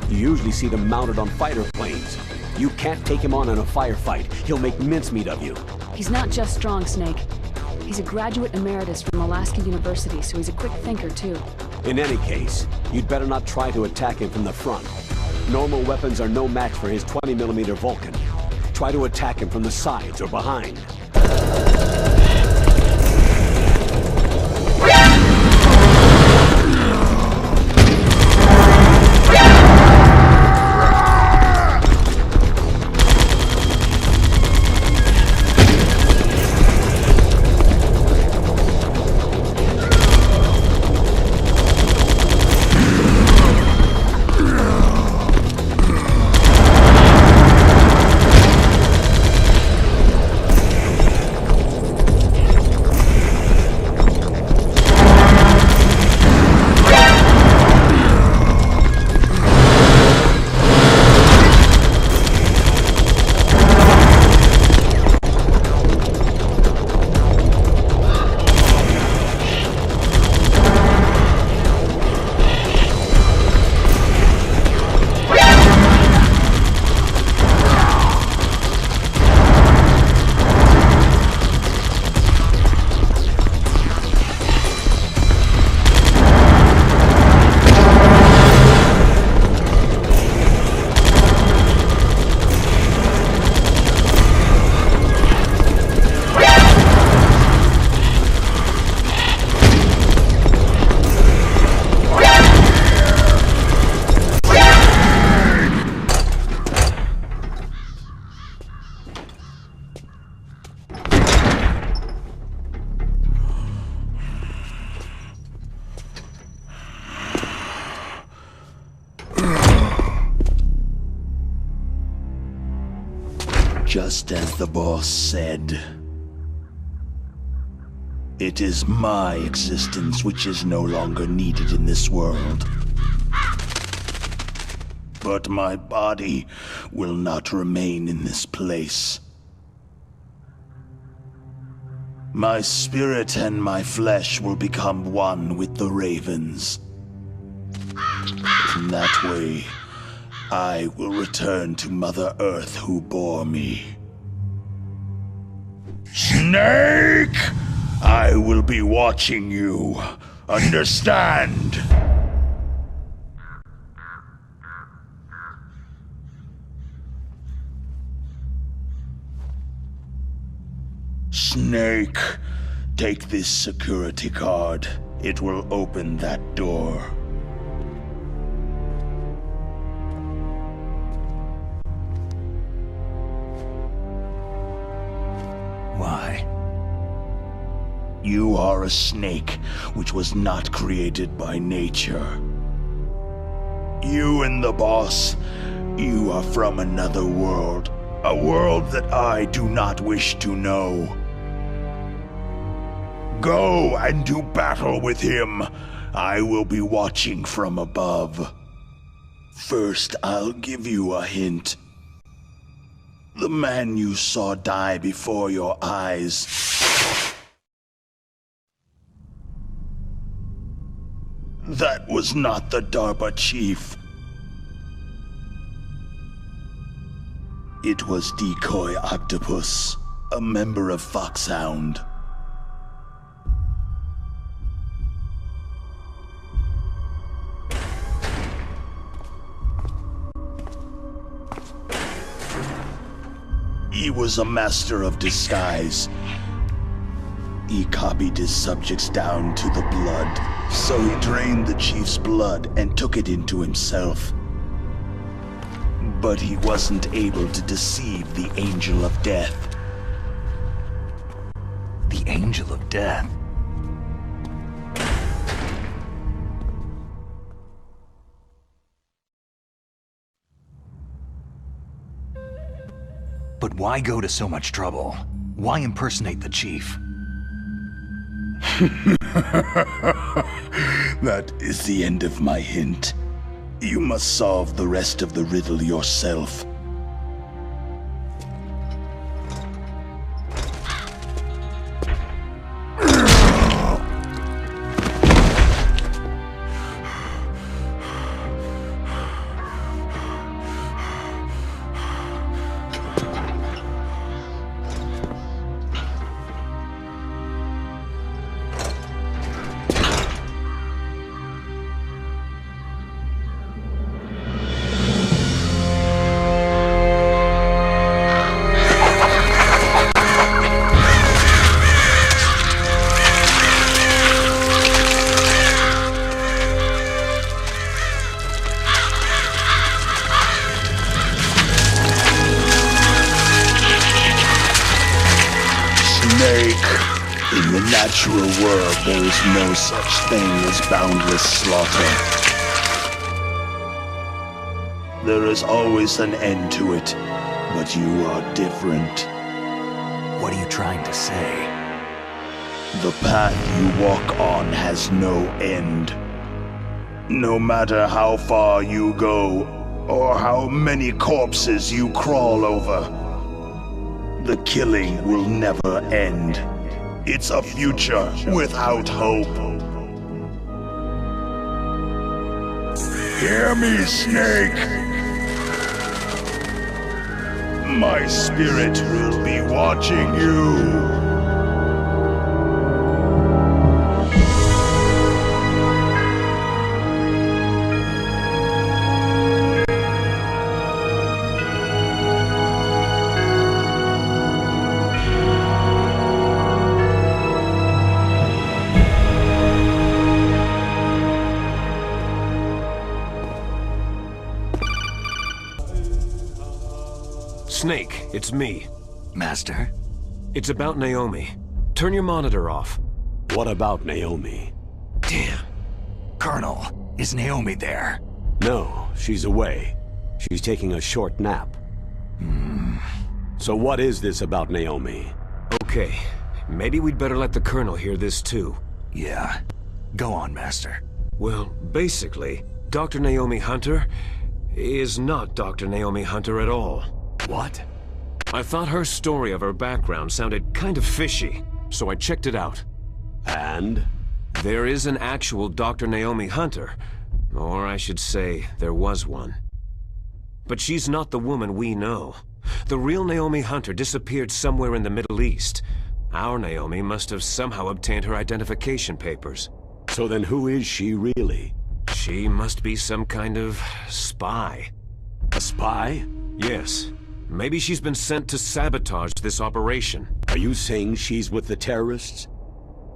You usually see them mounted on fighter planes. You can't take him on in a firefight. He'll make mincemeat of you. He's not just strong, Snake. He's a graduate emeritus from Alaska University, so he's a quick thinker, too. In any case, you'd better not try to attack him from the front. Normal weapons are no match for his 20mm Vulcan. Try to attack him from the sides or behind. Just as the boss said, it is my existence which is no longer needed in this world. But my body will not remain in this place. My spirit and my flesh will become one with the ravens. In that way, I will return to Mother Earth who bore me. Snake! I will be watching you. Understand? Snake, take this security card. It will open that door. Why? You are a snake, which was not created by nature. You and the boss, you are from another world. A world that I do not wish to know. Go and do battle with him. I will be watching from above. First, I'll give you a hint. The man you saw die before your eyes. That was not the DARPA chief. It was Decoy Octopus, a member of Foxhound. He was a master of disguise. He copied his subjects down to the blood, so he drained the chief's blood and took it into himself. But he wasn't able to deceive the Angel of Death. The Angel of Death? But why go to so much trouble? Why impersonate the chief? That is the end of my hint. You must solve the rest of the riddle yourself. natural world, there is no such thing as boundless slaughter. There is always an end to it, but you are different. What are you trying to say? The path you walk on has no end. No matter how far you go, or how many corpses you crawl over, the killing will never end. It's a future without hope. Hear me, Snake! My spirit will be watching you. Snake, it's me. Master? It's about Naomi. Turn your monitor off. What about Naomi? Damn. Colonel, is Naomi there? No, she's away. She's taking a short nap. So what is this about Naomi? Okay, maybe we'd better let the Colonel hear this too. Yeah. Go on, Master. Well, basically, Dr. Naomi Hunter is not Dr. Naomi Hunter at all. What? I thought her story of her background sounded kind of fishy, so I checked it out. And? There is an actual Dr. Naomi Hunter. Or I should say, there was one. But she's not the woman we know. The real Naomi Hunter disappeared somewhere in the Middle East. Our Naomi must have somehow obtained her identification papers. So then who is she really? She must be some kind of spy. A spy? Yes. Maybe she's been sent to sabotage this operation. Are you saying she's with the terrorists?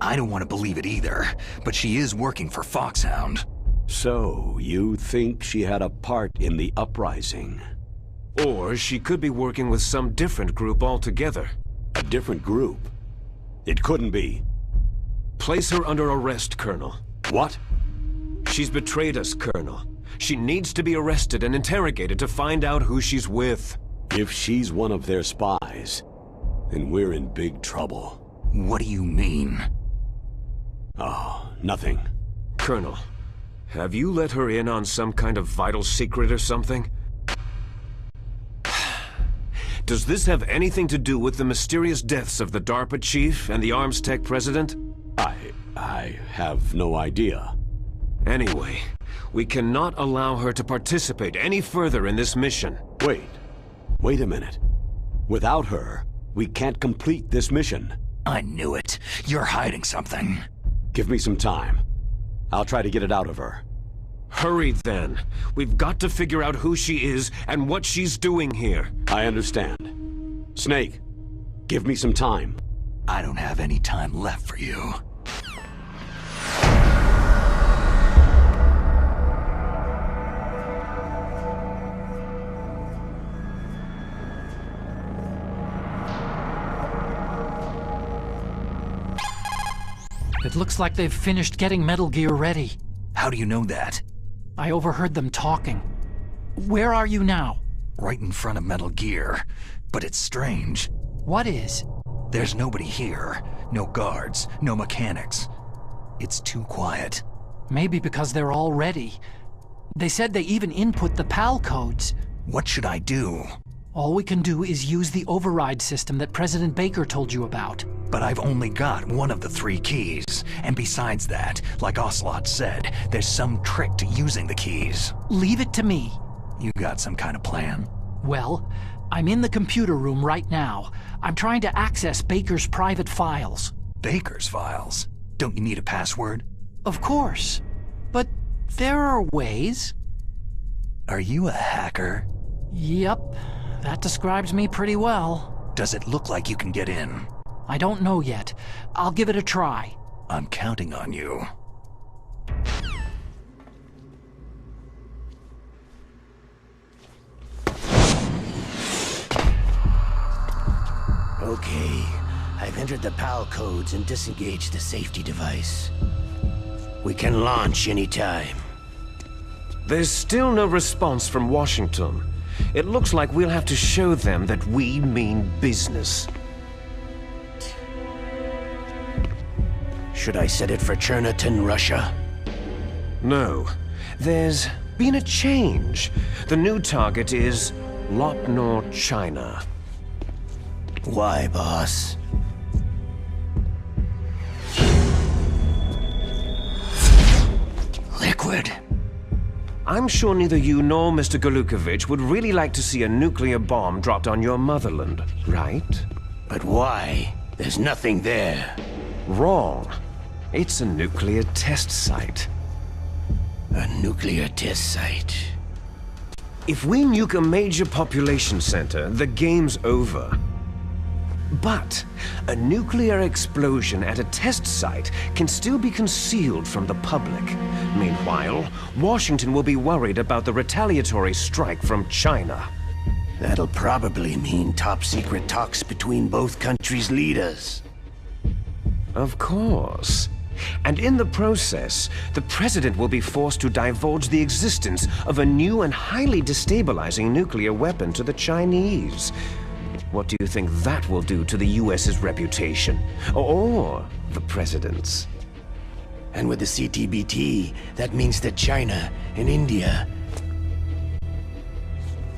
I don't want to believe it either, but she is working for Foxhound. So, you think she had a part in the uprising? Or she could be working with some different group altogether. A different group? It couldn't be. Place her under arrest, Colonel. What? She's betrayed us, Colonel. She needs to be arrested and interrogated to find out who she's with. If she's one of their spies, then we're in big trouble. What do you mean? Oh, nothing. Colonel, have you let her in on some kind of vital secret or something? Does this have anything to do with the mysterious deaths of the DARPA chief and the Arms Tech president? I have no idea. Anyway, we cannot allow her to participate any further in this mission. Wait a minute. Without her, we can't complete this mission. I knew it. You're hiding something. Give me some time. I'll try to get it out of her. Hurry then. We've got to figure out who she is and what she's doing here. I understand. Snake, give me some time. I don't have any time left for you. It looks like they've finished getting Metal Gear ready. How do you know that? I overheard them talking. Where are you now? Right in front of Metal Gear. But it's strange. What is? There's nobody here. No guards, no mechanics. It's too quiet. Maybe because they're all ready. They said they even input the PAL codes. What should I do? All we can do is use the override system that President Baker told you about. But I've only got one of the 3 keys. And besides that, like Ocelot said, there's some trick to using the keys. Leave it to me. You got some kind of plan? Well, I'm in the computer room right now. I'm trying to access Baker's private files. Baker's files? Don't you need a password? Of course. But there are ways. Are you a hacker? Yep. That describes me pretty well. Does it look like you can get in? I don't know yet. I'll give it a try. I'm counting on you. Okay, I've entered the PAL codes and disengaged the safety device. We can launch anytime. There's still no response from Washington. It looks like we'll have to show them that we mean business. Should I set it for Cherniton, Russia? No. There's been a change. The new target is Lopnor, China. Why, boss? Liquid. I'm sure neither you nor Mr. Golukovich would really like to see a nuclear bomb dropped on your motherland, right? But why? There's nothing there. Wrong. It's a nuclear test site. A nuclear test site? If we nuke a major population center, the game's over. But a nuclear explosion at a test site can still be concealed from the public. Meanwhile, Washington will be worried about the retaliatory strike from China. That'll probably mean top-secret talks between both countries' leaders. Of course. And in the process, the President will be forced to divulge the existence of a new and highly destabilizing nuclear weapon to the Chinese. What do you think that will do to the US's reputation? Or the President's? And with the CTBT, that means that China and India...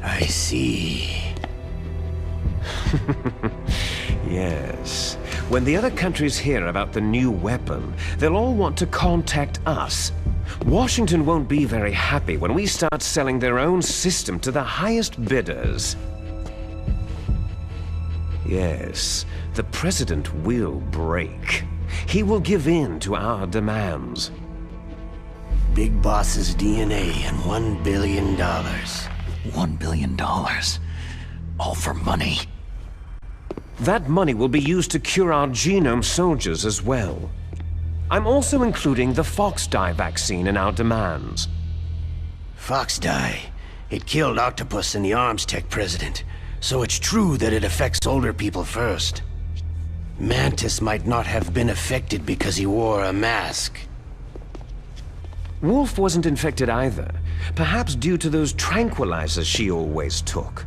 I see. Yes. When the other countries hear about the new weapon, they'll all want to contact us. Washington won't be very happy when we start selling their own system to the highest bidders. Yes, the President will break. He will give in to our demands. Big Boss's DNA and $1 billion. $1 billion? All for money? That money will be used to cure our genome soldiers as well. I'm also including the Foxdie vaccine in our demands. Foxdie? It killed Octopus and the Arms Tech president. So it's true that it affects older people first. Mantis might not have been affected because he wore a mask. Wolf wasn't infected either. Perhaps due to those tranquilizers she always took.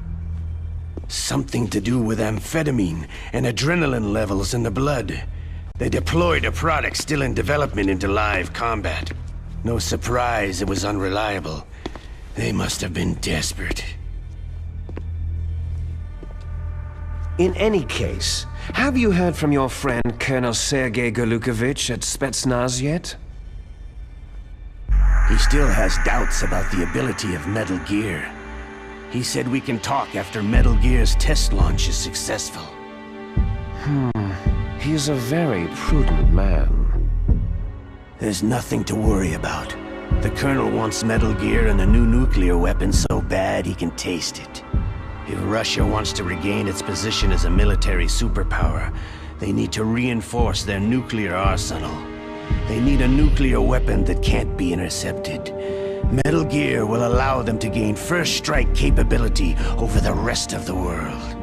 Something to do with amphetamine and adrenaline levels in the blood. They deployed a product still in development into live combat. No surprise it was unreliable. They must have been desperate. In any case, have you heard from your friend Colonel Sergei Golukovich at Spetsnaz yet? He still has doubts about the ability of Metal Gear. He said we can talk after Metal Gear's test launch is successful. He's a very prudent man. There's nothing to worry about. The Colonel wants Metal Gear and a new nuclear weapon so bad he can taste it. If Russia wants to regain its position as a military superpower, they need to reinforce their nuclear arsenal. They need a nuclear weapon that can't be intercepted. Metal Gear will allow them to gain first strike capability over the rest of the world.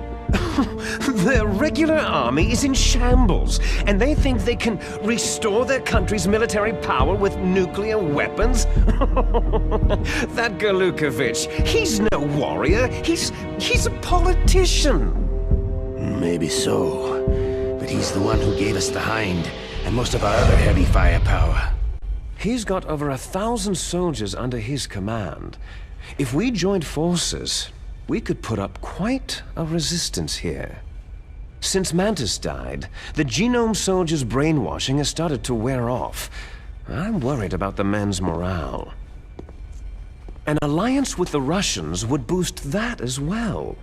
Their regular army is in shambles, and they think they can restore their country's military power with nuclear weapons? That Golukovich, he's no warrior, he's a politician. Maybe so, but he's the one who gave us the Hind and most of our other heavy firepower. He's got over 1,000 soldiers under his command. If we joined forces, we could put up quite a resistance here. Since Mantis died, the Genome Soldiers' brainwashing has started to wear off. I'm worried about the men's morale. An alliance with the Russians would boost that as well.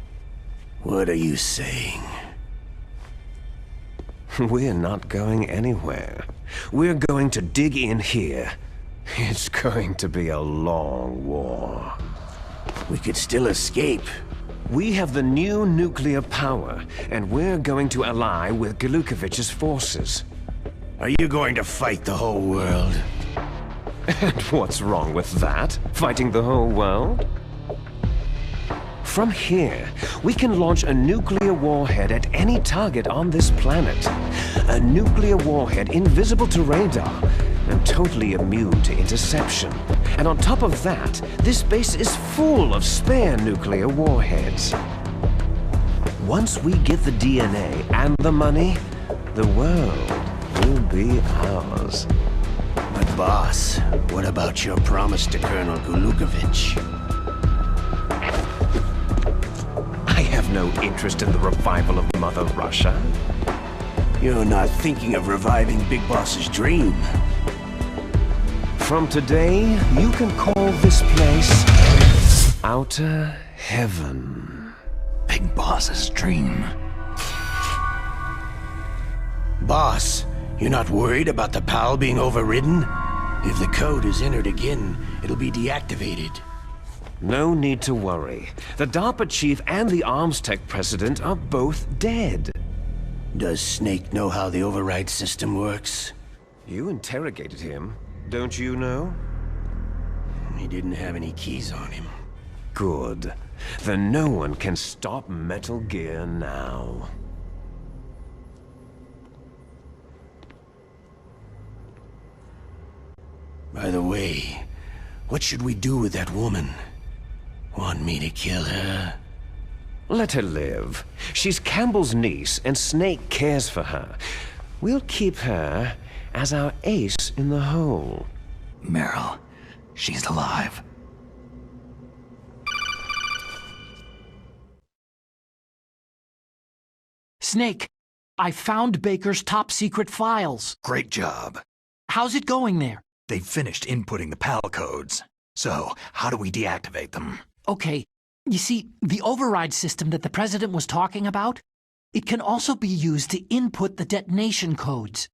What are you saying? We're not going anywhere. We're going to dig in here. It's going to be a long war. We could still escape. We have the new nuclear power, and we're going to ally with Golukovich's forces. Are you going to fight the whole world? And what's wrong with that? Fighting the whole world? From here, we can launch a nuclear warhead at any target on this planet. A nuclear warhead invisible to radar and totally immune to interception. And on top of that, this base is full of spare nuclear warheads. Once we get the DNA and the money, the world will be ours. But boss, what about your promise to Colonel Gulukovich? I have no interest in the revival of Mother Russia. You're not thinking of reviving Big Boss's dream. From today, you can call this place Outer Heaven. Big Boss's dream. Boss, you're not worried about the PAL being overridden? If the code is entered again, it'll be deactivated. No need to worry. The DARPA chief and the ArmsTech president are both dead. Does Snake know how the override system works? You interrogated him, don't you know? He didn't have any keys on him. Good. Then no one can stop Metal Gear now. By the way, what should we do with that woman? Want me to kill her? Let her live. She's Campbell's niece, and Snake cares for her. We'll keep her as our ace in the hole. Meryl, she's alive. Snake, I found Baker's top-secret files. Great job. How's it going there? They've finished inputting the PAL codes. So, how do we deactivate them? Okay, you see, the override system that the President was talking about, it can also be used to input the detonation codes.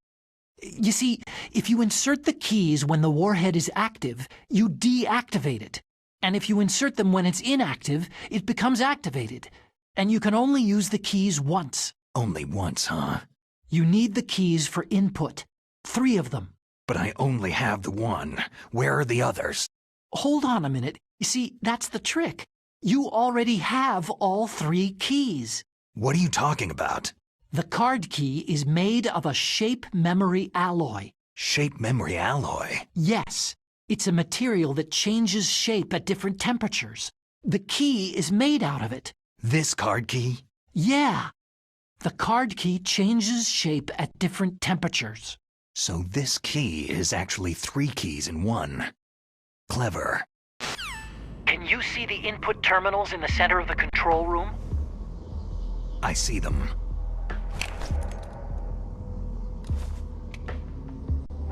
You see, if you insert the keys when the warhead is active, you deactivate it. And if you insert them when it's inactive, it becomes activated. And you can only use the keys once. Only once, huh? You need the keys for input. 3 of them. But I only have the one. Where are the others? Hold on a minute. You see, that's the trick. You already have all 3 keys. What are you talking about? The card key is made of a shape memory alloy. Shape memory alloy? Yes. It's a material that changes shape at different temperatures. The key is made out of it. This card key? Yeah. The card key changes shape at different temperatures. So this key is actually 3 keys in one. Clever. Can you see the input terminals in the center of the control room? I see them.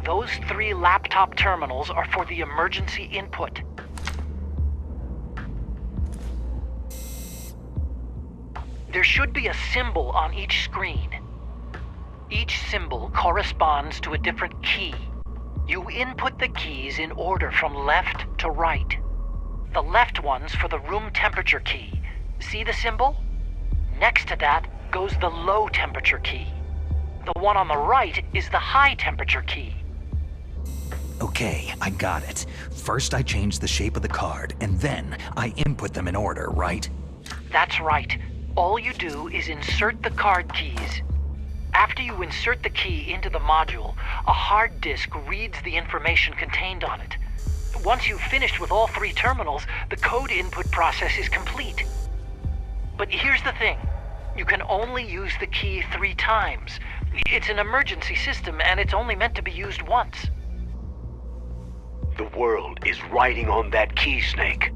Those 3 laptop terminals are for the emergency input. There should be a symbol on each screen. Each symbol corresponds to a different key. You input the keys in order from left to right. The left one's for the room temperature key. See the symbol? Next to that goes the low temperature key. The one on the right is the high temperature key. Okay, I got it. First I change the shape of the card, and then I input them in order, right? That's right. All you do is insert the card keys. After you insert the key into the module, a hard disk reads the information contained on it. Once you've finished with all 3 terminals, the code input process is complete. But here's the thing. You can only use the key 3 times. It's an emergency system, and it's only meant to be used once. The world is riding on that key, Snake.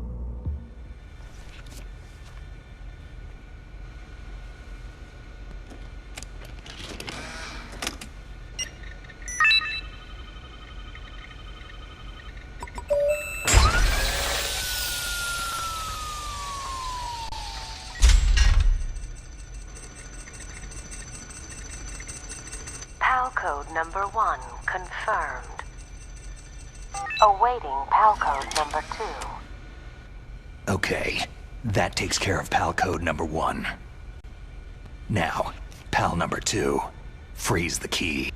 PAL code number 1 confirmed. Awaiting PAL code number 2. Okay, that takes care of PAL code number 1. Now, PAL number 2. Freeze the key.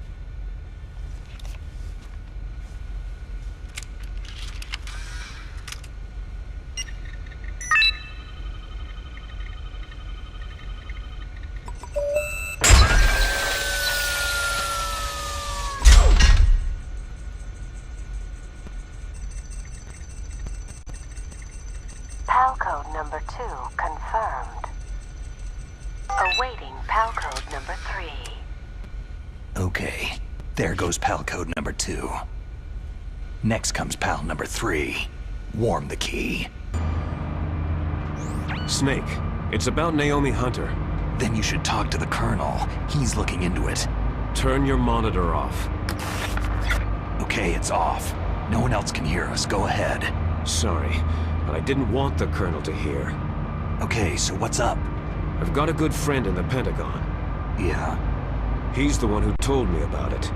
number 2 confirmed. Awaiting PAL code number 3. Okay, there goes PAL code number 2. Next comes PAL number 3. Warm the key. Snake, it's about Naomi Hunter. Then you should talk to the Colonel. He's looking into it. Turn your monitor off. Okay, it's off. No one else can hear us. Go ahead. Sorry, but I didn't want the Colonel to hear. Okay, so what's up? I've got a good friend in the Pentagon. Yeah? He's the one who told me about it.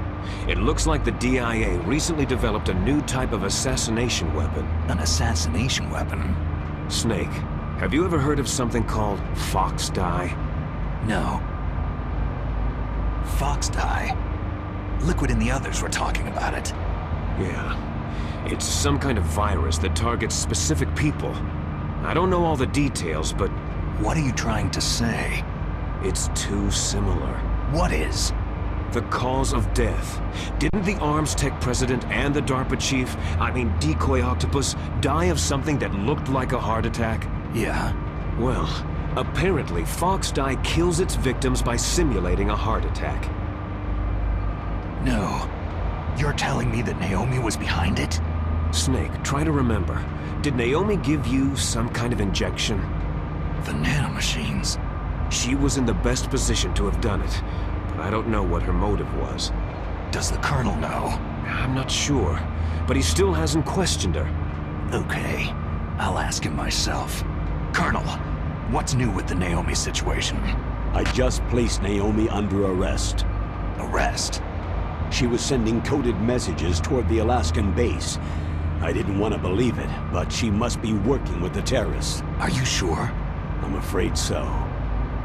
It looks like the DIA recently developed a new type of assassination weapon. An assassination weapon? Snake, have you ever heard of something called Fox Dye? No. Fox Dye? Liquid and the others were talking about it. Yeah. It's some kind of virus that targets specific people. I don't know all the details, but... What are you trying to say? It's too similar. What is? The cause of death. Didn't the Arms Tech president and the DARPA chief, Decoy Octopus, die of something that looked like a heart attack? Yeah. Well, apparently Fox Dye kills its victims by simulating a heart attack. No. You're telling me that Naomi was behind it? Snake, try to remember. Did Naomi give you some kind of injection? The nanomachines. She was in the best position to have done it, but I don't know what her motive was. Does the Colonel know? I'm not sure, but he still hasn't questioned her. Okay, I'll ask him myself. Colonel, what's new with the Naomi situation? I just placed Naomi under arrest. Arrest? She was sending coded messages toward the Alaskan base. I didn't want to believe it, but she must be working with the terrorists. Are you sure? I'm afraid so.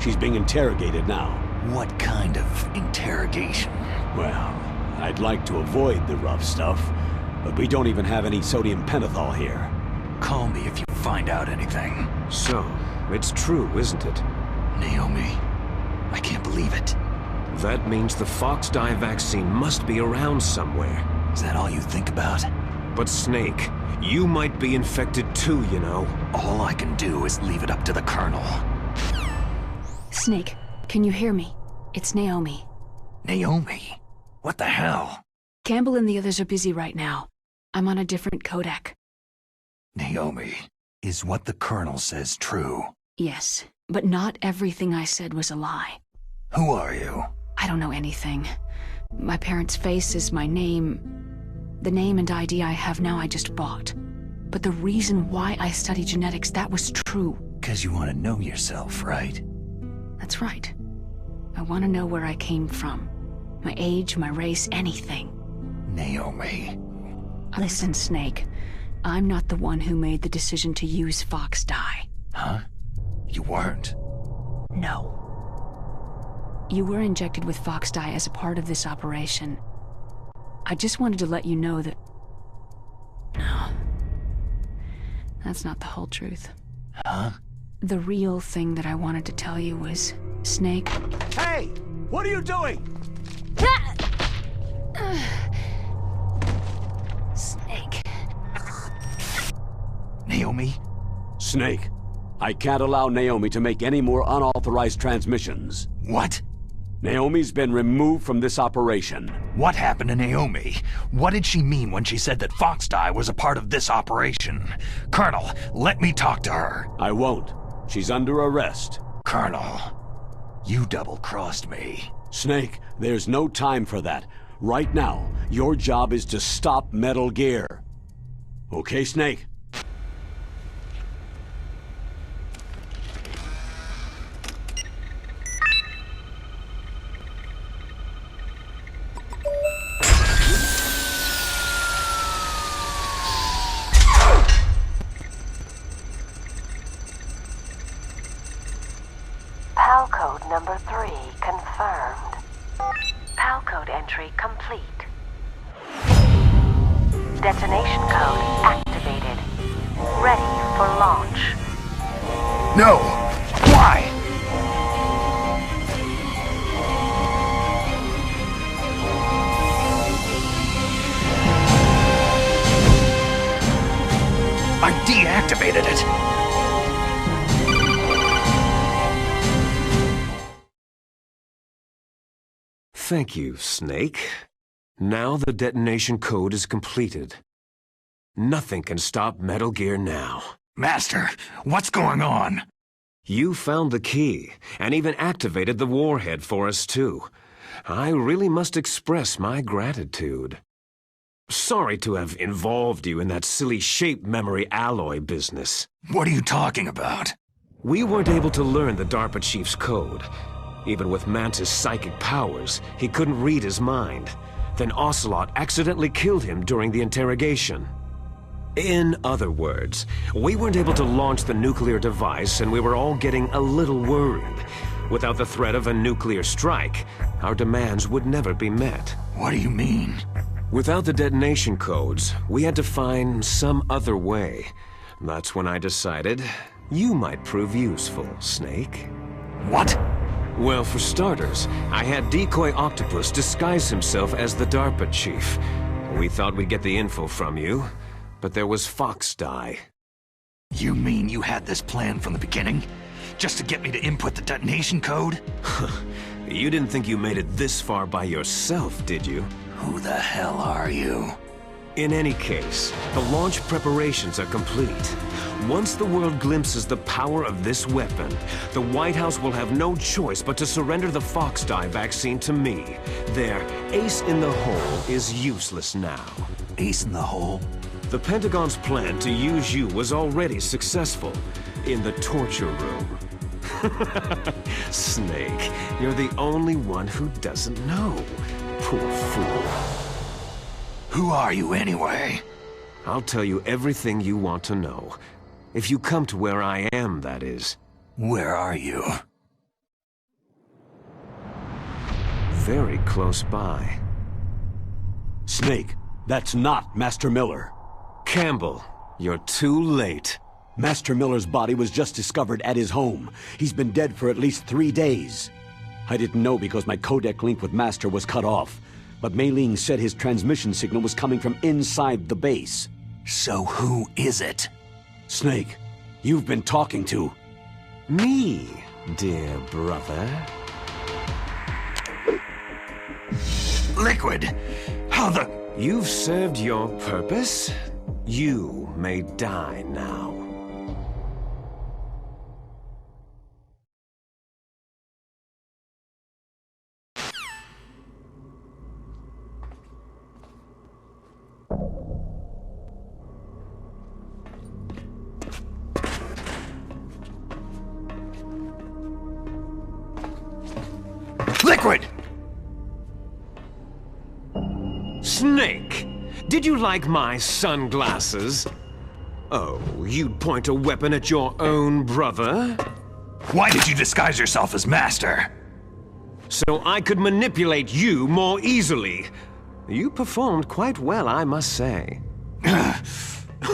She's being interrogated now. What kind of interrogation? Well, I'd like to avoid the rough stuff, but we don't even have any sodium pentothal here. Call me if you find out anything. So, it's true, isn't it? Naomi, I can't believe it. That means the Fox Dye vaccine must be around somewhere. Is that all you think about? But Snake, you might be infected too, you know. All I can do is leave it up to the Colonel. Snake, can you hear me? It's Naomi. Naomi? What the hell? Campbell and the others are busy right now. I'm on a different codec. Naomi, is what the Colonel says true? Yes, but not everything I said was a lie. Who are you? I don't know anything. My parents' face is my name. The name and ID I have now I just bought. But the reason why I study genetics, that was true. 'Cause you want to know yourself, right? That's right. I want to know where I came from. My age, my race, anything. Naomi. Listen, Snake. I'm not the one who made the decision to use Fox Dye. Huh? You weren't? No. You were injected with Fox Dye as a part of this operation. I just wanted to let you know that... No. That's not the whole truth. Huh? The real thing that I wanted to tell you was, Snake... Hey! What are you doing? Snake. Naomi? Snake, I can't allow Naomi to make any more unauthorized transmissions. What? Naomi's been removed from this operation. What happened to Naomi? What did she mean when she said that Fox Dye was a part of this operation? Colonel, let me talk to her. I won't. She's under arrest. Colonel, you double-crossed me. Snake, there's no time for that. Right now, your job is to stop Metal Gear. Okay, Snake? PAL code number 3 confirmed. PAL code entry complete. Detonation code activated. Ready for launch. No! Why? I deactivated it. Thank you, Snake. Now the detonation code is completed. Nothing can stop Metal Gear now. Master, what's going on? You found the key, and even activated the warhead for us too. I really must express my gratitude. Sorry to have involved you in that silly shape memory alloy business. What are you talking about? We weren't able to learn the DARPA chief's code. Even with Mantis' psychic powers, he couldn't read his mind. Then Ocelot accidentally killed him during the interrogation. In other words, we weren't able to launch the nuclear device, and we were all getting a little worried. Without the threat of a nuclear strike, our demands would never be met. What do you mean? Without the detonation codes, we had to find some other way. That's when I decided you might prove useful, Snake. What? Well, for starters, I had Decoy Octopus disguise himself as the DARPA chief. We thought we'd get the info from you, but there was Foxdie. You mean you had this plan from the beginning? Just to get me to input the detonation code? You didn't think you made it this far by yourself, did you? Who the hell are you? In any case, the launch preparations are complete. Once the world glimpses the power of this weapon, the White House will have no choice but to surrender the Foxdie vaccine to me. Their ace in the hole is useless now. Ace in the hole? The Pentagon's plan to use you was already successful in the torture room. Snake, you're the only one who doesn't know. Poor fool. Who are you anyway? I'll tell you everything you want to know. If you come to where I am, that is. Where are you? Very close by. Snake, that's not Master Miller. Campbell, you're too late. Master Miller's body was just discovered at his home. He's been dead for at least 3 days. I didn't know because my codec link with Master was cut off. But Mei Ling said his transmission signal was coming from inside the base. So who is it? Snake, you've been talking to... Me, dear brother. Liquid! How the... You've served your purpose. You may die now. Liquid! Snake! Did you like my sunglasses? Oh, you'd point a weapon at your own brother? Why did you disguise yourself as Master? So I could manipulate you more easily. You performed quite well, I must say.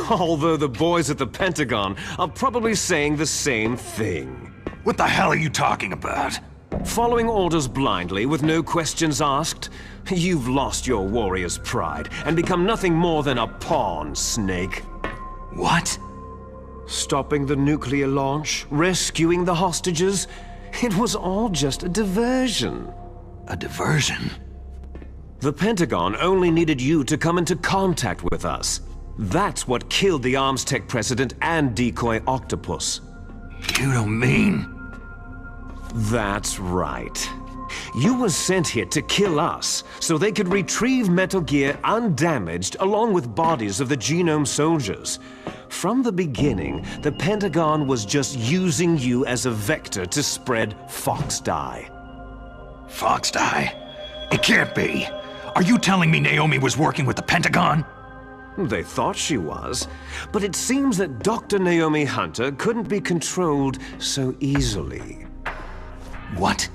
Although the boys at the Pentagon are probably saying the same thing. What the hell are you talking about? Following orders blindly with no questions asked? You've lost your warrior's pride and become nothing more than a pawn, Snake. What? Stopping the nuclear launch, rescuing the hostages, it was all just a diversion. A diversion? The Pentagon only needed you to come into contact with us. That's what killed the ArmsTech president and Decoy Octopus. You don't mean... That's right. You were sent here to kill us, so they could retrieve Metal Gear undamaged along with bodies of the Genome soldiers. From the beginning, the Pentagon was just using you as a vector to spread Foxdie. Foxdie? It can't be. Are you telling me Naomi was working with the Pentagon? They thought she was, but it seems that Dr. Naomi Hunter couldn't be controlled so easily. What?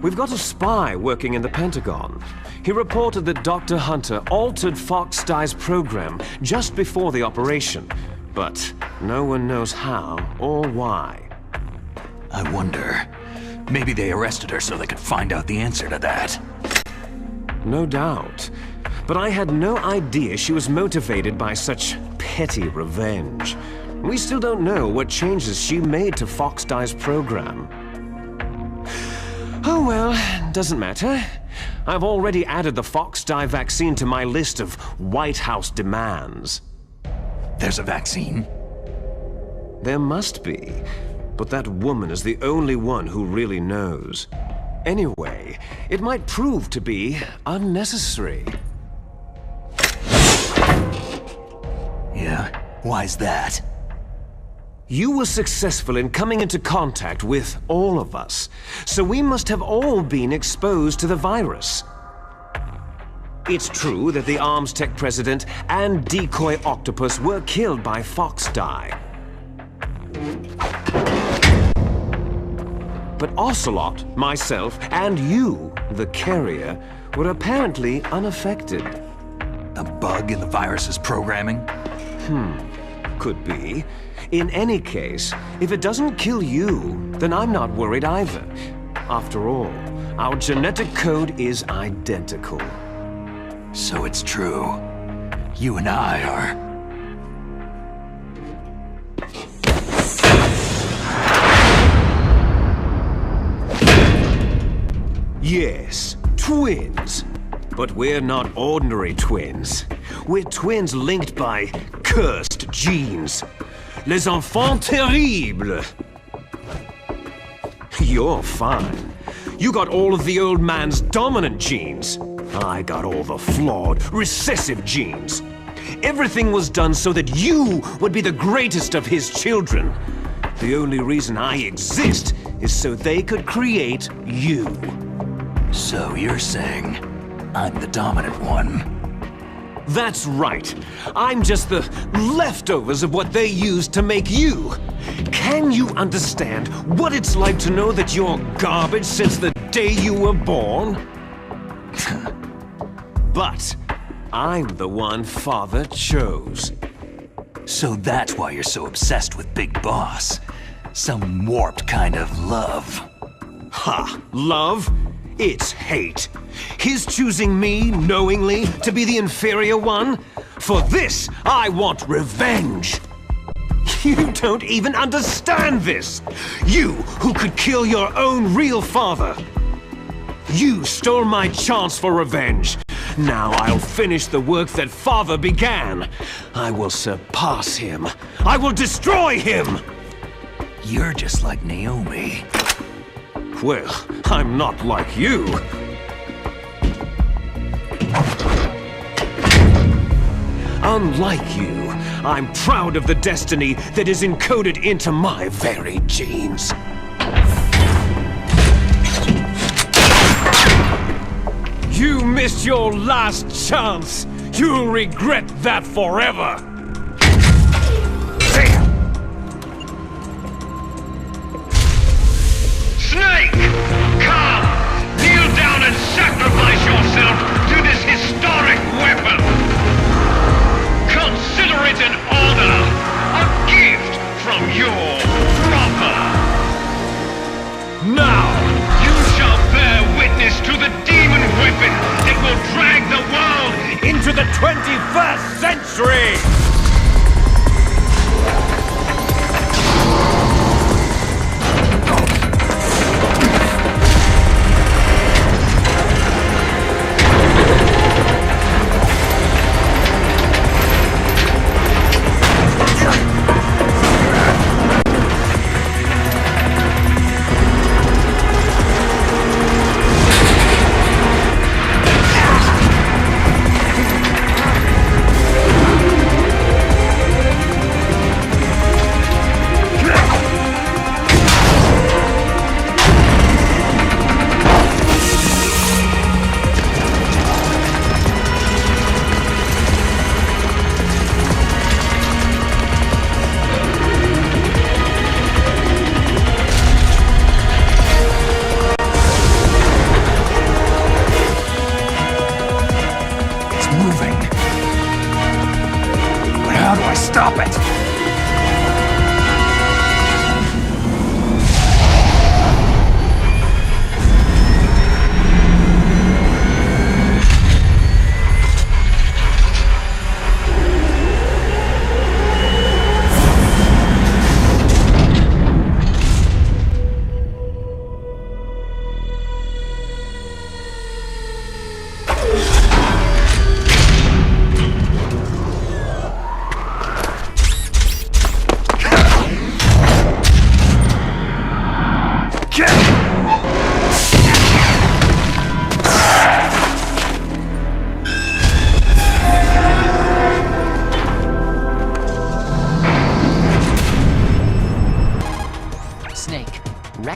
We've got a spy working in the Pentagon. He reported that Dr. Hunter altered Foxdie's program just before the operation, but no one knows how or why. I wonder, maybe they arrested her so they could find out the answer to that. No doubt. But I had no idea she was motivated by such petty revenge. We still don't know what changes she made to Foxdie's program. Oh well, doesn't matter. I've already added the Fox-Die vaccine to my list of White House demands. There's a vaccine? There must be, but that woman is the only one who really knows. Anyway, it might prove to be unnecessary. Yeah? Why's that? You were successful in coming into contact with all of us, so we must have all been exposed to the virus. It's true that the Armstech president and decoy octopus were killed by Fox-Die. But Ocelot, myself, and you, the carrier, were apparently unaffected. A bug in the virus's programming? Could be. In any case, if it doesn't kill you, then I'm not worried either. After all, our genetic code is identical. So it's true. You and I are... Yes, twins. But we're not ordinary twins. We're twins linked by cursed genes. Les enfants terribles. You're fine. You got all of the old man's dominant genes. I got all the flawed, recessive genes. Everything was done so that you would be the greatest of his children. The only reason I exist is so they could create you. So you're saying I'm the dominant one? That's right. I'm just the leftovers of what they used to make you. Can you understand what it's like to know that you're garbage since the day you were born? But I'm the one Father chose. So that's why you're so obsessed with Big Boss. Some warped kind of love. Ha! Love? It's hate. His choosing me, knowingly, to be the inferior one? For this, I want revenge. You don't even understand this. You, who could kill your own real father. You stole my chance for revenge. Now I'll finish the work that Father began. I will surpass him. I will destroy him. You're just like Naomi. Well, I'm not like you. Unlike you, I'm proud of the destiny that is encoded into my very genes. You missed your last chance. You'll regret that forever. Snake! Come! Kneel down and sacrifice yourself to this historic weapon! Consider it an honor! A gift from your brother! Now! You shall bear witness to the demon weapon that will drag the world into the 21st century! Stop it!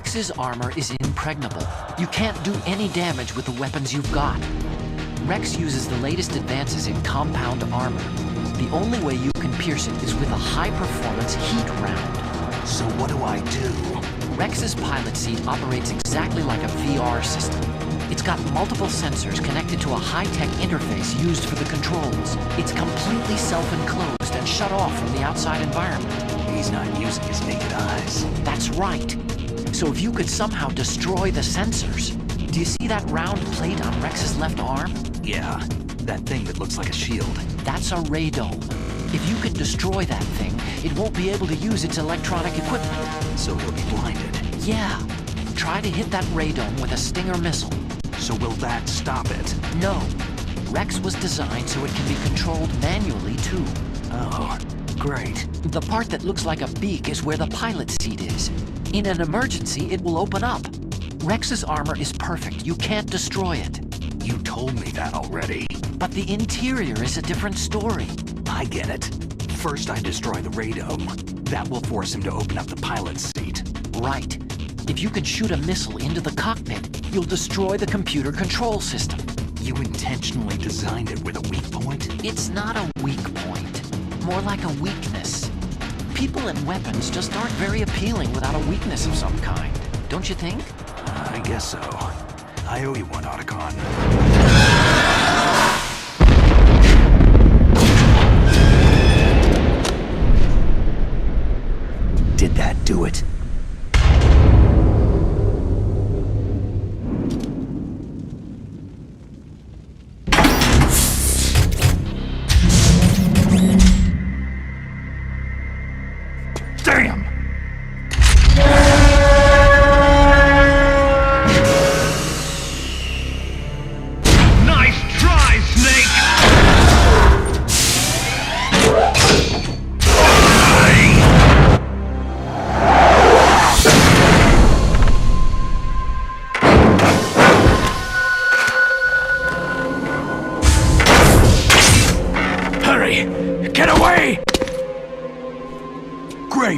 Rex's armor is impregnable. You can't do any damage with the weapons you've got. Rex uses the latest advances in compound armor. The only way you can pierce it is with a high-performance heat round. So what do I do? Rex's pilot seat operates exactly like a VR system. It's got multiple sensors connected to a high-tech interface used for the controls. It's completely self-enclosed and shut off from the outside environment. He's not using his naked eyes. That's right. So if you could somehow destroy the sensors... Do you see that round plate on Rex's left arm? Yeah, that thing that looks like a shield. That's a radome. If you can destroy that thing, it won't be able to use its electronic equipment. So he'll be blinded. Yeah. Try to hit that radome with a Stinger missile. So will that stop it? No. Rex was designed so it can be controlled manually, too. Oh, great. The part that looks like a beak is where the pilot seat is. In an emergency, it will open up. Rex's armor is perfect. You can't destroy it. You told me that already. But the interior is a different story. I get it. First I destroy the radome. That will force him to open up the pilot's seat. Right. If you can shoot a missile into the cockpit, you'll destroy the computer control system. You intentionally designed it with a weak point? It's not a weak point. More like a weakness. People and weapons just aren't very appealing without a weakness of some kind. Don't you think? I guess so. I owe you one, Otacon. Did that do it? Damn!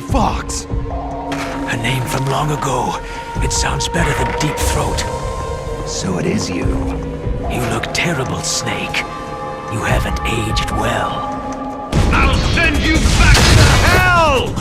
Fox! A name from long ago. It sounds better than Deep Throat. So it is you. You look terrible, Snake. You haven't aged well. I'll send you back to hell!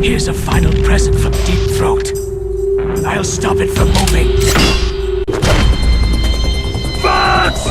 Here's a final present from Deep Throat. I'll stop it from moving. Fox!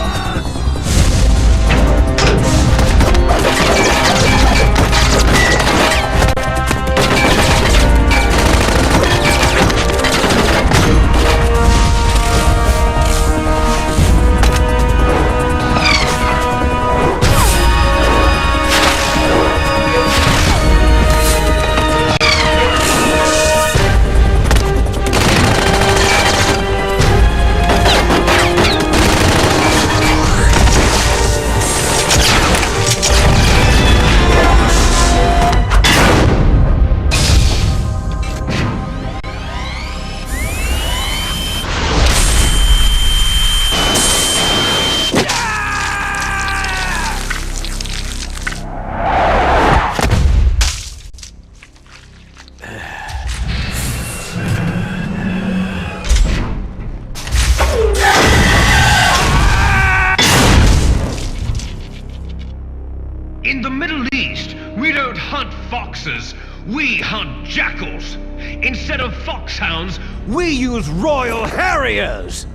In the Middle East, we don't hunt foxes, we hunt jackals. Instead of foxhounds, we use Royal Harriers!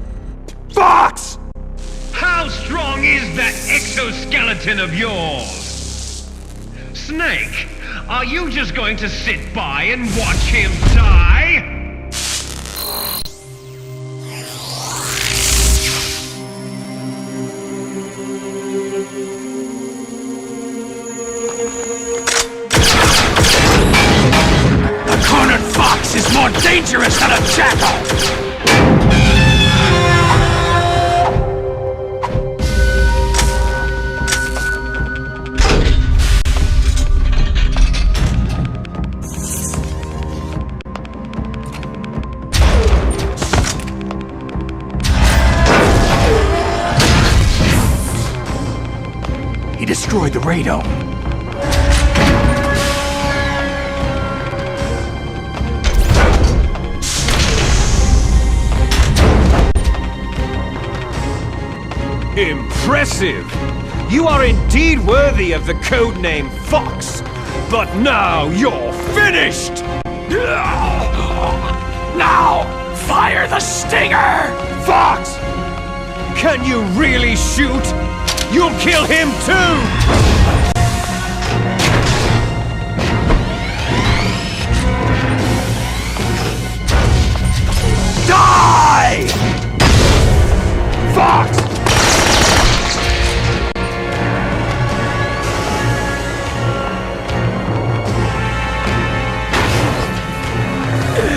Fox! How strong is that exoskeleton of yours? Snake, are you just going to sit by and watch him die? more dangerous than a jackal! He destroyed the radome. Impressive! You are indeed worthy of the codename Fox, but now you're finished! Now, fire the stinger! Fox! Can you really shoot? You'll kill him too! Die! Fox!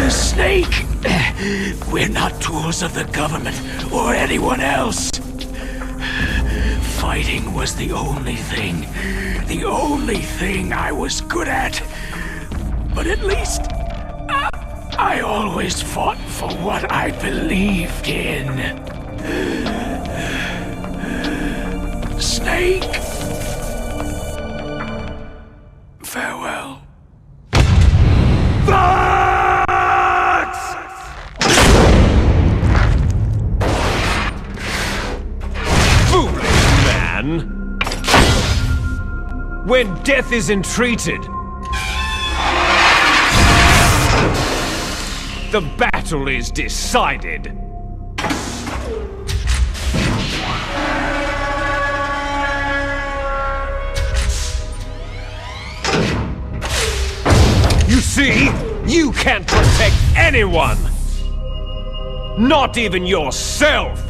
Snake! We're not tools of the government or anyone else. Fighting was the only thing I was good at. But at least, I always fought for what I believed in. Snake. Farewell. When death is entreated, the battle is decided. You see, you can't protect anyone! Not even yourself!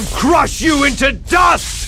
shall crush you into dust!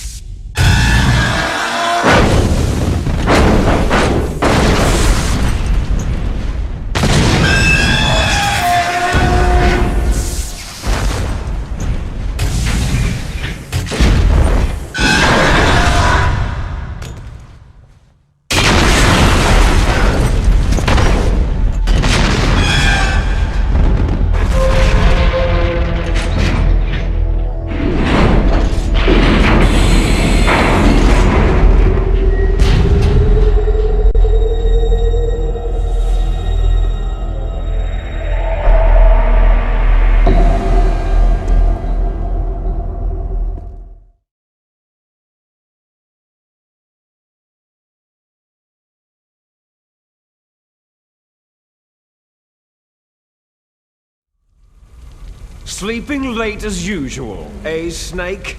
Sleeping late as usual, eh, Snake?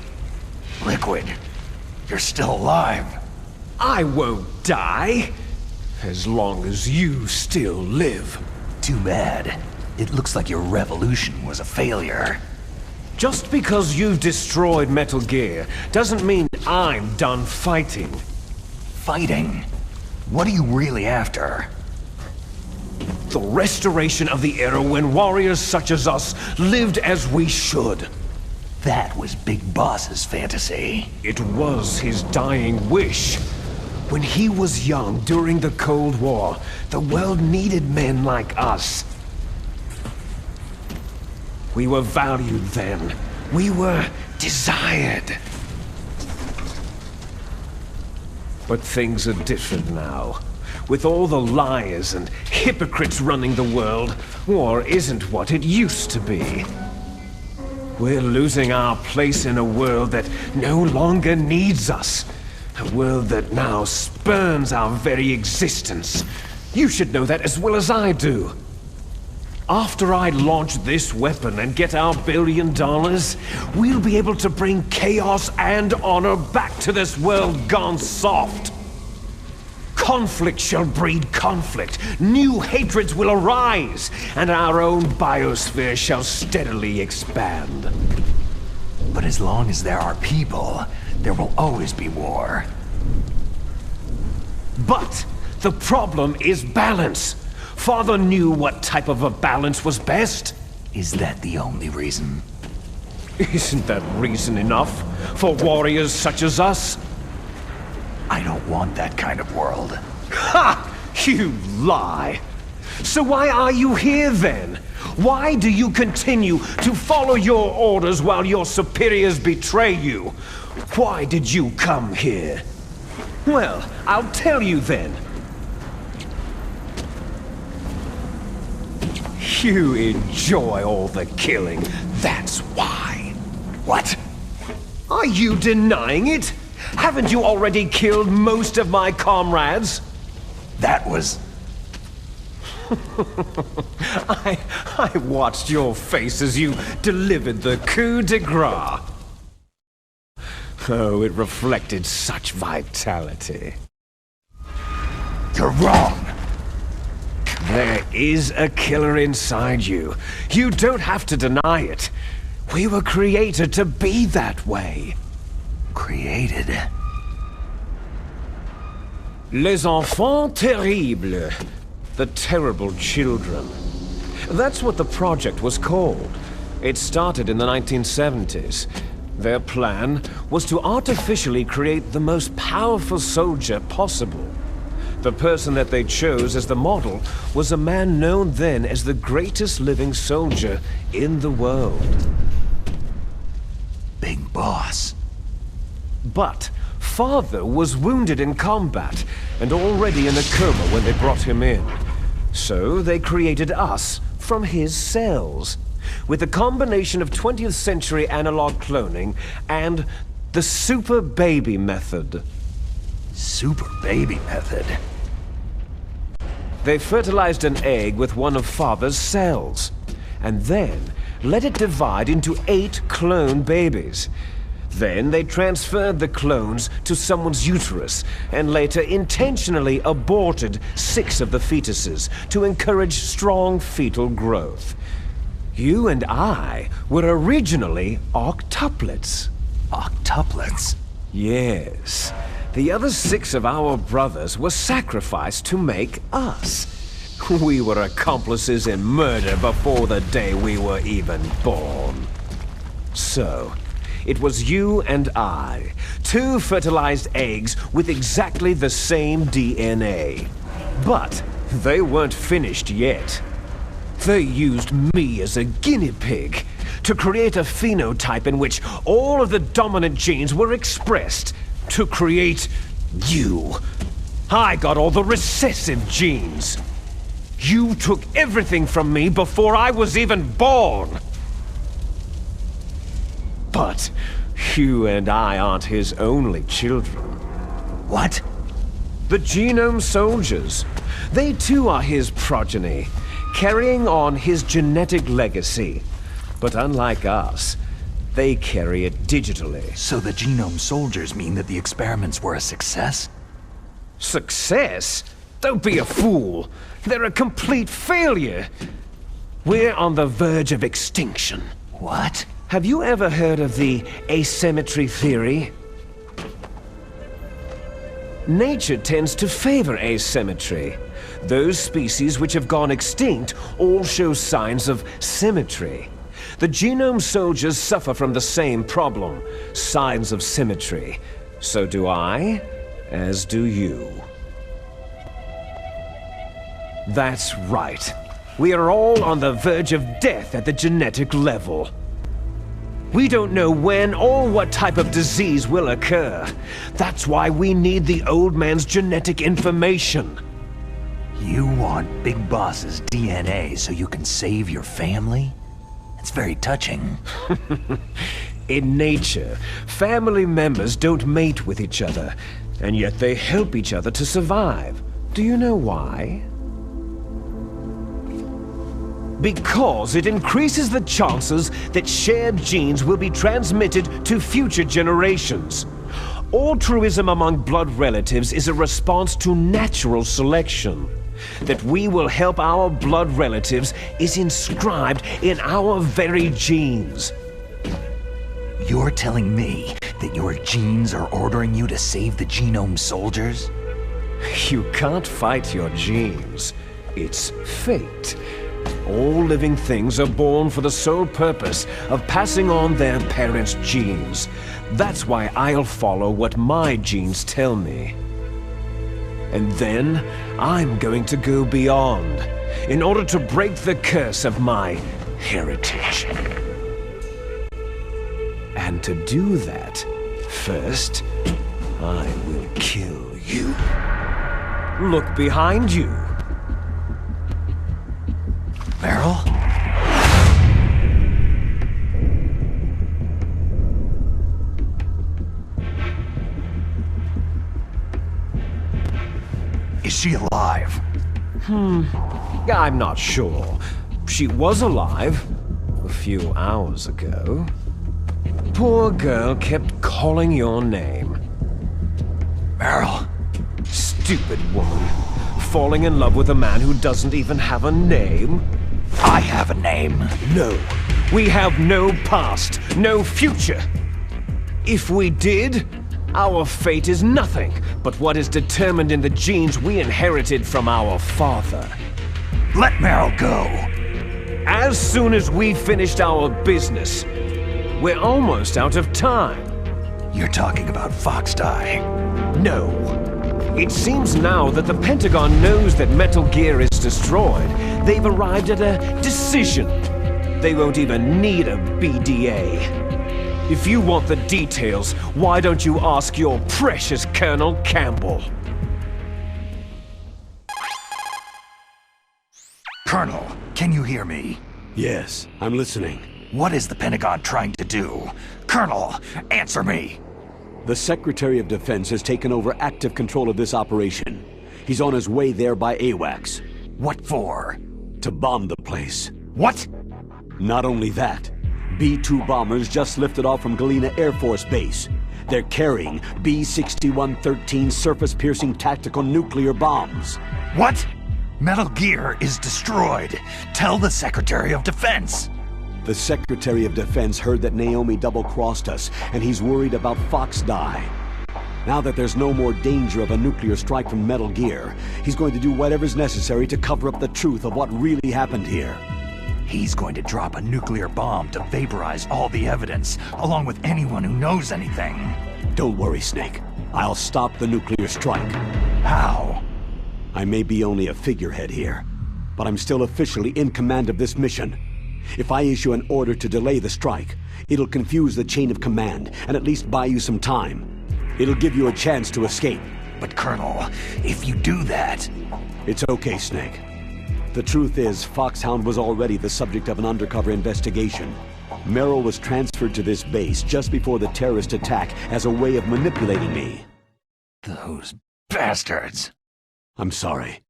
Liquid, you're still alive. I won't die, as long as you still live. Too bad. It looks like your revolution was a failure. Just because you've destroyed Metal Gear doesn't mean I'm done fighting. Fighting? What are you really after? The restoration of the era when warriors such as us lived as we should. That was Big Boss's fantasy. It was his dying wish. When he was young during the Cold War, the world needed men like us. We were valued then. We were desired. But things are different now. With all the liars and hypocrites running the world, war isn't what it used to be. We're losing our place in a world that no longer needs us. A world that now spurns our very existence. You should know that as well as I do. After I launch this weapon and get our $1 billion, we'll be able to bring chaos and honor back to this world gone soft. Conflict shall breed conflict, new hatreds will arise, and our own biosphere shall steadily expand. But as long as there are people, there will always be war. But the problem is balance. Father knew what type of a balance was best. Is that the only reason? Isn't that reason enough for warriors such as us? I don't want that kind of world. Ha! You lie! So why are you here then? Why do you continue to follow your orders while your superiors betray you? Why did you come here? Well, I'll tell you then. You enjoy all the killing, that's why. What? Are you denying it? Haven't you already killed most of my comrades? That was... I watched your face as you delivered the coup de grace. Oh, it reflected such vitality. You're wrong. There is a killer inside you. You don't have to deny it. We were created to be that way. Created? Les enfants terribles. The terrible children. That's what the project was called. It started in the 1970s. Their plan was to artificially create the most powerful soldier possible. The person that they chose as the model was a man known then as the greatest living soldier in the world. Big Boss. But Father was wounded in combat and already in a coma when they brought him in. So they created us from his cells, with a combination of 20th century analog cloning and the Super Baby method. Super Baby method? They fertilized an egg with one of Father's cells, and then let it divide into 8 clone babies. Then they transferred the clones to someone's uterus, and later intentionally aborted 6 of the fetuses to encourage strong fetal growth. You and I were originally octuplets. Octuplets? Yes. The other 6 of our brothers were sacrificed to make us. We were accomplices in murder before the day we were even born. So, it was you and I, 2 fertilized eggs with exactly the same DNA. But they weren't finished yet. They used me as a guinea pig to create a phenotype in which all of the dominant genes were expressed to create you. I got all the recessive genes. You took everything from me before I was even born. But you and I aren't his only children. What? The Genome Soldiers. They too are his progeny, carrying on his genetic legacy. But unlike us, they carry it digitally. So the Genome Soldiers mean that the experiments were a success? Success? Don't be a fool. They're a complete failure. We're on the verge of extinction. What? Have you ever heard of the asymmetry theory? Nature tends to favor asymmetry. Those species which have gone extinct all show signs of symmetry. The Genome Soldiers suffer from the same problem, signs of symmetry. So do I, as do you. That's right. We are all on the verge of death at the genetic level. We don't know when or what type of disease will occur. That's why we need the old man's genetic information. You want Big Boss's DNA so you can save your family? It's very touching. In nature, family members don't mate with each other, and yet they help each other to survive. Do you know why? Because it increases the chances that shared genes will be transmitted to future generations. Altruism among blood relatives is a response to natural selection. That we will help our blood relatives is inscribed in our very genes. You're telling me that your genes are ordering you to save the Genome Soldiers? You can't fight your genes. It's fate. All living things are born for the sole purpose of passing on their parents' genes. That's why I'll follow what my genes tell me. And then, I'm going to go beyond, in order to break the curse of my heritage. And to do that, first, I will kill you. Look behind you. Meryl? Is she alive? I'm not sure. She was alive a few hours ago. Poor girl kept calling your name. Meryl. Stupid woman. Falling in love with a man who doesn't even have a name? I have a name. No. We have no past, no future. If we did, our fate is nothing but what is determined in the genes we inherited from our father. Let Meryl go. As soon as we finished our business, we're almost out of time. You're talking about Foxdie. No. It seems now that the Pentagon knows that Metal Gear is destroyed. They've arrived at a decision. They won't even need a BDA. If you want the details, why don't you ask your precious Colonel Campbell? Colonel, can you hear me? Yes, I'm listening. What is the Pentagon trying to do? Colonel, answer me! The Secretary of Defense has taken over active control of this operation. He's on his way there by AWACS. What for? To bomb the place. What? Not only that, B-2 bombers just lifted off from Galena Air Force Base. They're carrying B-6113 surface-piercing tactical nuclear bombs. What? Metal Gear is destroyed. Tell the Secretary of Defense. The Secretary of Defense heard that Naomi double-crossed us, and he's worried about Fox Die. Now that there's no more danger of a nuclear strike from Metal Gear, he's going to do whatever's necessary to cover up the truth of what really happened here. He's going to drop a nuclear bomb to vaporize all the evidence, along with anyone who knows anything. Don't worry, Snake. I'll stop the nuclear strike. How? I may be only a figurehead here, but I'm still officially in command of this mission. If I issue an order to delay the strike, it'll confuse the chain of command and at least buy you some time. It'll give you a chance to escape. But Colonel, if you do that... It's okay, Snake. The truth is, Foxhound was already the subject of an undercover investigation. Merrill was transferred to this base just before the terrorist attack as a way of manipulating me. Those bastards! I'm sorry.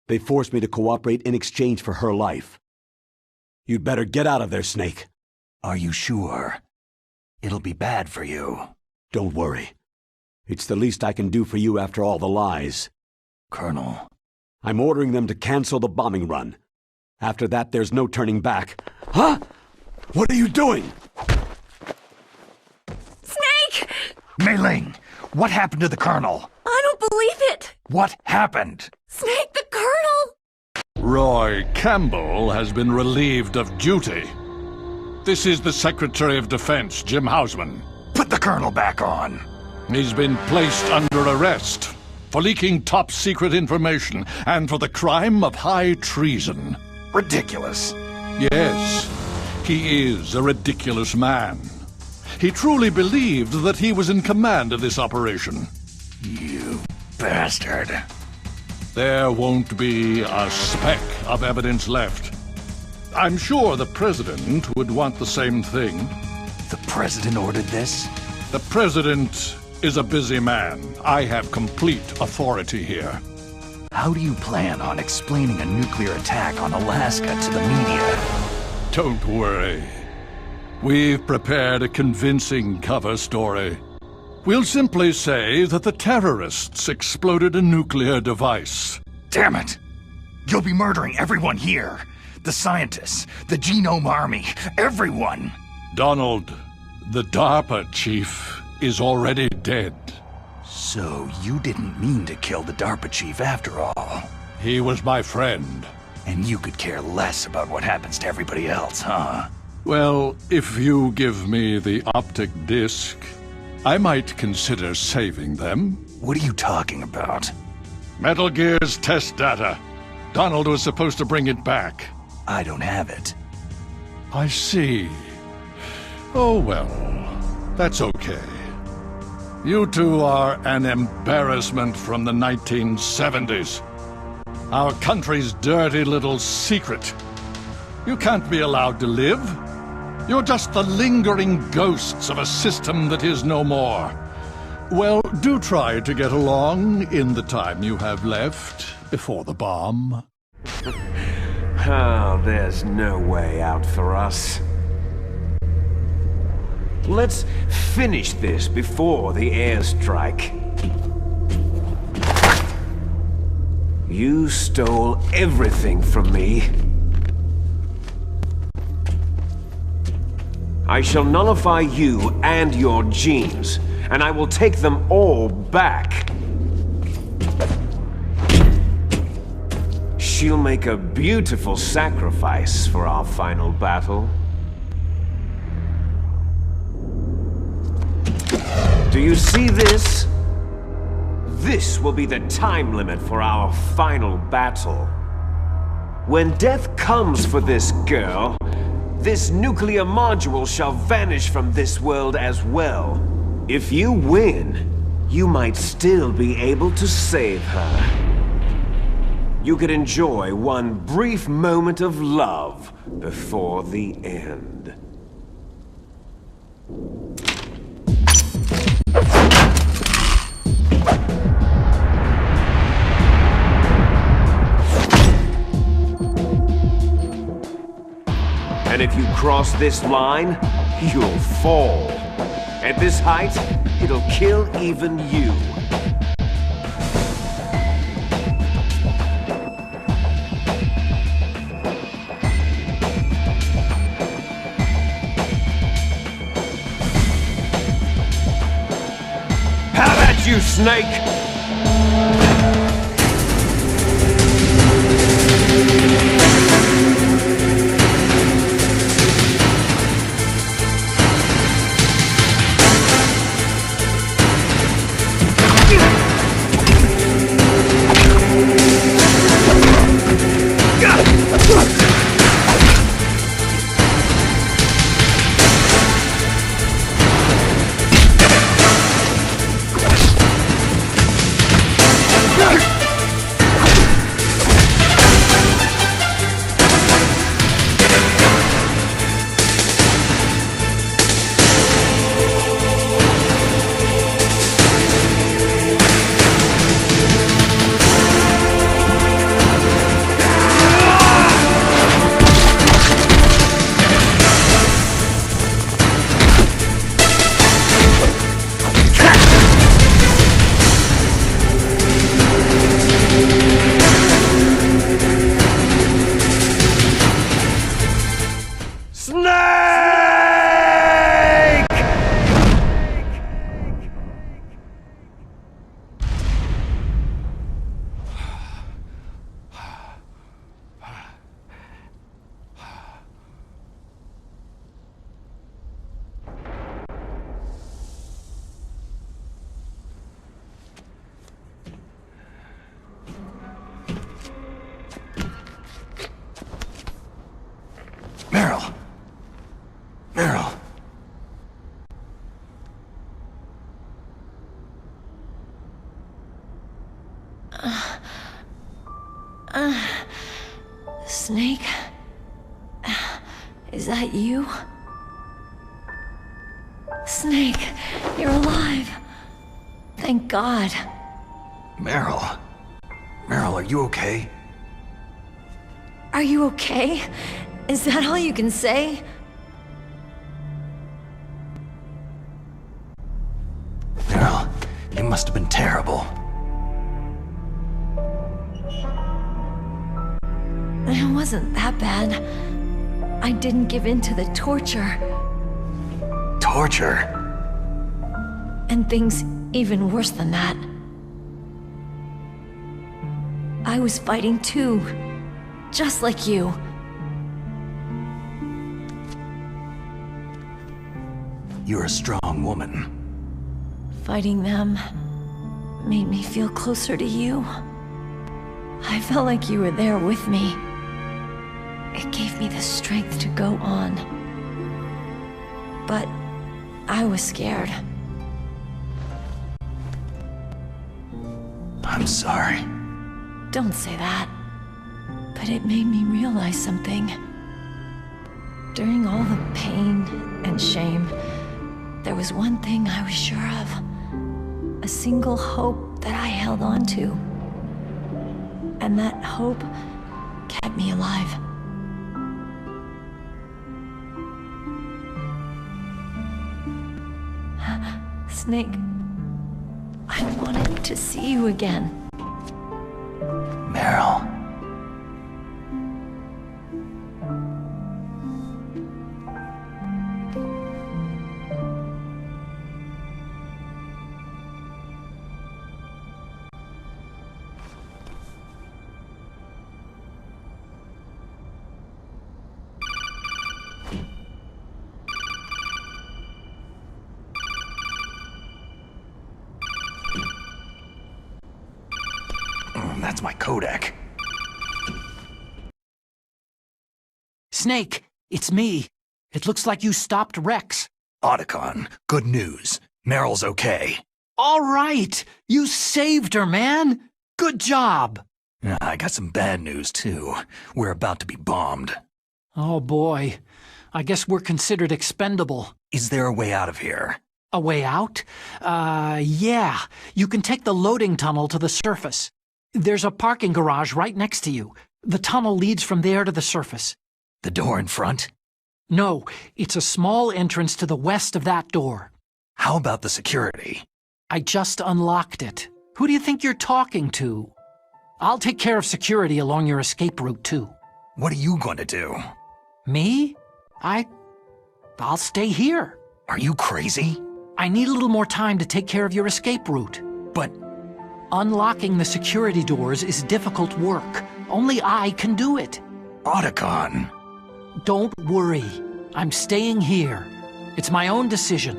They forced me to cooperate in exchange for her life. You'd better get out of there, Snake. Are you sure? It'll be bad for you. Don't worry. It's the least I can do for you after all the lies. Colonel. I'm ordering them to cancel the bombing run. After that, there's no turning back. Huh? What are you doing? Snake! Mei Ling, what happened to the Colonel? I don't believe it! What happened? Snake, the Colonel! Roy Campbell has been relieved of duty. This is the Secretary of Defense, Jim Hausman. Put the Colonel back on. He's been placed under arrest for leaking top-secret information and for the crime of high treason. Ridiculous. Yes, he is a ridiculous man. He truly believed that he was in command of this operation. You bastard. There won't be a speck of evidence left. I'm sure the President would want the same thing. The President ordered this? The President is a busy man. I have complete authority here. How do you plan on explaining a nuclear attack on Alaska to the media? Don't worry. We've prepared a convincing cover story. We'll simply say that the terrorists exploded a nuclear device. Damn it! You'll be murdering everyone here. The scientists, the Genome Army, everyone! Donald, the DARPA chief, is already dead. So you didn't mean to kill the DARPA chief after all? He was my friend. And you could care less about what happens to everybody else, huh? Well, if you give me the optic disc, I might consider saving them. What are you talking about? Metal Gear's test data. Donald was supposed to bring it back. I don't have it. I see. Oh well, that's okay. You two are an embarrassment from the 1970s. Our country's dirty little secret. You can't be allowed to live. You're just the lingering ghosts of a system that is no more. Well, do try to get along in the time you have left before the bomb. Oh, there's no way out for us. Let's finish this before the airstrike. You stole everything from me. I shall nullify you and your genes, and I will take them all back. She'll make a beautiful sacrifice for our final battle. Do you see this? This will be the time limit for our final battle. When death comes for this girl, this nuclear module shall vanish from this world as well. If you win, you might still be able to save her. You could enjoy one brief moment of love before the end. And if you cross this line, you'll fall. At this height, it'll kill even you. you, Snake! Meryl! Meryl! Snake? Is that you? Snake, you're alive. Thank God. Meryl. Meryl, are you okay? Are you okay? Is that all you can say? Meryl, it must have been terrible. It wasn't that bad. I didn't give in to the torture. Torture? And things even worse than that. I was fighting too. Just like you. You're a strong woman. Fighting them made me feel closer to you. I felt like you were there with me. It gave me the strength to go on. But I was scared. I'm sorry. Don't say that. But it made me realize something. During all the pain and shame, there was one thing I was sure of. A single hope that I held on to. And that hope kept me alive. Snake, I wanted to see you again. Meryl. That's my Kodak. Snake, it's me. It looks like you stopped Rex. Otacon, good news. Meryl's okay. All right! You saved her, man! Good job! I got some bad news, too. We're about to be bombed. Oh boy. I guess we're considered expendable. Is there a way out of here? A way out? Yeah. You can take the loading tunnel to the surface. There's a parking garage right next to you. The tunnel leads from there to the surface. The door in front? No, it's a small entrance to the west of that door. How about the security? I just unlocked it. Who do you think you're talking to? I'll take care of security along your escape route, too. What are you going to do? Me? I'll stay here. Are you crazy? I need a little more time to take care of your escape route. But... Unlocking the security doors is difficult work. Only I can do it. Otacon! Don't worry. I'm staying here. It's my own decision.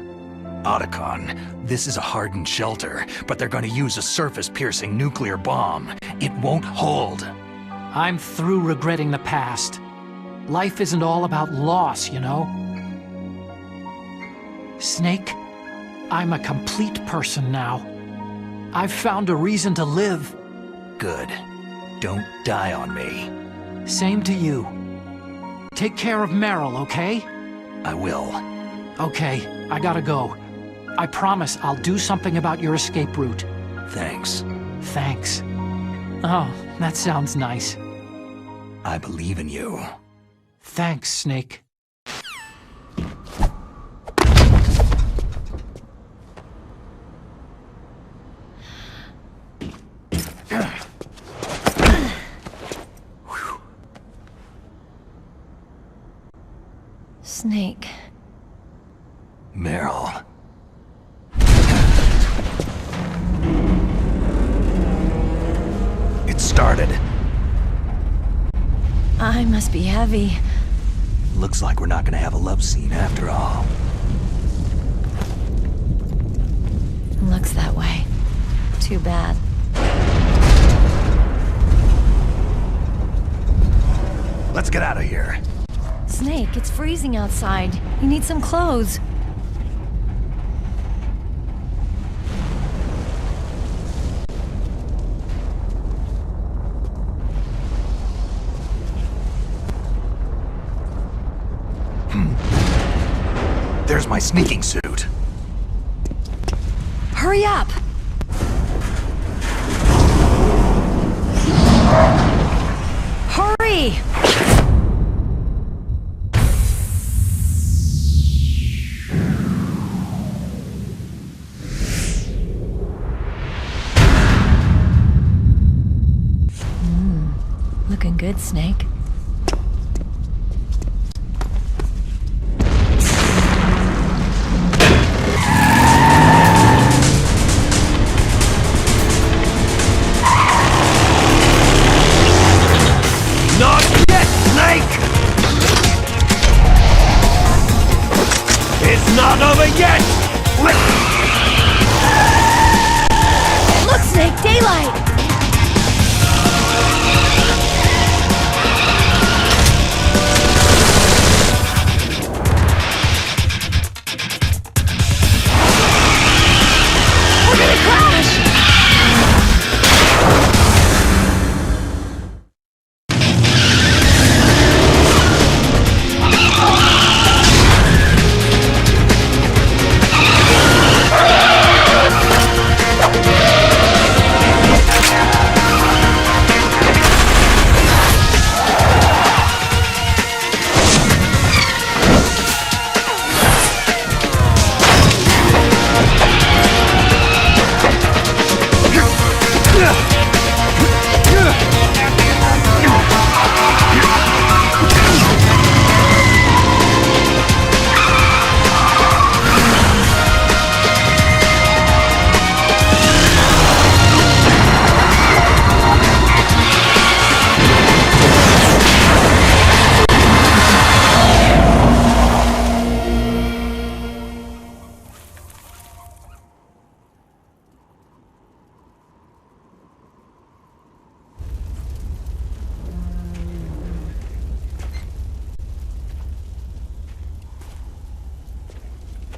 Otacon, this is a hardened shelter, but they're gonna use a surface-piercing nuclear bomb. It won't hold. I'm through regretting the past. Life isn't all about loss, you know? Snake, I'm a complete person now. I've found a reason to live. Good. Don't die on me. Same to you. Take care of Meryl, okay? I will. Okay, I gotta go. I promise I'll do something about your escape route. Thanks. Thanks. Oh, that sounds nice. I believe in you. Thanks, Snake. Snake. Meryl. It started. I must be heavy. Looks like we're not gonna have a love scene after all. Looks that way. Too bad. Let's get out of here. Snake, it's freezing outside. You need some clothes. There's my sneaking suit. Hurry up! Hurry! Looking good, Snake. Not yet, Snake! It's not over yet! Look, Snake, daylight!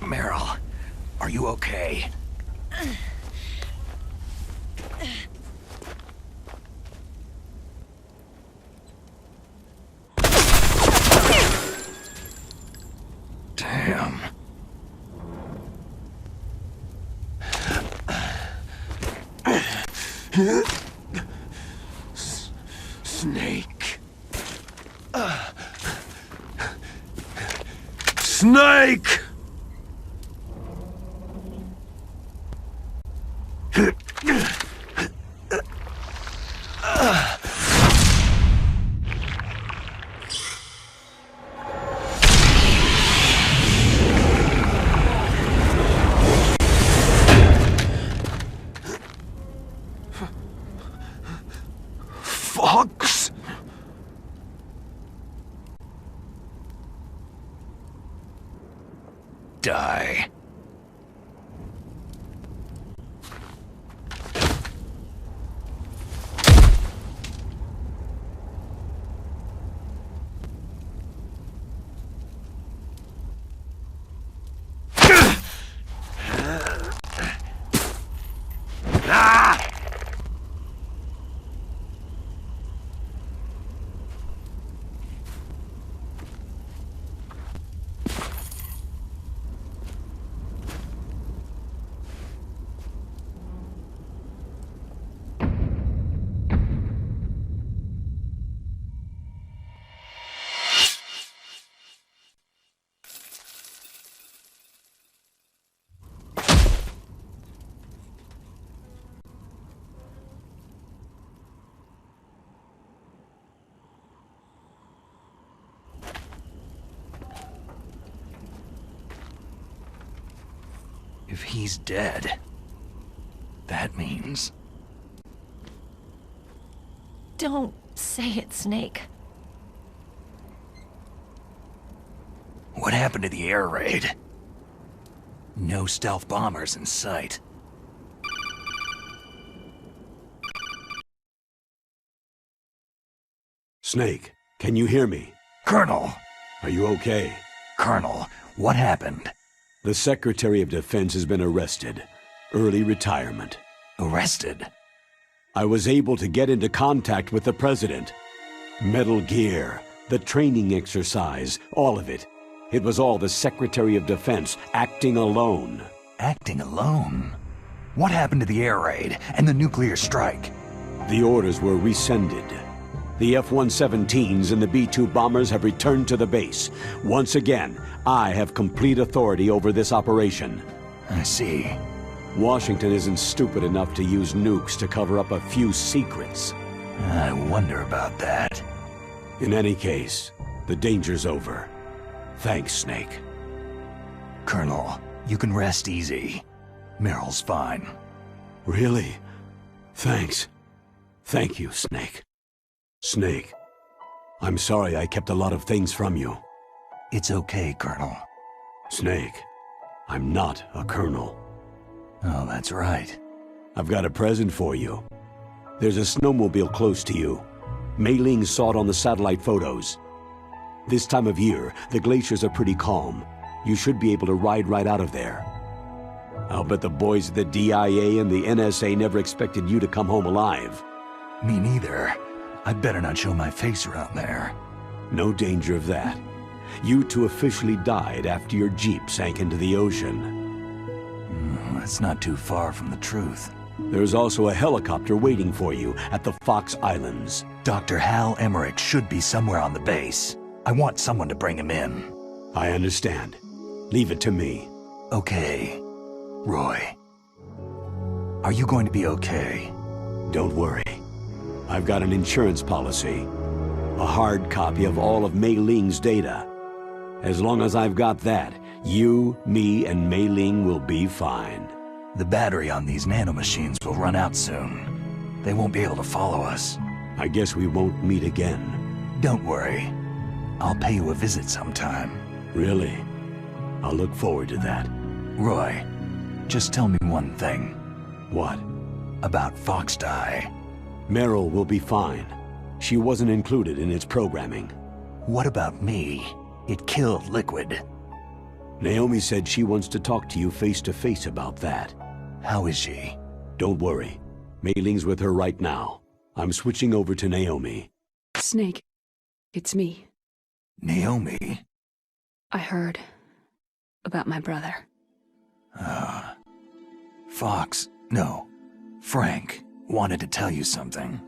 Meryl, are you okay? Damn. Snake. Snake! Die. If he's dead, that means... Don't say it, Snake. What happened to the air raid? No stealth bombers in sight. Snake, can you hear me? Colonel! Are you okay? Colonel, what happened? The Secretary of Defense has been arrested. Early retirement. Arrested? I was able to get into contact with the President. Metal Gear, the training exercise, all of it. It was all the Secretary of Defense acting alone. Acting alone? What happened to the air raid and the nuclear strike? The orders were rescinded. The F-117s and the B-2 bombers have returned to the base. Once again, I have complete authority over this operation. I see. Washington isn't stupid enough to use nukes to cover up a few secrets. I wonder about that. In any case, the danger's over. Thanks, Snake. Colonel, you can rest easy. Meryl's fine. Really? Thanks. Thank you, Snake. Snake, I'm sorry I kept a lot of things from you. It's okay, Colonel. Snake, I'm not a colonel. Oh, that's right. I've got a present for you. There's a snowmobile close to you. Mei Ling saw it on the satellite photos. This time of year, the glaciers are pretty calm. You should be able to ride right out of there. I'll bet the boys at the DIA and the NSA never expected you to come home alive. Me neither. I'd better not show my face around there. No danger of that. You two officially died after your Jeep sank into the ocean. That's not too far from the truth. There's also a helicopter waiting for you at the Fox Islands. Dr. Hal Emmerich should be somewhere on the base. I want someone to bring him in. I understand. Leave it to me. Okay. Roy. Are you going to be okay? Don't worry. I've got an insurance policy. A hard copy of all of Mei Ling's data. As long as I've got that, you, me, and Mei Ling will be fine. The battery on these nanomachines will run out soon. They won't be able to follow us. I guess we won't meet again. Don't worry. I'll pay you a visit sometime. Really? I'll look forward to that. Roy, just tell me one thing. What? About Foxdie. Meryl will be fine. She wasn't included in its programming. What about me? It killed Liquid. Naomi said she wants to talk to you face-to-face about that. How is she? Don't worry. Mei Ling's with her right now. I'm switching over to Naomi. Snake, it's me. Naomi? I heard about my brother. Frank wanted to tell you something.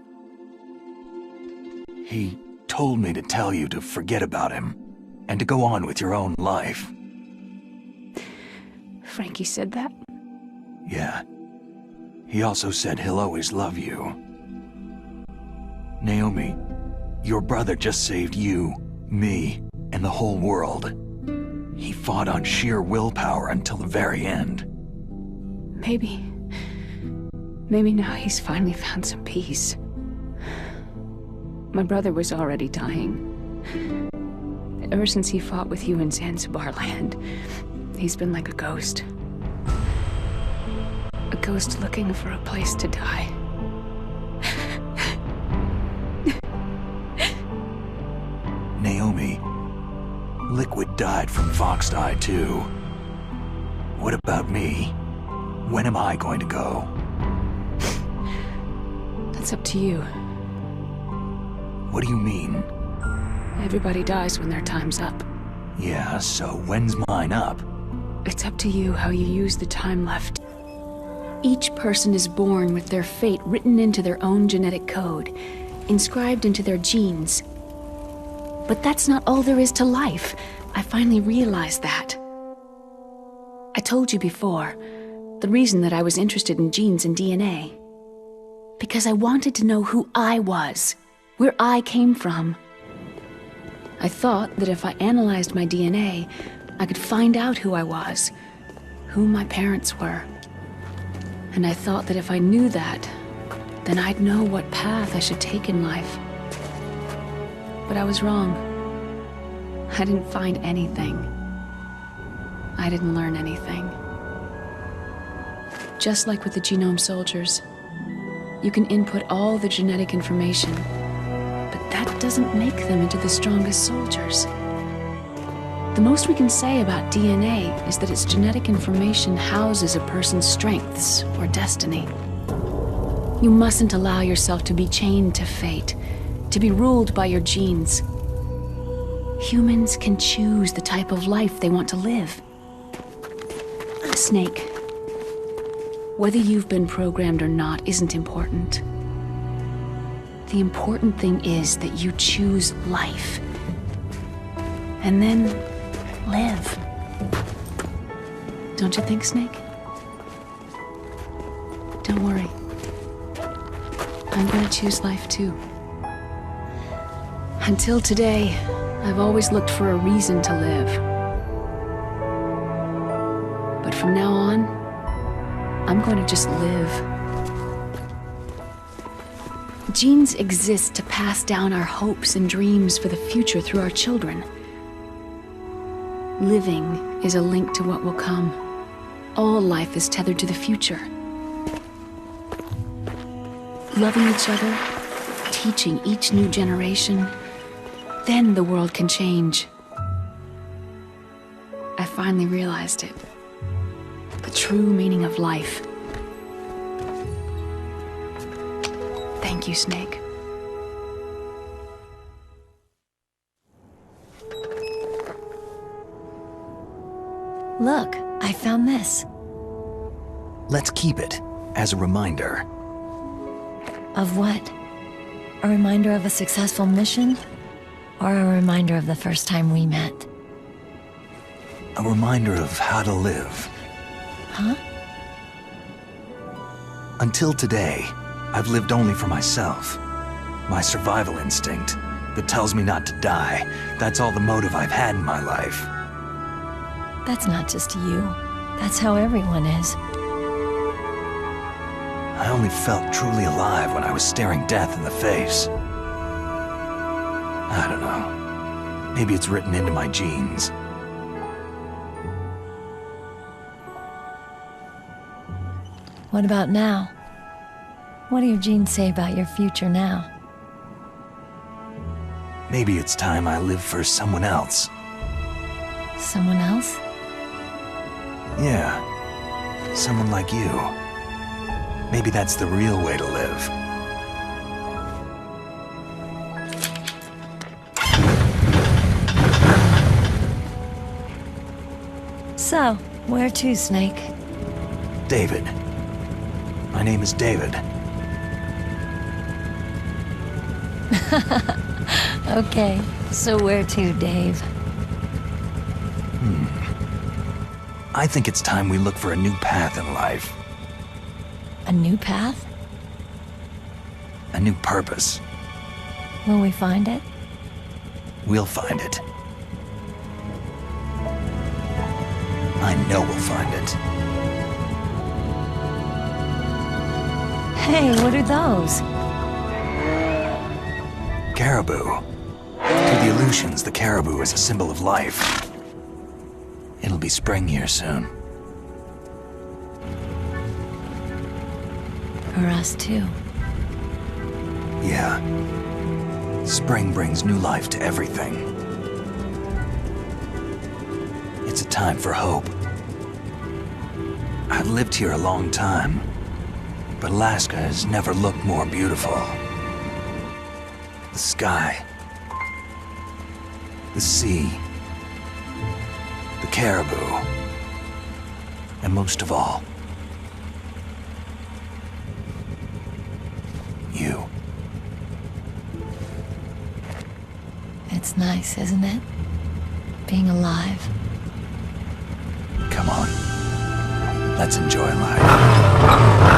He told me to tell you to forget about him and to go on with your own life. Frankie said that? Yeah. He also said he'll always love you. Naomi, your brother just saved you, me, and the whole world. He fought on sheer willpower until the very end. Maybe now he's finally found some peace. My brother was already dying. Ever since he fought with you in Zanzibar land, He's been like a ghost. A ghost looking for a place to die. Naomi, Liquid died from Foxdie too. What about me? When am I going to go? That's up to you. What do you mean? Everybody dies when their time's up. Yeah, so when's mine up? It's up to you how you use the time left. Each person is born with their fate written into their own genetic code, inscribed into their genes. But that's not all there is to life. I finally realized that. I told you before, the reason that I was interested in genes and DNA. Because I wanted to know who I was, where I came from. I thought that if I analyzed my DNA, I could find out who I was, who my parents were. And I thought that if I knew that, then I'd know what path I should take in life. But I was wrong. I didn't find anything. I didn't learn anything. Just like with the Genome Soldiers, you can input all the genetic information, but that doesn't make them into the strongest soldiers. The most we can say about DNA is that its genetic information houses a person's strengths or destiny. You mustn't allow yourself to be chained to fate, to be ruled by your genes. Humans can choose the type of life they want to live. Snake, whether you've been programmed or not isn't important. The important thing is that you choose life. And then live. Don't you think, Snake? Don't worry. I'm gonna choose life too. Until today, I've always looked for a reason to live. But from now on, I'm going to just live. Genes exist to pass down our hopes and dreams for the future through our children. Living is a link to what will come. All life is tethered to the future. Loving each other, teaching each new generation, then the world can change. I finally realized it. The true meaning of life. Thank you, Snake. Look, I found this. Let's keep it as a reminder. Of what? A reminder of a successful mission? Or a reminder of the first time we met? A reminder of how to live. Huh? Until today, I've lived only for myself. My survival instinct that tells me not to die. That's all the motive I've had in my life. That's not just you. That's how everyone is. I only felt truly alive when I was staring death in the face. I don't know. Maybe it's written into my genes. What about now? What do your genes say about your future now? Maybe it's time I live for someone else. Someone else? Yeah. Someone like you. Maybe that's the real way to live. So, where to, Snake? David. My name is David. Okay, so where to, Dave? I think it's time we look for a new path in life. A new path? A new purpose. Will we find it? We'll find it. I know we'll find it. Hey, what are those? Caribou. To the Aleutians, the caribou is a symbol of life. It'll be spring here soon. For us, too. Yeah. Spring brings new life to everything. It's a time for hope. I've lived here a long time, but Alaska has never looked more beautiful. The sky, the sea, the caribou, and most of all, you. It's nice, isn't it? Being alive. Come on. Let's enjoy life.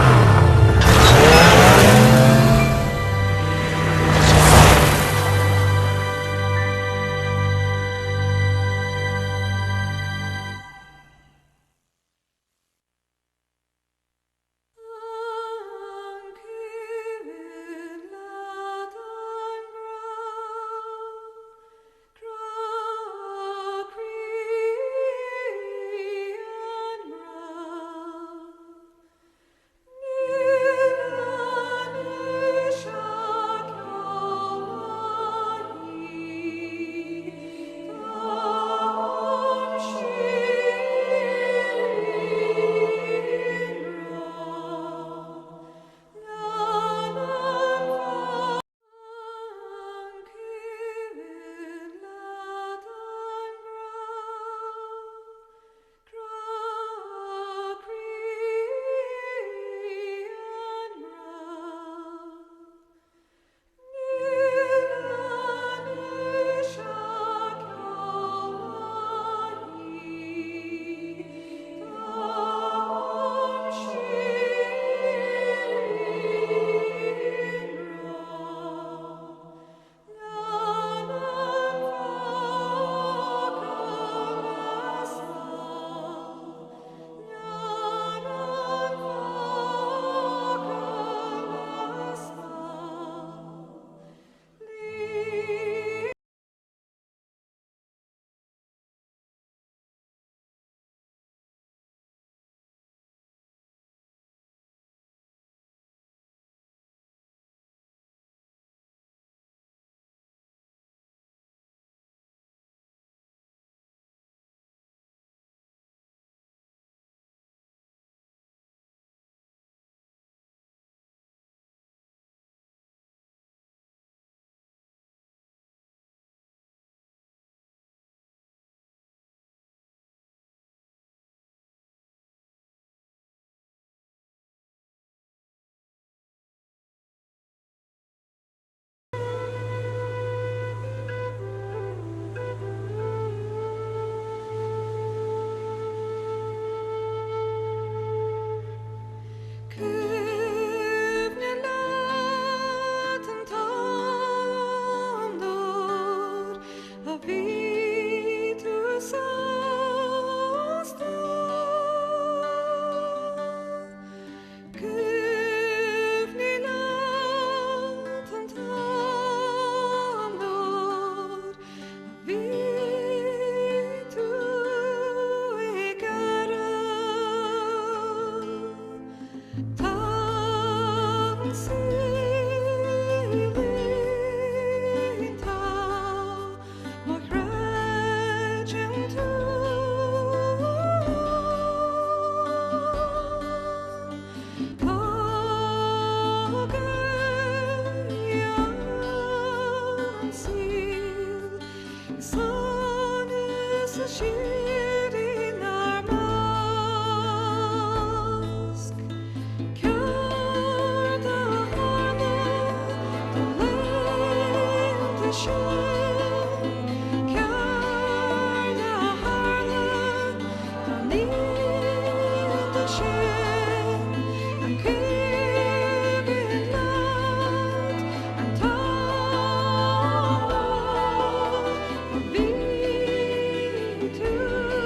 To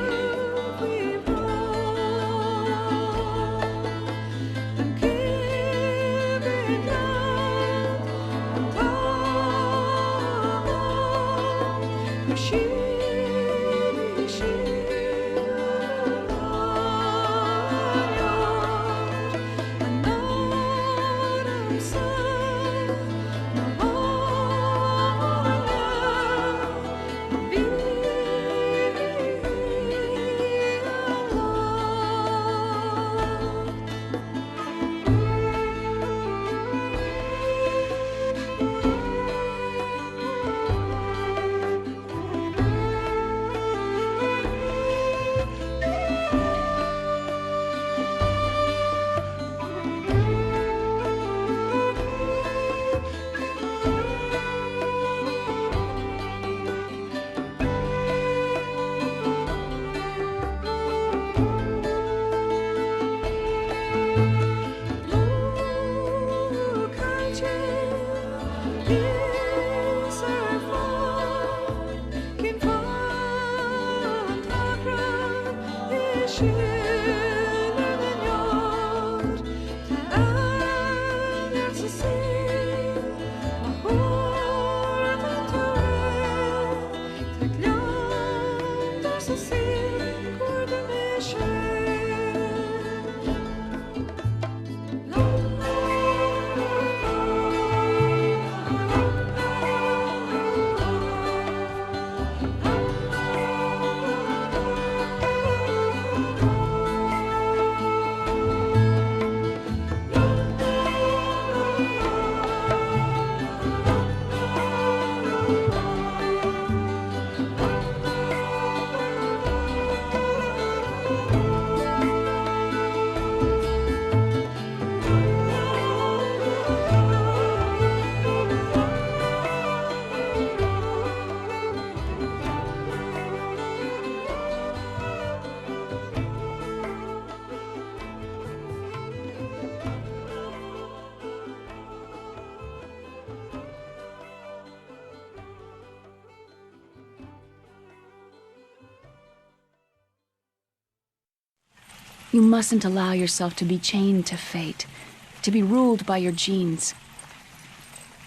You mustn't allow yourself to be chained to fate, to be ruled by your genes.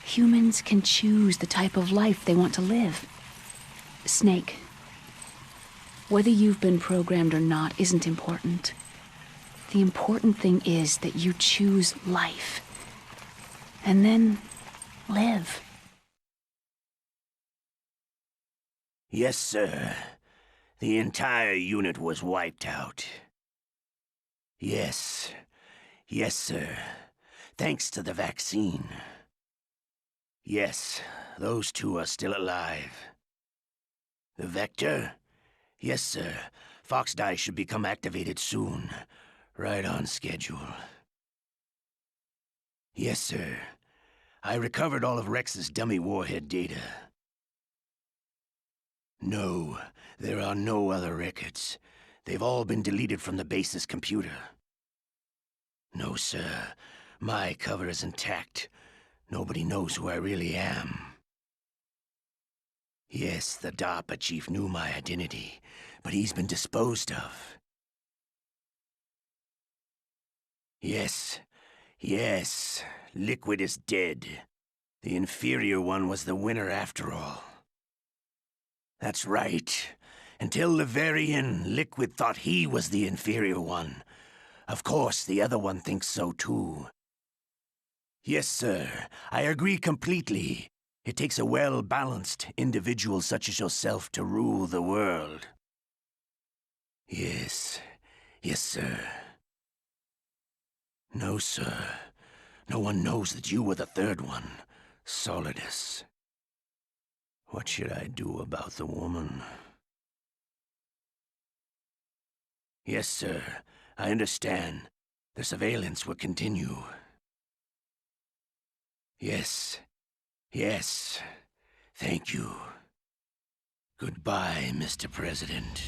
Humans can choose the type of life they want to live. Snake, whether you've been programmed or not isn't important. The important thing is that you choose life. And then live. Yes, sir. The entire unit was wiped out. Yes. Yes, sir. Thanks to the vaccine. Yes, those two are still alive. The Vector? Yes, sir. Foxdie should become activated soon. Right on schedule. Yes, sir. I recovered all of Rex's dummy warhead data. No, there are no other records. They've all been deleted from the base's computer. No, sir. My cover is intact. Nobody knows who I really am. Yes, the DARPA chief knew my identity, but he's been disposed of. Yes. Yes. Liquid is dead. The inferior one was the winner after all. That's right. Until the very end, Liquid thought he was the inferior one. Of course, the other one thinks so too. Yes, sir. I agree completely. It takes a well-balanced individual such as yourself to rule the world. Yes. Yes, sir. No, sir. No one knows that you were the third one, Solidus. What should I do about the woman? Yes, sir. I understand. The surveillance will continue. Yes. Yes. Thank you. Goodbye, Mr. President.